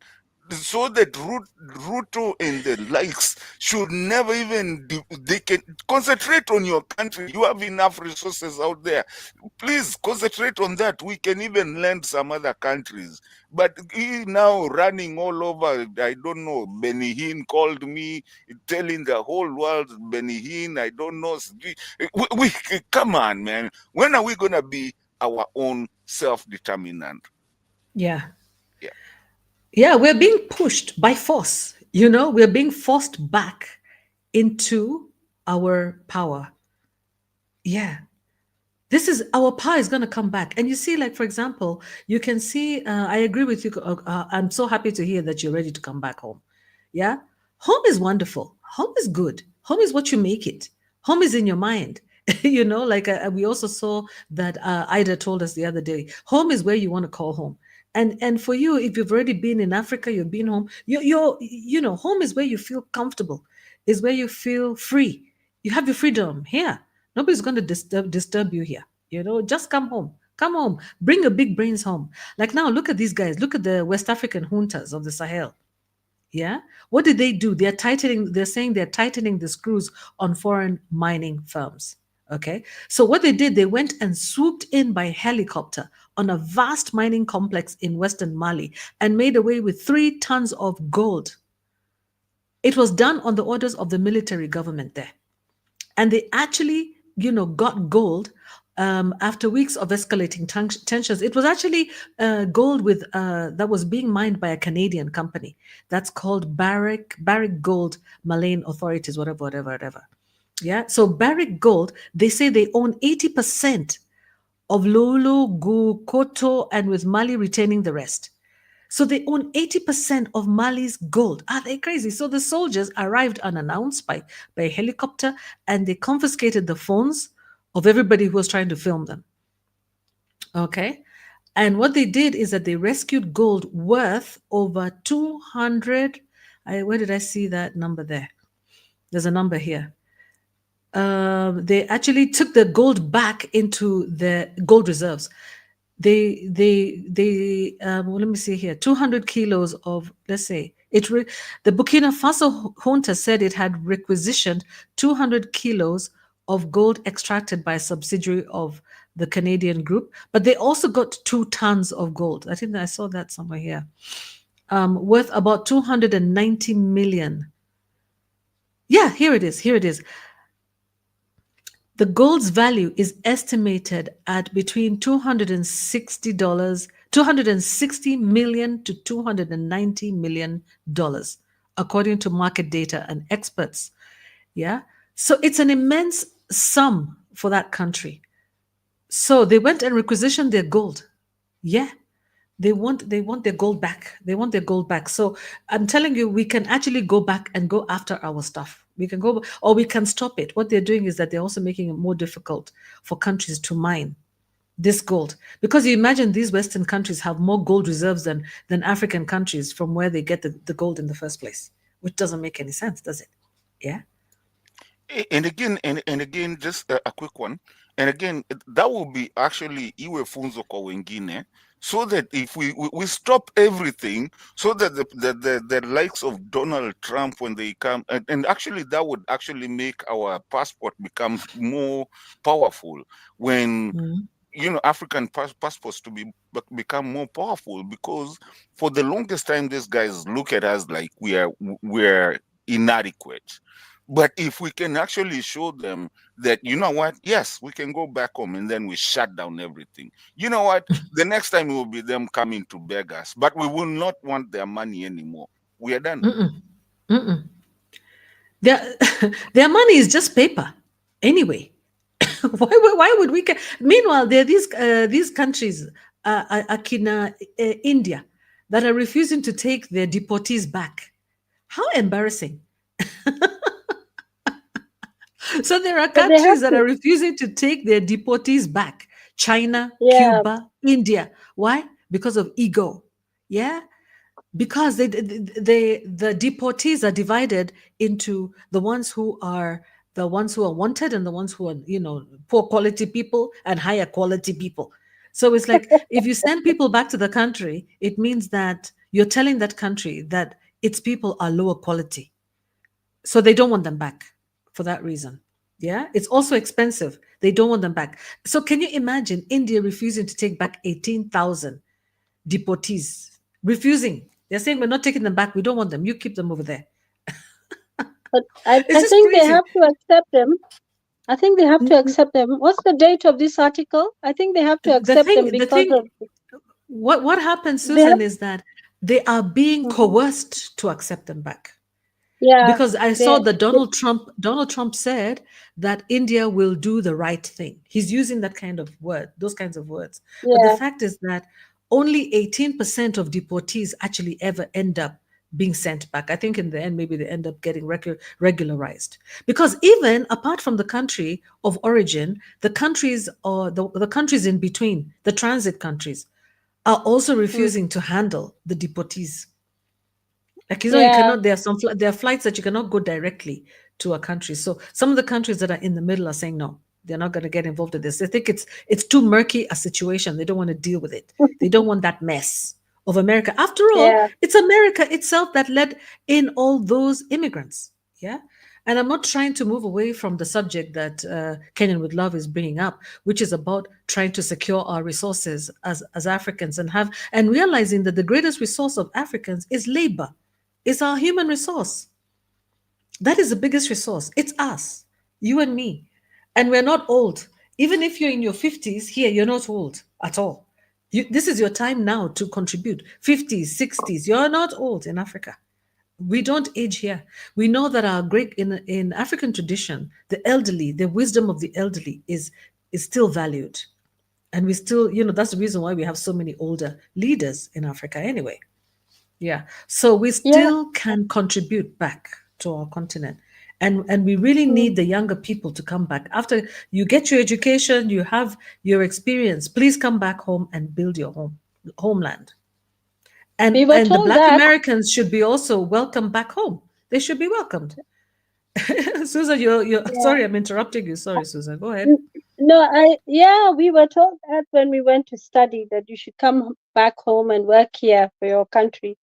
so that Ruto and the likes should never even, they can concentrate on your country. You have enough resources out there. Please concentrate on that. We can even lend some other countries. But he now running all over, I don't know, Benny Hinn called me, telling the whole world, Benny Hinn, I don't know. We, come on, man. When are we going to be our own self-determinant? Yeah. Yeah. Yeah, we're being pushed by force. We're being forced back into our power. Yeah. This is our power is going to come back. And you see, like, for example, you can see, I agree with you. I'm so happy to hear that you're ready to come back home. Yeah. Home is wonderful. Home is good. Home is what you make it. Home is in your mind. Like we also saw that Ida told us the other day, home is where you want to call home. And for you, if you've already been in Africa, you've been home, home is where you feel comfortable, is where you feel free. You have your freedom here. Nobody's going to disturb you here. Just come home. Come home. Bring your big brains home. Like now, look at these guys. Look at the West African juntas of the Sahel. Yeah. What did they do? They're saying they're tightening the screws on foreign mining firms. Okay. So what they did, they went and swooped in by helicopter on a vast mining complex in Western Mali and made away with 3 tons of gold. It was done on the orders of the military government there. And they actually, got gold after weeks of escalating tensions. It was actually gold with that was being mined by a Canadian company that's called Barrick Gold Malayan Authorities, whatever, whatever, whatever. Yeah. So Barrick Gold, they say they own 80% of Lulu, Gu, Koto, and with Mali retaining the rest. So they own 80% of Mali's gold. Are they crazy? So the soldiers arrived unannounced by helicopter, and they confiscated the phones of everybody who was trying to film them. Okay. And what they did is that they rescued gold worth over 200. Where did I see that number there? There's a number here. They actually took the gold back into the gold reserves. Well, let me see here, 200 kilos of, let's say, the Burkina Faso junta said it had requisitioned 200 kilos of gold extracted by a subsidiary of the Canadian group, but they also got 2 tons of gold. I think I saw that somewhere here, worth about 290 million. Yeah, here it is. Here it is. The gold's value is estimated at between $260, 260 million to $290 million, according to market data and experts. Yeah. So it's an immense sum for that country. So they went and requisitioned their gold. Yeah. They want their gold back. They want their gold back. So I'm telling you, we can actually go back and go after our stuff. We can go, or we can stop it. What they're doing is that they're also making it more difficult for countries to mine this gold, because you imagine these Western countries have more gold reserves than African countries from where they get the gold in the first place, which doesn't make any sense, does it? Yeah. And again, just a quick one. And again, that will be actually iwe funzo kwa wengine, so that if we stop everything, so that the likes of Donald Trump, when they come, and actually that would actually make our passport become more powerful, when Mhm. African passports to become more powerful, because for the longest time these guys look at us like we're inadequate. But if we can actually show them that, you know what, yes, we can go back home, and then we shut down everything. You know what? The next time it will be them coming to beg us, but we will not want their money anymore. We are done. Mm-mm. Mm-mm. Their, their money is just paper anyway. Why would we care? Meanwhile, there are these countries, akina India, that are refusing to take their deportees back. How embarrassing. So there are But they have countries that to. are refusing to take their deportees back. China, Yeah. Cuba, India. Why? Because of ego. Yeah, because the deportees are divided into the ones who are wanted, and the ones who are, poor quality people and higher quality people. So it's like, if you send people back to the country, it means that you're telling that country that its people are lower quality, so they don't want them back for that reason. Yeah, it's also expensive. They don't want them back. So can you imagine India refusing to take back 18,000 deportees, refusing? They're saying, we're not taking them back. We don't want them. You keep them over there. But I, It's I just think they crazy. have to accept them. I think they have to N- accept them. What's the date of this article? I think they have to The accept them thing, the because thing, of what happens, they have. Susan, is that they are being Mhm. coerced to accept them back. Yeah. Because I saw They, that they. Donald Trump said that India will do the right thing. He's using those kinds of words. But the Yeah. fact is that only 18% of deportees actually ever end up being sent back. I think in the end, maybe they end up getting regularized. Because even apart from the country of origin, the countries, or the countries in between, the transit countries, are also Mm. refusing to handle the deportees. Like, you Yeah. cannot. There are flights that you cannot go directly to a country. So some of the countries that are in the middle are saying no, they're not going to get involved in this. They think it's too murky a situation. They don't want to deal with it. They don't want that mess of America. After all, Yeah. it's America itself that let in all those immigrants. Yeah. And I'm not trying to move away from the subject that Kenyan with Love is bringing up, which is about trying to secure our resources as Africans, and realizing that the greatest resource of Africans is labor, is our human resource. That is the biggest resource. It's us, you and me. And we're not old. Even if you're in your 50s, here, you're not old at all. This is your time now to contribute. 50s, 60s, you're not old in Africa. We don't age here. We know that our great in African tradition, the elderly, the wisdom of the elderly is still valued. And we still, that's the reason why we have so many older leaders in Africa anyway. Yeah. So we Yeah. still can contribute back to our continent. And we really Mm. need the younger people to come back. After you get your education, you have your experience, please come back home and build your homeland. We And were and the told black that. Americans should be also welcomed back home. They should be welcomed. Susan, you're Yeah. sorry, I'm interrupting you. Sorry, Susan. Go ahead. No, yeah, we were told that when we went to study that you should come back home and work here for your country.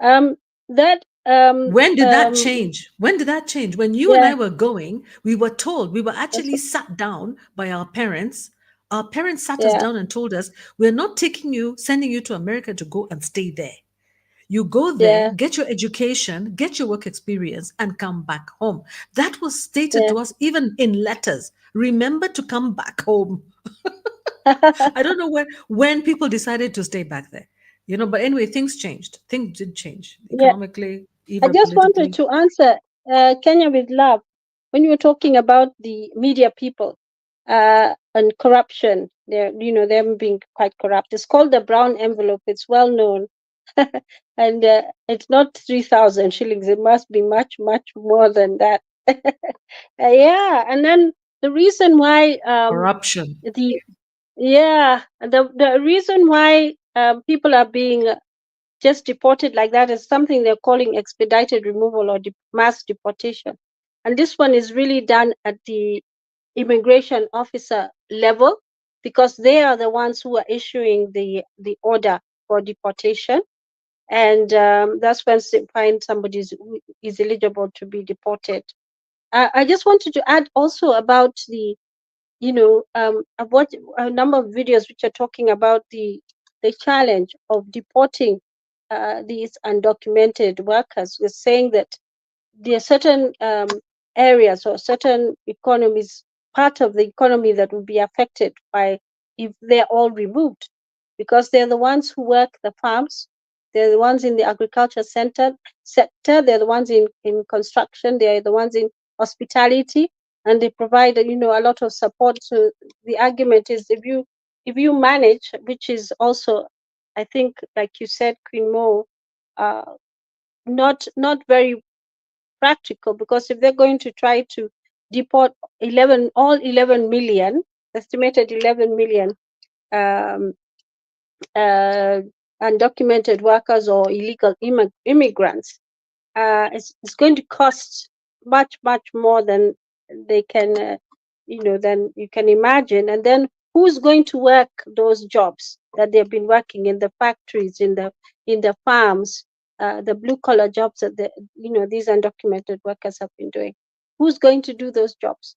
Um, that When did that change? When did that change? When you and yeah, I were going, we were told, we were that's actually sat down by our parents. Our parents sat us yeah, down and told us, we're not taking you, sending you to America to go and stay there. You go there, yeah, get your education, get your work experience, and come back home. That was stated yeah. to us even in letters. Remember to come back home. I don't know when people decided to stay back there. But anyway, things changed. Things did change Yeah, economically, I even just wanted politically. to answer Kenya with love when you were talking about the media people and corruption. Them being quite corrupt. It's called the brown envelope. It's well known, and it's not 3,000 shillings. It must be much, much more than that. Yeah, and then the reason why Corruption. the yeah the reason why people are being just deported like that is something they're calling expedited removal or mass deportation. And this one is really done at the immigration officer level because they are the ones who are issuing the order for deportation. And that's when they find somebody is eligible to be deported. I just wanted to add also about I've watched a number of videos which are talking about the challenge of deporting these undocumented workers. We're saying that there are certain areas or certain economies, part of the economy that will be affected by if they're all removed, because they're the ones who work the farms, they're the ones in the agriculture sector, they're the ones in construction, they're the ones in hospitality, and they provide a lot of support. So the argument is if you manage, which is also, I think, like you said, Queen Mo, uh, not very practical, because if they're going to try to deport 11 million, estimated 11 million um, uh, undocumented workers or illegal immigrants, it's going to cost much, much more than they can, than you can imagine. And then who's going to work those jobs that they've been working in the factories, in the farms, the blue collar jobs that these undocumented workers have been doing? Who's going to do those jobs?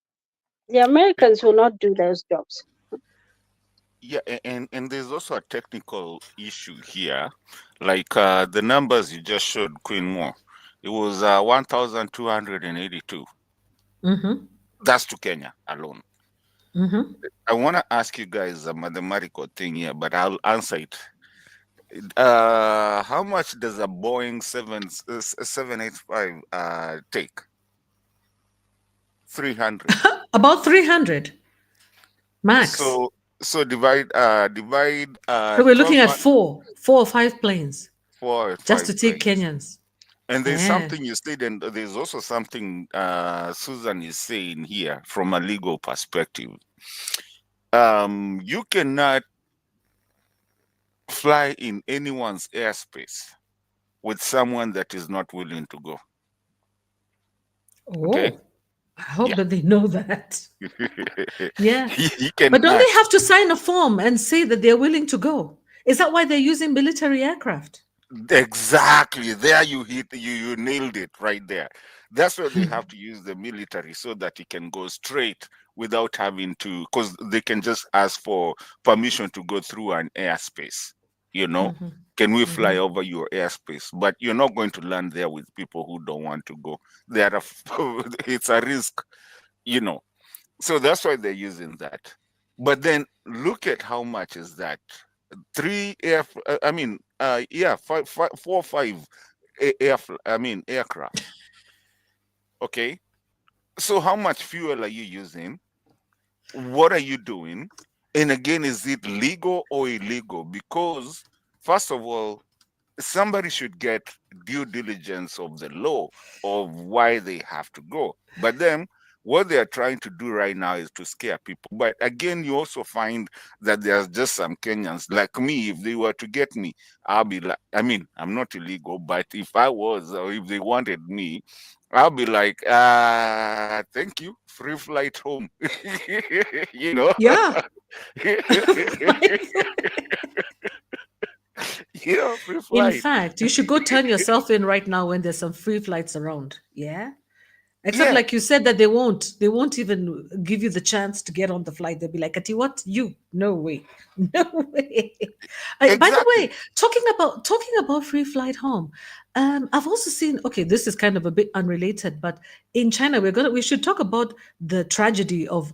The Americans will not do those jobs. Yeah, and there's also a technical issue here, like the numbers you just showed, Queen Moore. It was 1,282. Mm-hmm. That's to Kenya alone. Mm-hmm. I want to ask you guys a mathematical thing here, but I'll answer it. How much does a Boeing 785 take? 300. About 300 max. So divide So we're 12 looking at months, four or five planes four just five to take planes. Kenyans. And there's Yeah. something you said, and there's also something Susan is saying here from a legal perspective. You cannot fly in anyone's airspace with someone that is not willing to go. Okay? Oh, I hope Yeah. that they know that. Yeah. You But don't cannot. they have to sign a form and say that they're willing to go? Is that why they're using military aircraft? Exactly. There you hit you nailed it right there. That's why they have to use the military so that it can go straight without having to, because they can just ask for permission to go through an airspace. You know, can we fly over your airspace? But you're not going to land there with people who don't want to go. It's a risk, you know. So that's why they're using that. But then look at how much is that? Three air, I mean, yeah, four, five aircraft. Okay. So how much fuel are you using? What are you doing? And again, is it legal or illegal? Because first of all, somebody should get due diligence of the law of why they have to go. But then what they are trying to do right now is to scare people. But again, you also find that there's just some Kenyans like me. If they were to get me, I'll be like, I mean, I'm not illegal, but if I was, or if they wanted me, I'll be like, thank you, free flight home. you know, Yeah. free In flight. fact, you should go turn yourself in right now when there's some free flights around. Yeah. Except Yeah, like you said that they won't even give you the chance to get on the flight. They'll be like, Ati, what? You? No way. No way. By the exactly. way, talking about free flight home, I've also seen, okay, this is kind of a bit unrelated, but in China, we should talk about the tragedy of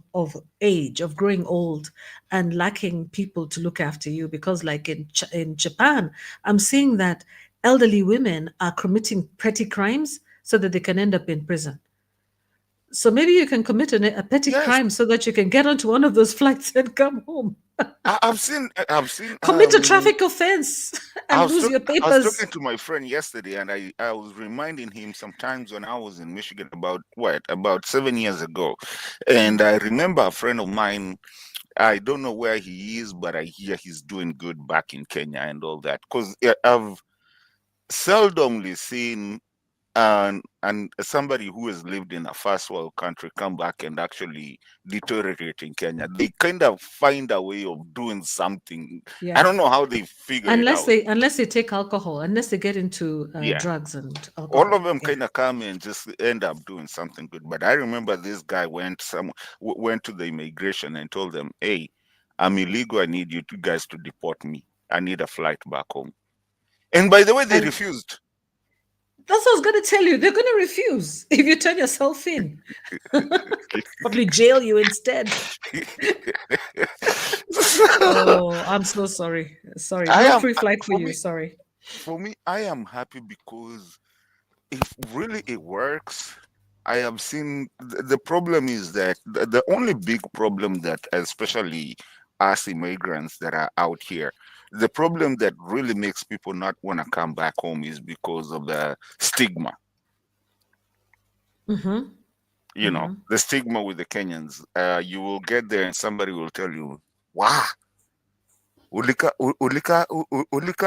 age, of growing old and lacking people to look after you. Because like in Japan, I'm seeing that elderly women are committing petty crimes so that they can end up in prison. So maybe you can commit a petty Yes, crime so that you can get onto one of those flights and come home. I've seen Commit a traffic offense I and was lose talk- your I was talking papers. to my friend yesterday, and I was reminding him sometimes when I was in Michigan about 7 years ago, and I remember a friend of mine. I don't know where he is, but I hear he's doing good back in Kenya and all that. Because I've seldomly seen and somebody who has lived in a first world country come back and actually deteriorate in Kenya. They kind of find a way of doing something. I Yeah. don't know how they figure it Unless out. they take alcohol, unless they get into Yeah, drugs and all alcohol. of them Yeah. kind of come and just end up doing something good. But I remember this guy went to the immigration and told them, "Hey, I'm illegal. I need you guys to deport me. I need a flight back home." And by the way, they And refused. that's what I was going to tell you. They're going to refuse if you turn yourself in. Probably jail you instead. Oh, I'm so sorry. Sorry. I No am free flight for for you. me. Sorry. For me, I am happy because if really it works, I have seen the problem is that the only big problem that, especially us immigrants that are out here, the problem that really makes people not want to come back home is because of the stigma. Mm-hmm. Mm-hmm. The stigma with the Kenyans. You will get there and somebody will tell you, wow, ulika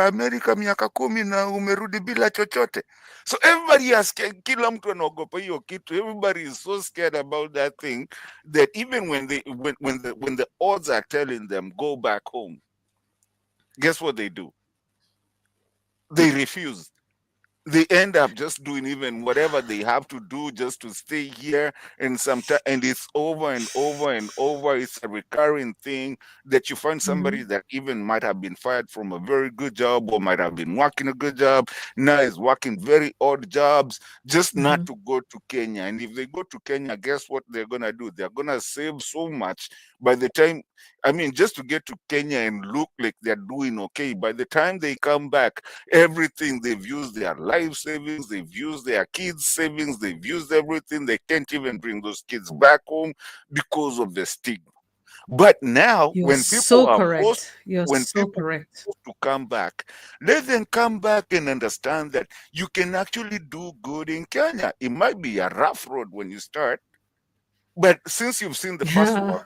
Amerika miaka 10 na umerudi bila chochote. So everybody has kila mtu anaogopa hiyo kitu. Everybody is so scared about that thing that even when the odds are telling them go back home, guess what they do? They refuse. They end up just doing even whatever they have to do just to stay here, and sometimes and it's over and over and over. It's a recurring thing that you find somebody Mm-hmm. that even might have been fired from a very good job or might have been working a good job, now is working very odd jobs just not Mm-hmm. to go to Kenya. And if they go to Kenya, guess what they're gonna do? They're gonna save so much by the time, I mean, just to get to Kenya and look like they're doing okay. By the time they come back, everything they've used their life savings, they've used their kids' savings, they've used everything. They can't even bring those kids back home because of the stigma. But now, You're when people so are forced, correct. You're when so people correct. are forced to come back, let them come back and understand that you can actually do good in Kenya. It might be a rough road when you start, but since you've seen the first Yeah. one,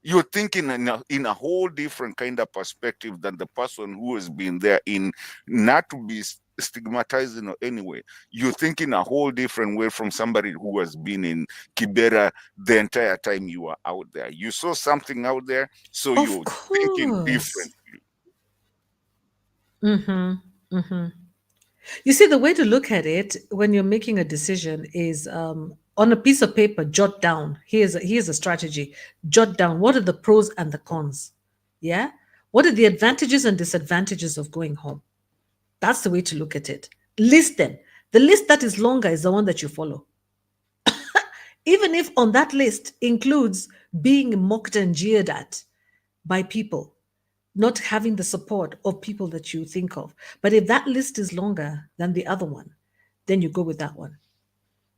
you're thinking in a whole different kind of perspective than the person who has been there, in not to be stigmatizing or anyway. You're thinking a whole different way from somebody who has been in Kibera the entire time you were out there. You saw something out there, so Of you're thinking course. different. Mm-hmm. Mm-hmm. You see, the way to look at it when you're making a decision is on a piece of paper, jot down. Here's a strategy. Jot down what are the pros and the cons. Yeah? What are the advantages and disadvantages of going home? That's the way to look at it. List them. The list that is longer is the one that you follow. Even if on that list includes being mocked and jeered at by people, not having the support of people that you think of. But if that list is longer than the other one, then you go with that one.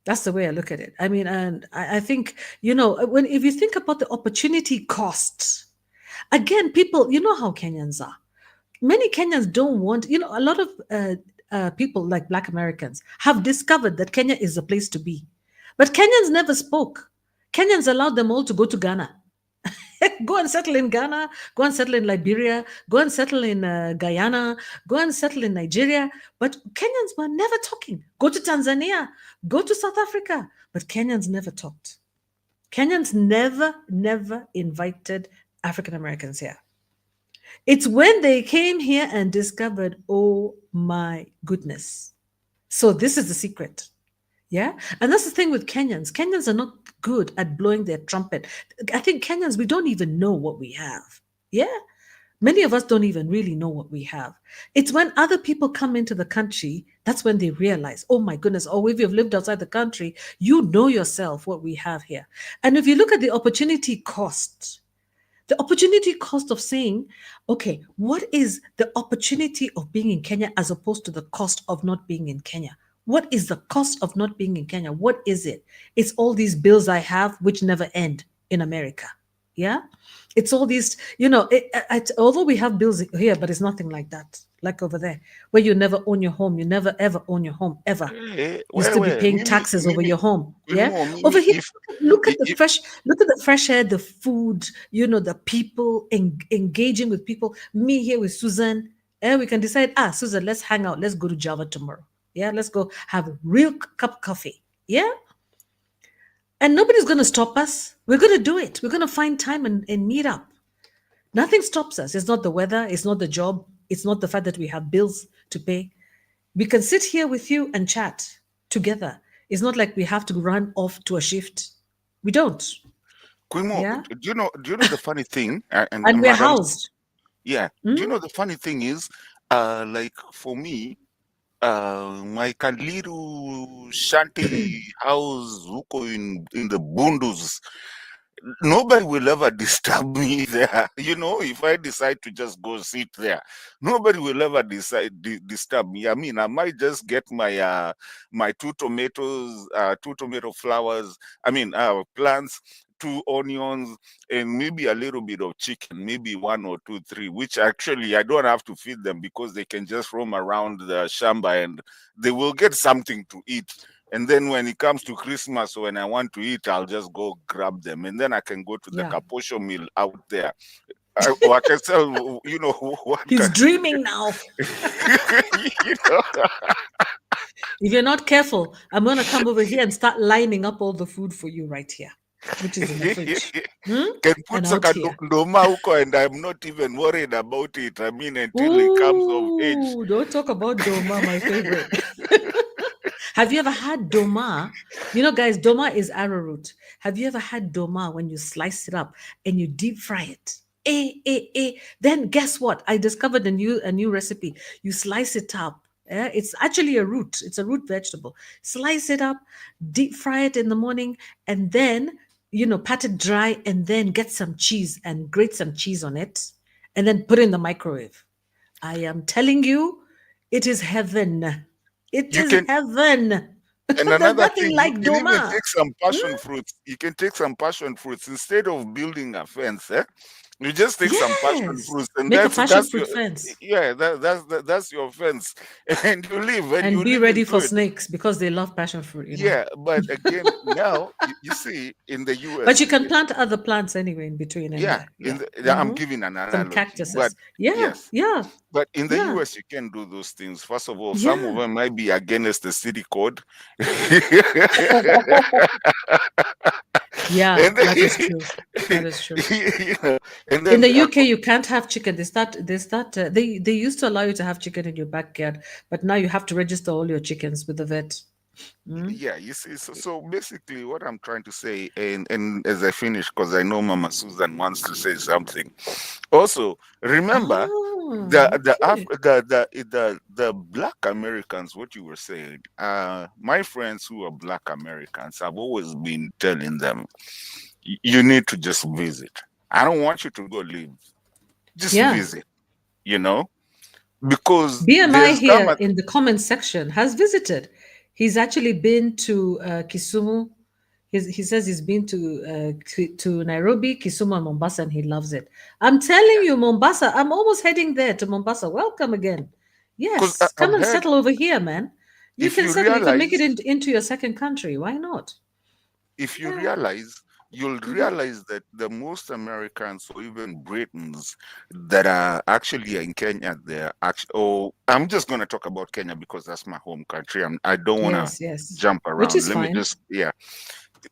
That's the way I look at it. I mean, and I think, when if you think about the opportunity cost, again, people, you know how Kenyans are. Many Kenyans don't want, a lot of people like Black Americans have discovered that Kenya is the place to be. But Kenyans never spoke. Kenyans allowed them all to go to Ghana. Go and settle in Ghana, go and settle in Liberia, go and settle in Guyana, go and settle in Nigeria. But Kenyans were never talking. Go to Tanzania, go to South Africa. But Kenyans never talked. Kenyans never invited African Americans here. It's when they came here and discovered, oh my goodness. So this is the secret. Yeah. And that's the thing with Kenyans. Kenyans are not good at blowing their trumpet. I think Kenyans, we don't even know what we have. Yeah. Many of us don't even really know what we have. It's when other people come into the country, that's when they realize, oh my goodness, oh, if you've lived outside the country, you know yourself what we have here. And if you look at the opportunity cost of saying, okay, what is the opportunity of being in Kenya as opposed to the cost of not being in Kenya? What is the cost of not being in Kenya? What is it? It's all these bills I have which never end in America. Yeah. It's all these, although we have bills here, but it's nothing like that. Like over there, where you never own your home. You never ever own your home, ever. You still be paying taxes over your home. Yeah. Over here, look at the fresh air, the food, the people, engaging with people. Me here with Susan, and we can decide, Susan, let's hang out. Let's go to Java tomorrow. Yeah, let's go have a real cup of coffee. Yeah. And nobody's going to stop us. We're going to do it. We're going to find time and meet up. Nothing stops us. It's not the weather. It's not the job. It's not the fact that we have bills to pay. We can sit here with you and chat together. It's not like we have to run off to a shift. We don't. Quimo, Yeah? do you know the funny thing? And we're Madam, housed. yeah. Do you know the funny thing is, like for me, my Kaliru shanty house huko in the bundus, nobody will ever disturb me there. If I decide to just go sit there, nobody will ever disturb me. I mean, I might just get my my two tomato flowers. I mean, plants, 2 onions, and maybe a little bit of chicken, maybe 1 or 2, 3, which actually I don't have to feed them because they can just roam around the shamba and they will get something to eat. And then when it comes to Christmas, when I want to eat, I'll just go grab them. And then I can go to the Kaposho mill out there. Or I can sell, what He's dreaming now. If you're not careful, I'm going to come over here and start lining up all the food for you right here, which is in the fridge. Can put Doma huko and I'm not even worried about it. I mean, until it comes of age. Don't talk about Doma, my favorite. Have you ever had Doma? Guys, Doma is arrowroot. Have you ever had Doma when you slice it up and you deep fry it? Then guess what? I discovered a new recipe. You slice it up. It's actually a root. It's a root vegetable. Slice it up, deep fry it in the morning, and then pat it dry, and then get some cheese and grate some cheese on it, and then put it in the microwave. I am telling you, it is heaven. It is heaven. And another thing, like you can even take some passion fruits. You can take some passion fruits instead of building a fence. You just take some passion fruits, and make a passion fruit fence. Yeah, that's your fence, and you live and you be live ready for snakes because they love passion fruit. Yeah, but again, now you see in the US, but you can plant other plants anyway in between. I'm giving an analogy. Some cactuses. But yes. But in the US, you can do those things. First of all, some of them might be against the city code. Yeah, that is true. That is true. And then, in the UK, you can't have chicken. They used to allow you to have chicken in your backyard, but now you have to register all your chickens with the vet. Yeah, you see, so basically what I'm trying to say, and as I finish, because I know Mama Susan wants to say something. Also, remember the Black Americans, what you were saying, my friends who are Black Americans, I've always been telling them, you need to just visit. I don't want you to go live. Just visit, because BMI here in the comment section has visited. He's actually been to Kisumu. He says he's been to Nairobi, Kisumu, and Mombasa, and he loves it. I'm telling you, Mombasa, I'm almost heading there to Mombasa. Welcome again. Because Yes, come I've and heard, settle over here, man. You if can you settle. You can make it realize, into your second country. Why not? if you Yeah. realize, you'll Hmm. realize that the most Americans or even Britons that are actually in Kenya, they're actually, oh, I'm just going to talk about Kenya because that's my home country. I don't want to Yes, yes. jump Which around. is Let me fine. just, yeah,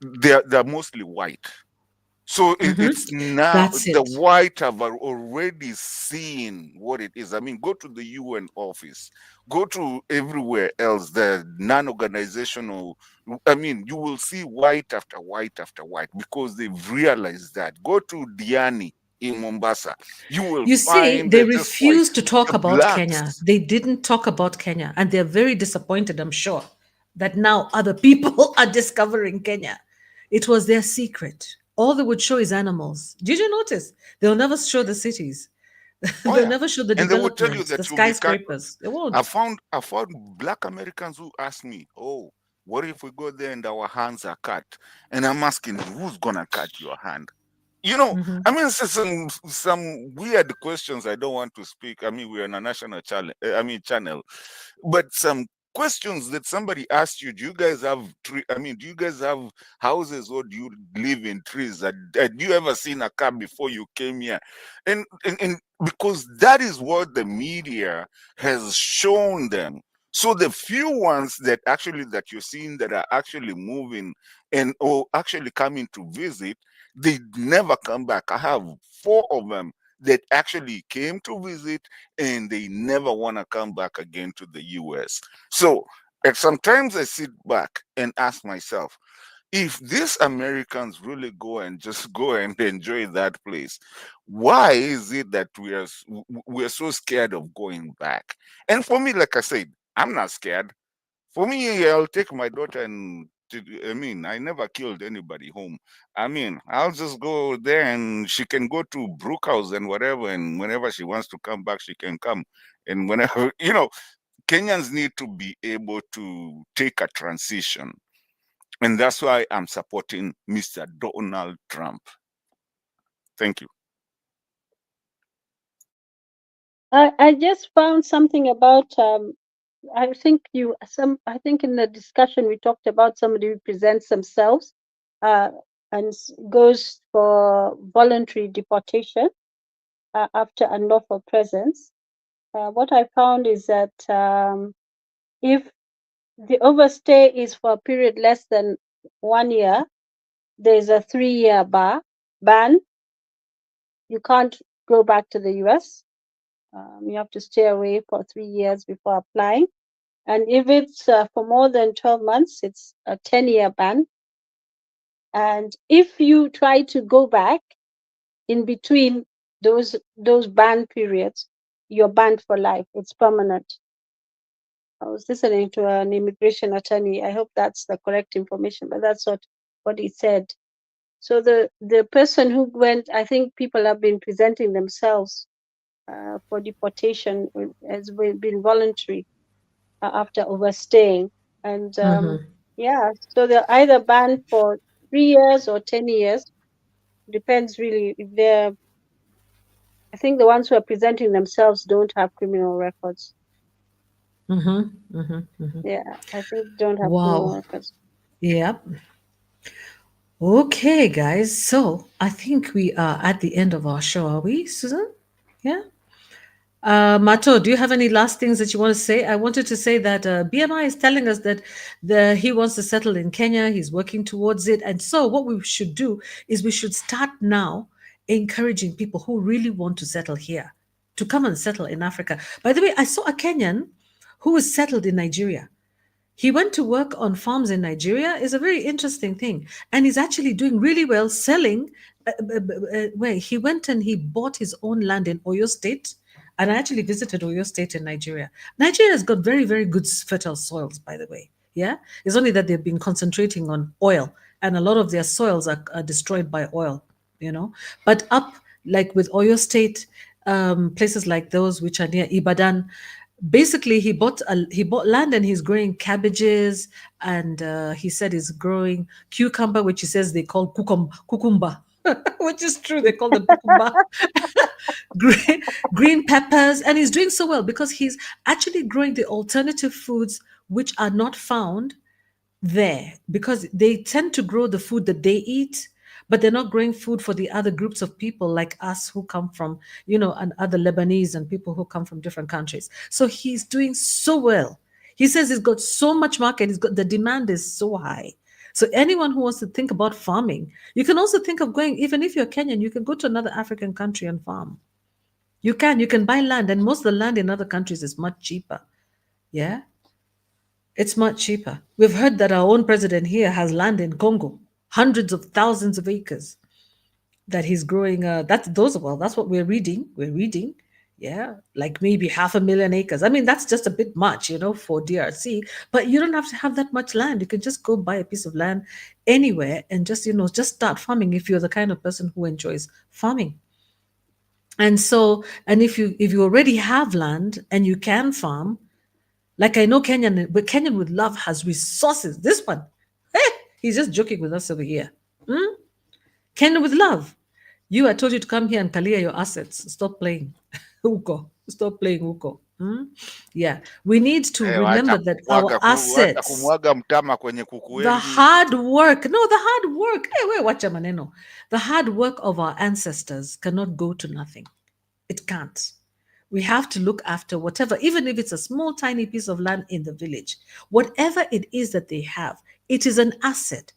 they're mostly white. So Hmm. it's now That's the it. white have already seen what it is. I mean, go to the UN office, go to everywhere else, the non-organizational. I mean, you will see white after white after white because they've realized that. Go to Diani in Mombasa, you will You see, find they they're just white. refused to talk The about Kenya. blacks. They didn't talk about Kenya, and they're very disappointed, I'm sure, that now other people are discovering Kenya. It was their secret. All they would show is animals. Did you notice? They'll never show the cities. Oh They'll yeah, never show the and they will tell you developments, the that you'll be cut. skyscrapers. They won't. I found black Americans who ask me, "Oh, what if we go there and our hands are cut?" And I'm asking, "Who's gonna cut your hand?" You know, Hmm. I mean, some weird questions. I don't want to speak. I mean, we're on a national channel. I mean, channel, but some questions that somebody asked you: Do you guys have tree? I mean, do you guys have houses or do you live in trees? Had you ever seen a car before you came here? And because that is what the media has shown them. So the few ones that you're seeing that are actually moving and or actually coming to visit, they never come back. I have four of them that actually came to visit and they never want to come back again to the US. So and sometimes I sit back and ask myself, if these Americans really go and just go and enjoy that place, why is it that we're so scared of going back? And for me, like I said, I'm not scared. For me, I'll take my daughter I mean, I never killed anybody home. I mean, I'll just go there and she can go to Brookhouse and whatever, and whenever she wants to come back, she can come. And whenever, Kenyans need to be able to take a transition. And that's why I'm supporting Mr. Donald Trump. Thank you. I just found something about I think in the discussion we talked about somebody who presents themselves uh, and goes for voluntary deportation after unlawful presence. What I found is that if the overstay is for a period less than 1 year, there's a 3-year ban. You can't go back to the US. You have to stay away for 3 years before applying. And if it's for more than 12 months, it's a 10-year ban. And if you try to go back in between those ban periods, you're banned for life. It's permanent. I was listening to an immigration attorney. I hope that's the correct information, but that's what he said. So the person who went, I think people have been presenting themselves for deportation has been voluntary after overstaying. And Hmm. yeah, so they're either banned for 3 years or 10 years. Depends really if they're, I think the ones who are presenting themselves don't have criminal records. Hmm. Hmm. Yeah, I think don't have criminal Wow. records. Yep. Okay, guys. So I think we are at the end of our show, are we, Susan? Yeah. Mato, do you have any last things that you want to say? I wanted to say that BMI is telling us that he wants to settle in Kenya. He's working towards it. And so, what we should do is we should start now encouraging people who really want to settle here to come and settle in Africa. By the way, I saw a Kenyan who was settled in Nigeria. He went to work on farms in Nigeria. Is a very interesting thing, and he's actually doing really well selling. Where he went and he bought his own land in Oyo State, and I actually visited Oyo State in Nigeria. Nigeria has got very very good fertile soils, by the way. Yeah, it's only that they've been concentrating on oil, and a lot of their soils are destroyed by oil. But up like with Oyo State, places like those which are near Ibadan, basically he bought land and he's growing cabbages, and he said he's growing cucumber, which he says they call cucumba. which is true. They call them cucumber, green, green peppers, and he's doing so well because he's actually growing the alternative foods which are not found there, because they tend to grow the food that they eat, but they're not growing food for the other groups of people like us who come from, and other Lebanese and people who come from different countries. So he's doing so well. He says he's got so much market, he's got, the demand is so high. So anyone who wants to think about farming, you can also think of going, even if you're Kenyan, you can go to another African country and farm. You can buy land, and most of the land in other countries is much cheaper. Yeah, it's much cheaper. We've heard that our own president here has land in Congo, hundreds of thousands of acres that he's growing. That's what we're reading. We're reading, yeah, like maybe 500,000 acres. I mean, that's just a bit much, for DRC. But you don't have to have that much land. You can just go buy a piece of land anywhere and just start farming if you're the kind of person who enjoys farming. And so, and if you already have land and you can farm, like I know Kenyan, but Kenyan with love has resources. This one, he's just joking with us over here. Kenyan with love. I told you to come here and clear your assets. Stop playing Uko. Stop playing Uko. Yeah, we need to remember that our wacha assets, kumwaga mtama kwenye kuku the wengi. hard work, no, the hard work. Hey, wait, wacha maneno. The hard work of our ancestors cannot go to nothing. It can't. We have to look after whatever, even if it's a small, tiny piece of land in the village, whatever it is that they have, it is an asset.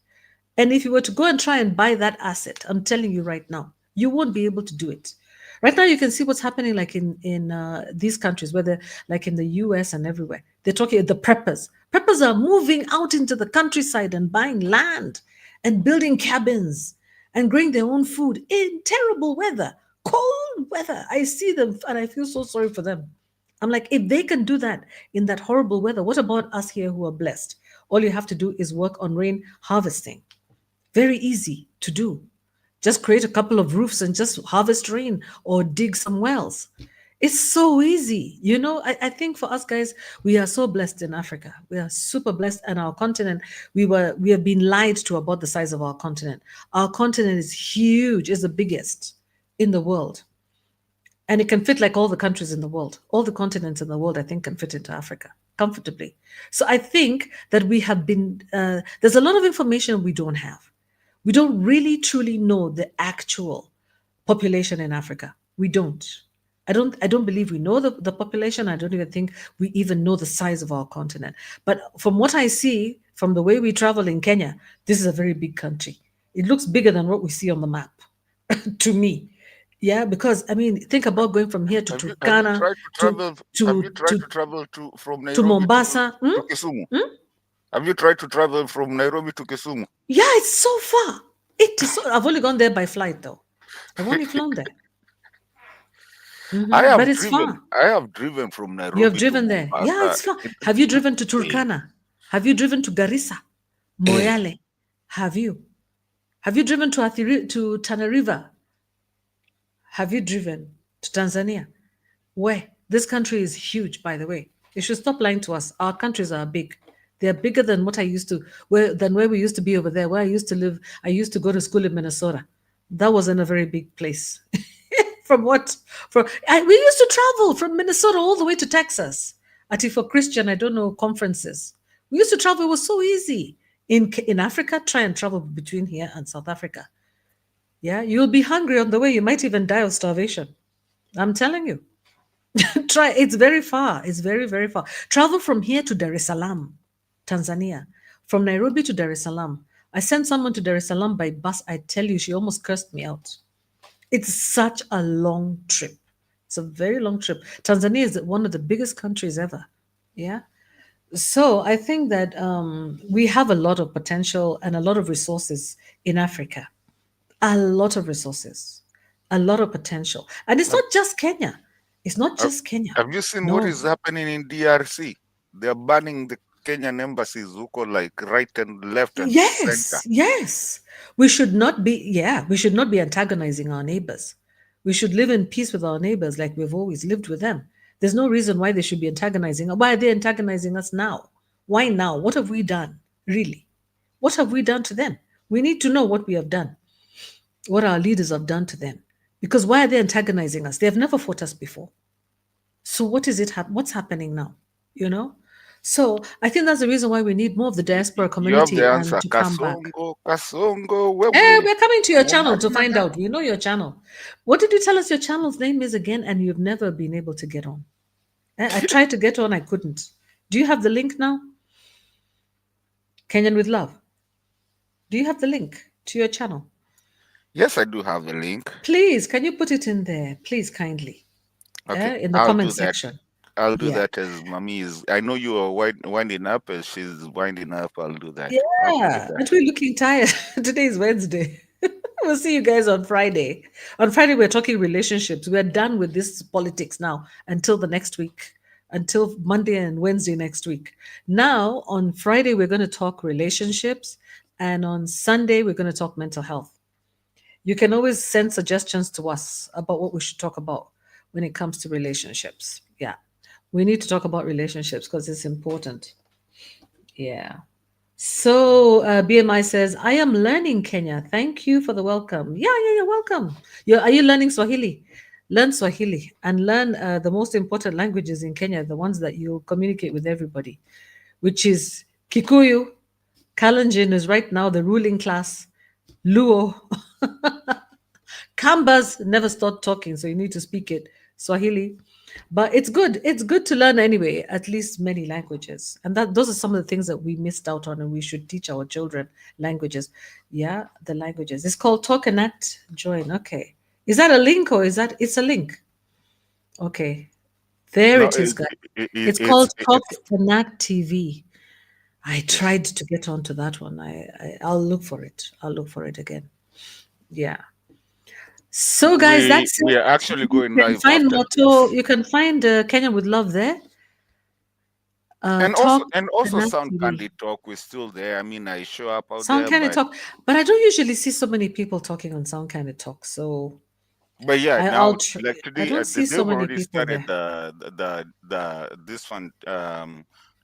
And if you were to go and try and buy that asset, I'm telling you right now, you won't be able to do it. Right now, you can see what's happening, like in these countries, where they're like in the US and everywhere. They're talking the preppers. Preppers are moving out into the countryside and buying land and building cabins and growing their own food in terrible weather, cold weather. I see them and I feel so sorry for them. I'm like, if they can do that in that horrible weather, what about us here who are blessed? All you have to do is work on rain harvesting. Very easy to do. Just create a couple of roofs and just harvest rain or dig some wells. It's so easy. I think for us guys, we are so blessed in Africa. We are super blessed, and our continent, we have been lied to about the size of our continent. Our continent is huge, is the biggest in the world. And it can fit like all the countries in the world. All the continents in the world, I think, can fit into Africa comfortably. So I think that we have been, there's a lot of information we don't have. We don't really truly know the actual population in Africa. We don't. I don't believe we know the population. I don't even think we even know the size of our continent. But from what I see, from the way we travel in Kenya, this is a very big country. It looks bigger than what we see on the map to me. Yeah, because I mean, think about going from here to Have you Turkana tried to to travel? Have to you tried to, to travel from to Nairobi Mombasa. to Kisumu? Have you tried to travel from Nairobi to Kisumu? Yeah, it's so far. It is. I've only gone there by flight though. I've only flown there. But it's far. I have driven from You have Nairobi to driven there. Yeah, Mombasa. it's far. Have you driven to Turkana? Have you driven to Garissa? Moyale? Have you? Have you driven to Tana River? Have you driven to Tanzania? Where? This country is huge, by the way. You should stop lying to us. Our countries are big. They're bigger than what I used to, where we used to be over there, where I used to live. I used to go to school in Minnesota. That wasn't a very big place. We used to travel from Minnesota all the way to Texas. For Christian, I don't know, conferences. We used to travel. It was so easy. In Africa, try and travel between here and South Africa. Yeah, you'll be hungry on the way. You might even die of starvation. I'm telling you. Try. It's very far. It's very, very far. Travel from here to Dar es Salaam, Tanzania. From Nairobi to Dar es Salaam. I sent someone to Dar es Salaam by bus. I tell you, she almost cursed me out. It's such a long trip. It's a very long trip. Tanzania is one of the biggest countries ever. Yeah. So I think that we have a lot of potential and a lot of resources in Africa. A lot of resources, a lot of potential. And it's not just Kenya. It's not just Kenya. Have you seen what No. is happening in DRC? They're banning the Kenyan embassies, like right and left and center. Yes. We should not be antagonizing our neighbors. We should live in peace with our neighbors like we've always lived with them. There's no reason why they should be antagonizing. Why are they antagonizing us now? Why now? What have we done? Really? What have we done to them? We need to know what we have done. what our leaders have done to them. Because why are they antagonizing us? They have never fought us before. So what is it? What's happening now? You know. So I think that's the reason why we need more of the diaspora You have community the and answer. to come back. Kasongo, Kasongo, wewe. We're coming to your channel to find Mumanyana. out. We know your channel. What did you tell us your channel's name is again? And you've never been able to get on. I tried to get on, I couldn't. Do you have the link now? Kenyan with Love. Do you have the link to your channel? Yes, I do have a link. Please, can you put it in there? Please, kindly. Okay, In the I'll comment do that. section. I'll do Yeah. that as mommy is. I know you are winding up as she's winding up. I'll do that. I'll do Yeah. that. Aren't we looking tired? Today is Wednesday. We'll see you guys on Friday. On Friday, we're talking relationships. We're done with this politics now until the next week, until Monday and Wednesday next week. Now, on Friday, we're going to talk relationships. And on Sunday, we're going to talk mental health. You can always send suggestions to us about what we should talk about when it comes to relationships. Yeah. We need to talk about relationships because it's important. Yeah. So BMI says, I am learning Kenya. Thank you for the welcome. Yeah, you're welcome. Are you learning Swahili? Learn Swahili and learn the most important languages in Kenya, the ones that you communicate with everybody, which is Kikuyu. Kalenjin is right now the ruling class. Luo. Kambas never stop talking, so you need to speak it. Swahili. But it's good. It's good to learn anyway, at least many languages. And that those are some of the things that we missed out on and we should teach our children languages. Yeah, the languages. It's called Talk and Act Join. Okay. Is that a link or is that it's a link? Okay. There No, it is, guys. it, It's called Talk it's and Act TV. I yes. tried to get onto that one. I'll look for it. I'll look for it again. Yeah. So, guys, that's We are it. actually You going can live find after Moto. this. You can find Kenya with Love there. Talk And also Connect Sound TV. Candy Talk. We're still there. I mean, I show up out Sound there, Kind of Talk, but I don't usually see so many people talking on Sound Kind of Talk. So but yeah, I, now I'll. Tr- like I today, don't see so they've many already people started there. the this one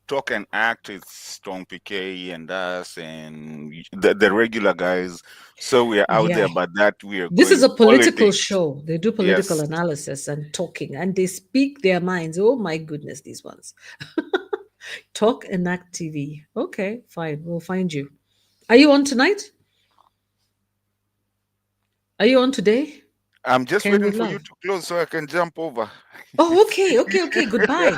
Talk and Act. It's Strong PK and us and the regular guys. So we are out Yeah, there, but that we are this is going a political politics. show. They do political Yes, analysis and talking, and they speak their minds. Oh my goodness, these ones. Talk and Act TV. Okay, fine. We'll find you. Are you on tonight? Are you on today? I'm just Kenya waiting with for you Love. to close so I can jump over. Oh, okay. Goodbye.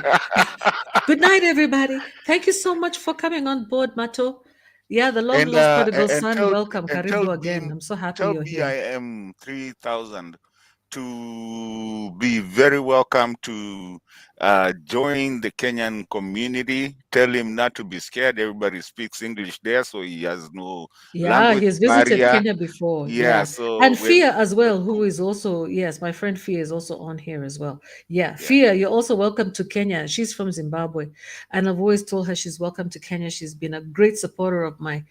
Good night, everybody. Thank you so much for coming on board, Mato. Yeah, the long lost prodigal son. Welcome. And tell Karibu again. Beam I'm so happy tell you're here. BIM 3000 to be very welcome to join the Kenyan community. Tell him not to be scared. Everybody speaks English there, so he has no Yeah, language he's visited barrier. Kenya before. Yeah, Yeah. so And Fia as we're well, who cool. is also, yes, my friend Fia is also on here as well. Yeah. Yeah. Fia, you're also welcome to Kenya. She's from Zimbabwe. And I've always told her she's welcome to Kenya. She's been a great supporter of my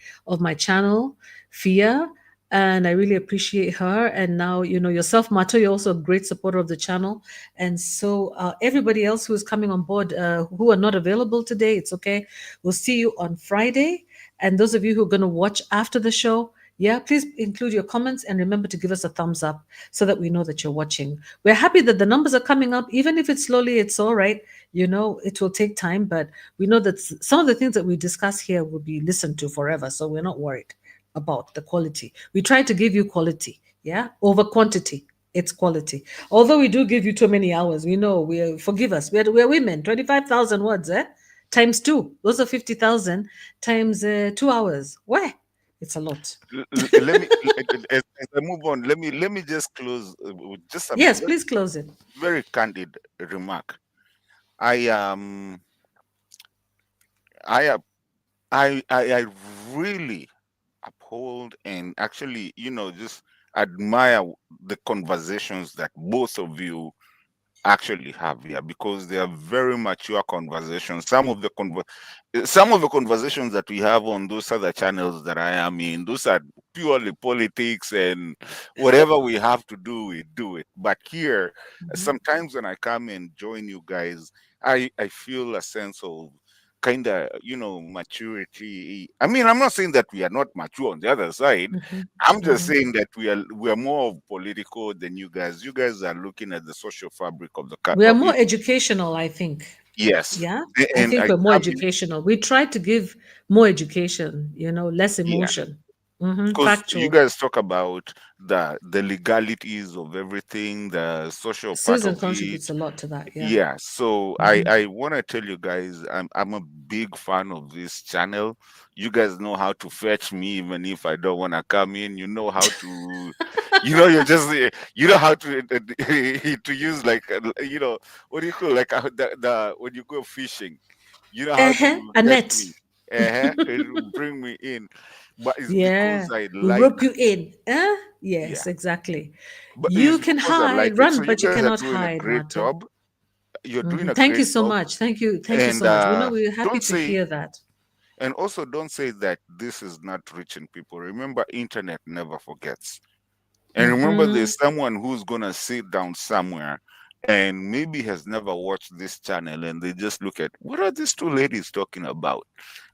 channel, Fia. And I really appreciate her. And now, yourself, Mato, you're also a great supporter of the channel. And so everybody else who is coming on board who are not available today, it's okay. We'll see you on Friday. And those of you who are going to watch after the show, yeah, please include your comments and remember to give us a thumbs up so that we know that you're watching. We're happy that the numbers are coming up. Even if it's slowly, it's all right. It will take time, but we know that some of the things that we discuss here will be listened to forever. So we're not worried about the quality. We try to give you quality, yeah, over quantity. It's quality. Although we do give you too many hours, we know. Forgive us. We're women. 25,000 words, times two. Those are 50,000 times 2 hours. Where? It's a lot. Let me as I move on, let me just close with just a Yes, very, please close it. very candid remark. I I uh, I really uphold and actually, just admire the conversations that both of you actually have here because they are very mature conversations. Some of the conversations that we have on those other channels that I am in, those are purely politics and whatever we have to do, we do it. But here, Mhm. sometimes when I come and join you guys, I feel a sense of kind of, maturity. I mean, I'm not saying that we are not mature on the other side. Hmm. I'm just Hmm. saying that we are more of political than you guys. You guys are looking at the social fabric of the We are more educational, I think. yes. Yeah, I And think I we're more I mean, educational. We try to give more education, less yeah, emotion. Hmm. because you Factual. guys talk about the legalities of everything, the social part Susan of it. contributes a lot to that. Yeah. Yeah, so I Hmm. I want to tell you guys, I'm a big fan of this channel. You guys know how to fetch me even if I don't want to come in. You know how to, you just you know how to to use like what do you call, like the when you go fishing, you know how Uh-huh. to catch me, Annette. and bring me in. But it's Yeah. because I like, Rope you in. yeah, Yes, exactly. but You it's can because I like hide, it. So run, you but you guys are cannot doing a hide, great Mato. job. You're doing Hmm. a Thank you great so job. much. Thank you. Thank you so And much. We're happy don't to say, hear that. and also don't say that this is not reaching people. Remember, internet never forgets. And remember, Hmm. there's someone who's gonna sit down somewhere and maybe has never watched this channel, and they just look at, what are these two ladies talking about?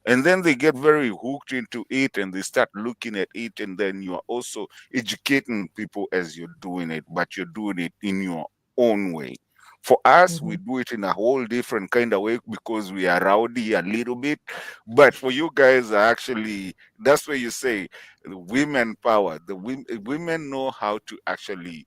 And then they get very hooked into it and they start looking at it, and then you are also educating people as you're doing it, but you're doing it in your own way. For us, we Hmm. do it in a whole different kind of way because we are rowdy a little bit. But for you guys, are actually, that's where you say women power. The women know how to actually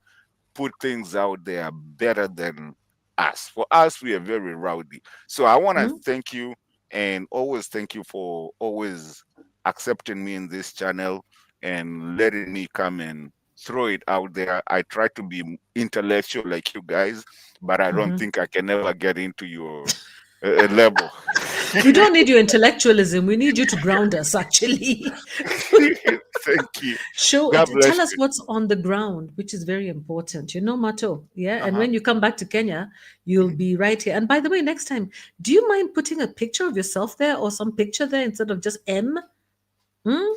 put things out there better than us. For us, we are very rowdy. So I want to thank you, and always thank you for always accepting me in this channel and letting me come and throw it out there. I try to be intellectual like you guys, but I don't Hmm. think I can ever get into your level. We don't need your intellectualism. We need you to ground us, actually. Thank you. Show, God bless tell us you. what's on the ground, which is very important. Mato. Yeah. And Uh-huh. when you come back to Kenya, you'll Mhm. be right here. And by the way, next time, do you mind putting a picture of yourself there or some picture there instead of just M? Hmm?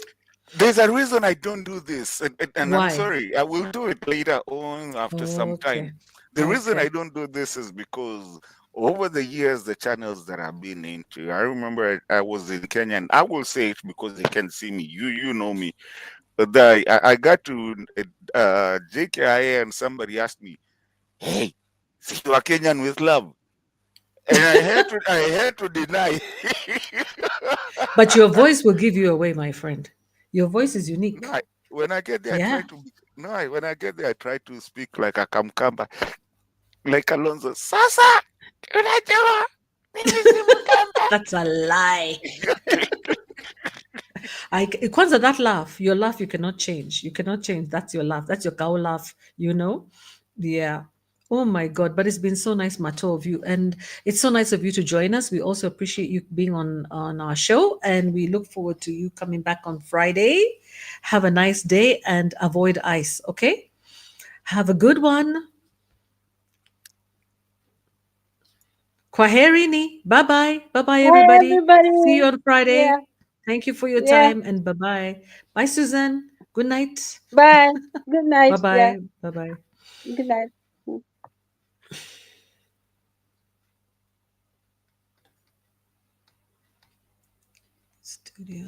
There's a reason I don't do this, and I'm Why? sorry. I will do it later on after some time. Okay. The reason I Okay. don't do this is because over the years, the channels that I've been into, I remember I was in Kenya, and I will say it because they can see me. You know me. But I got to JKIA, and somebody asked me, "Hey, so you are Kenyan with love?" And I had to deny. But your voice will give you away, my friend. Your voice is No, unique. when I get there, I try Yeah. to no. When I get there, I try to speak like a Kamkamba, like Alonso. Sasa, unajua mimi si Mkamba. That's a lie. Kwanza, that laugh, your laugh, you cannot change. You cannot change. That's your laugh. That's your cow laugh. Yeah. Oh my God! But it's been so nice, Mato, of you, and it's so nice of you to join us. We also appreciate you being on our show, and we look forward to you coming back on Friday. Have a nice day and avoid ice. Okay. Have a good one. Kwaherini. Bye bye. Bye bye, Hi, everybody. See you everybody. on Yeah, Friday. Thank you for your yeah. time and bye bye. Bye, Susan. Good night. Bye. Good Bye night. Yeah, bye. Bye bye. good night. Studio.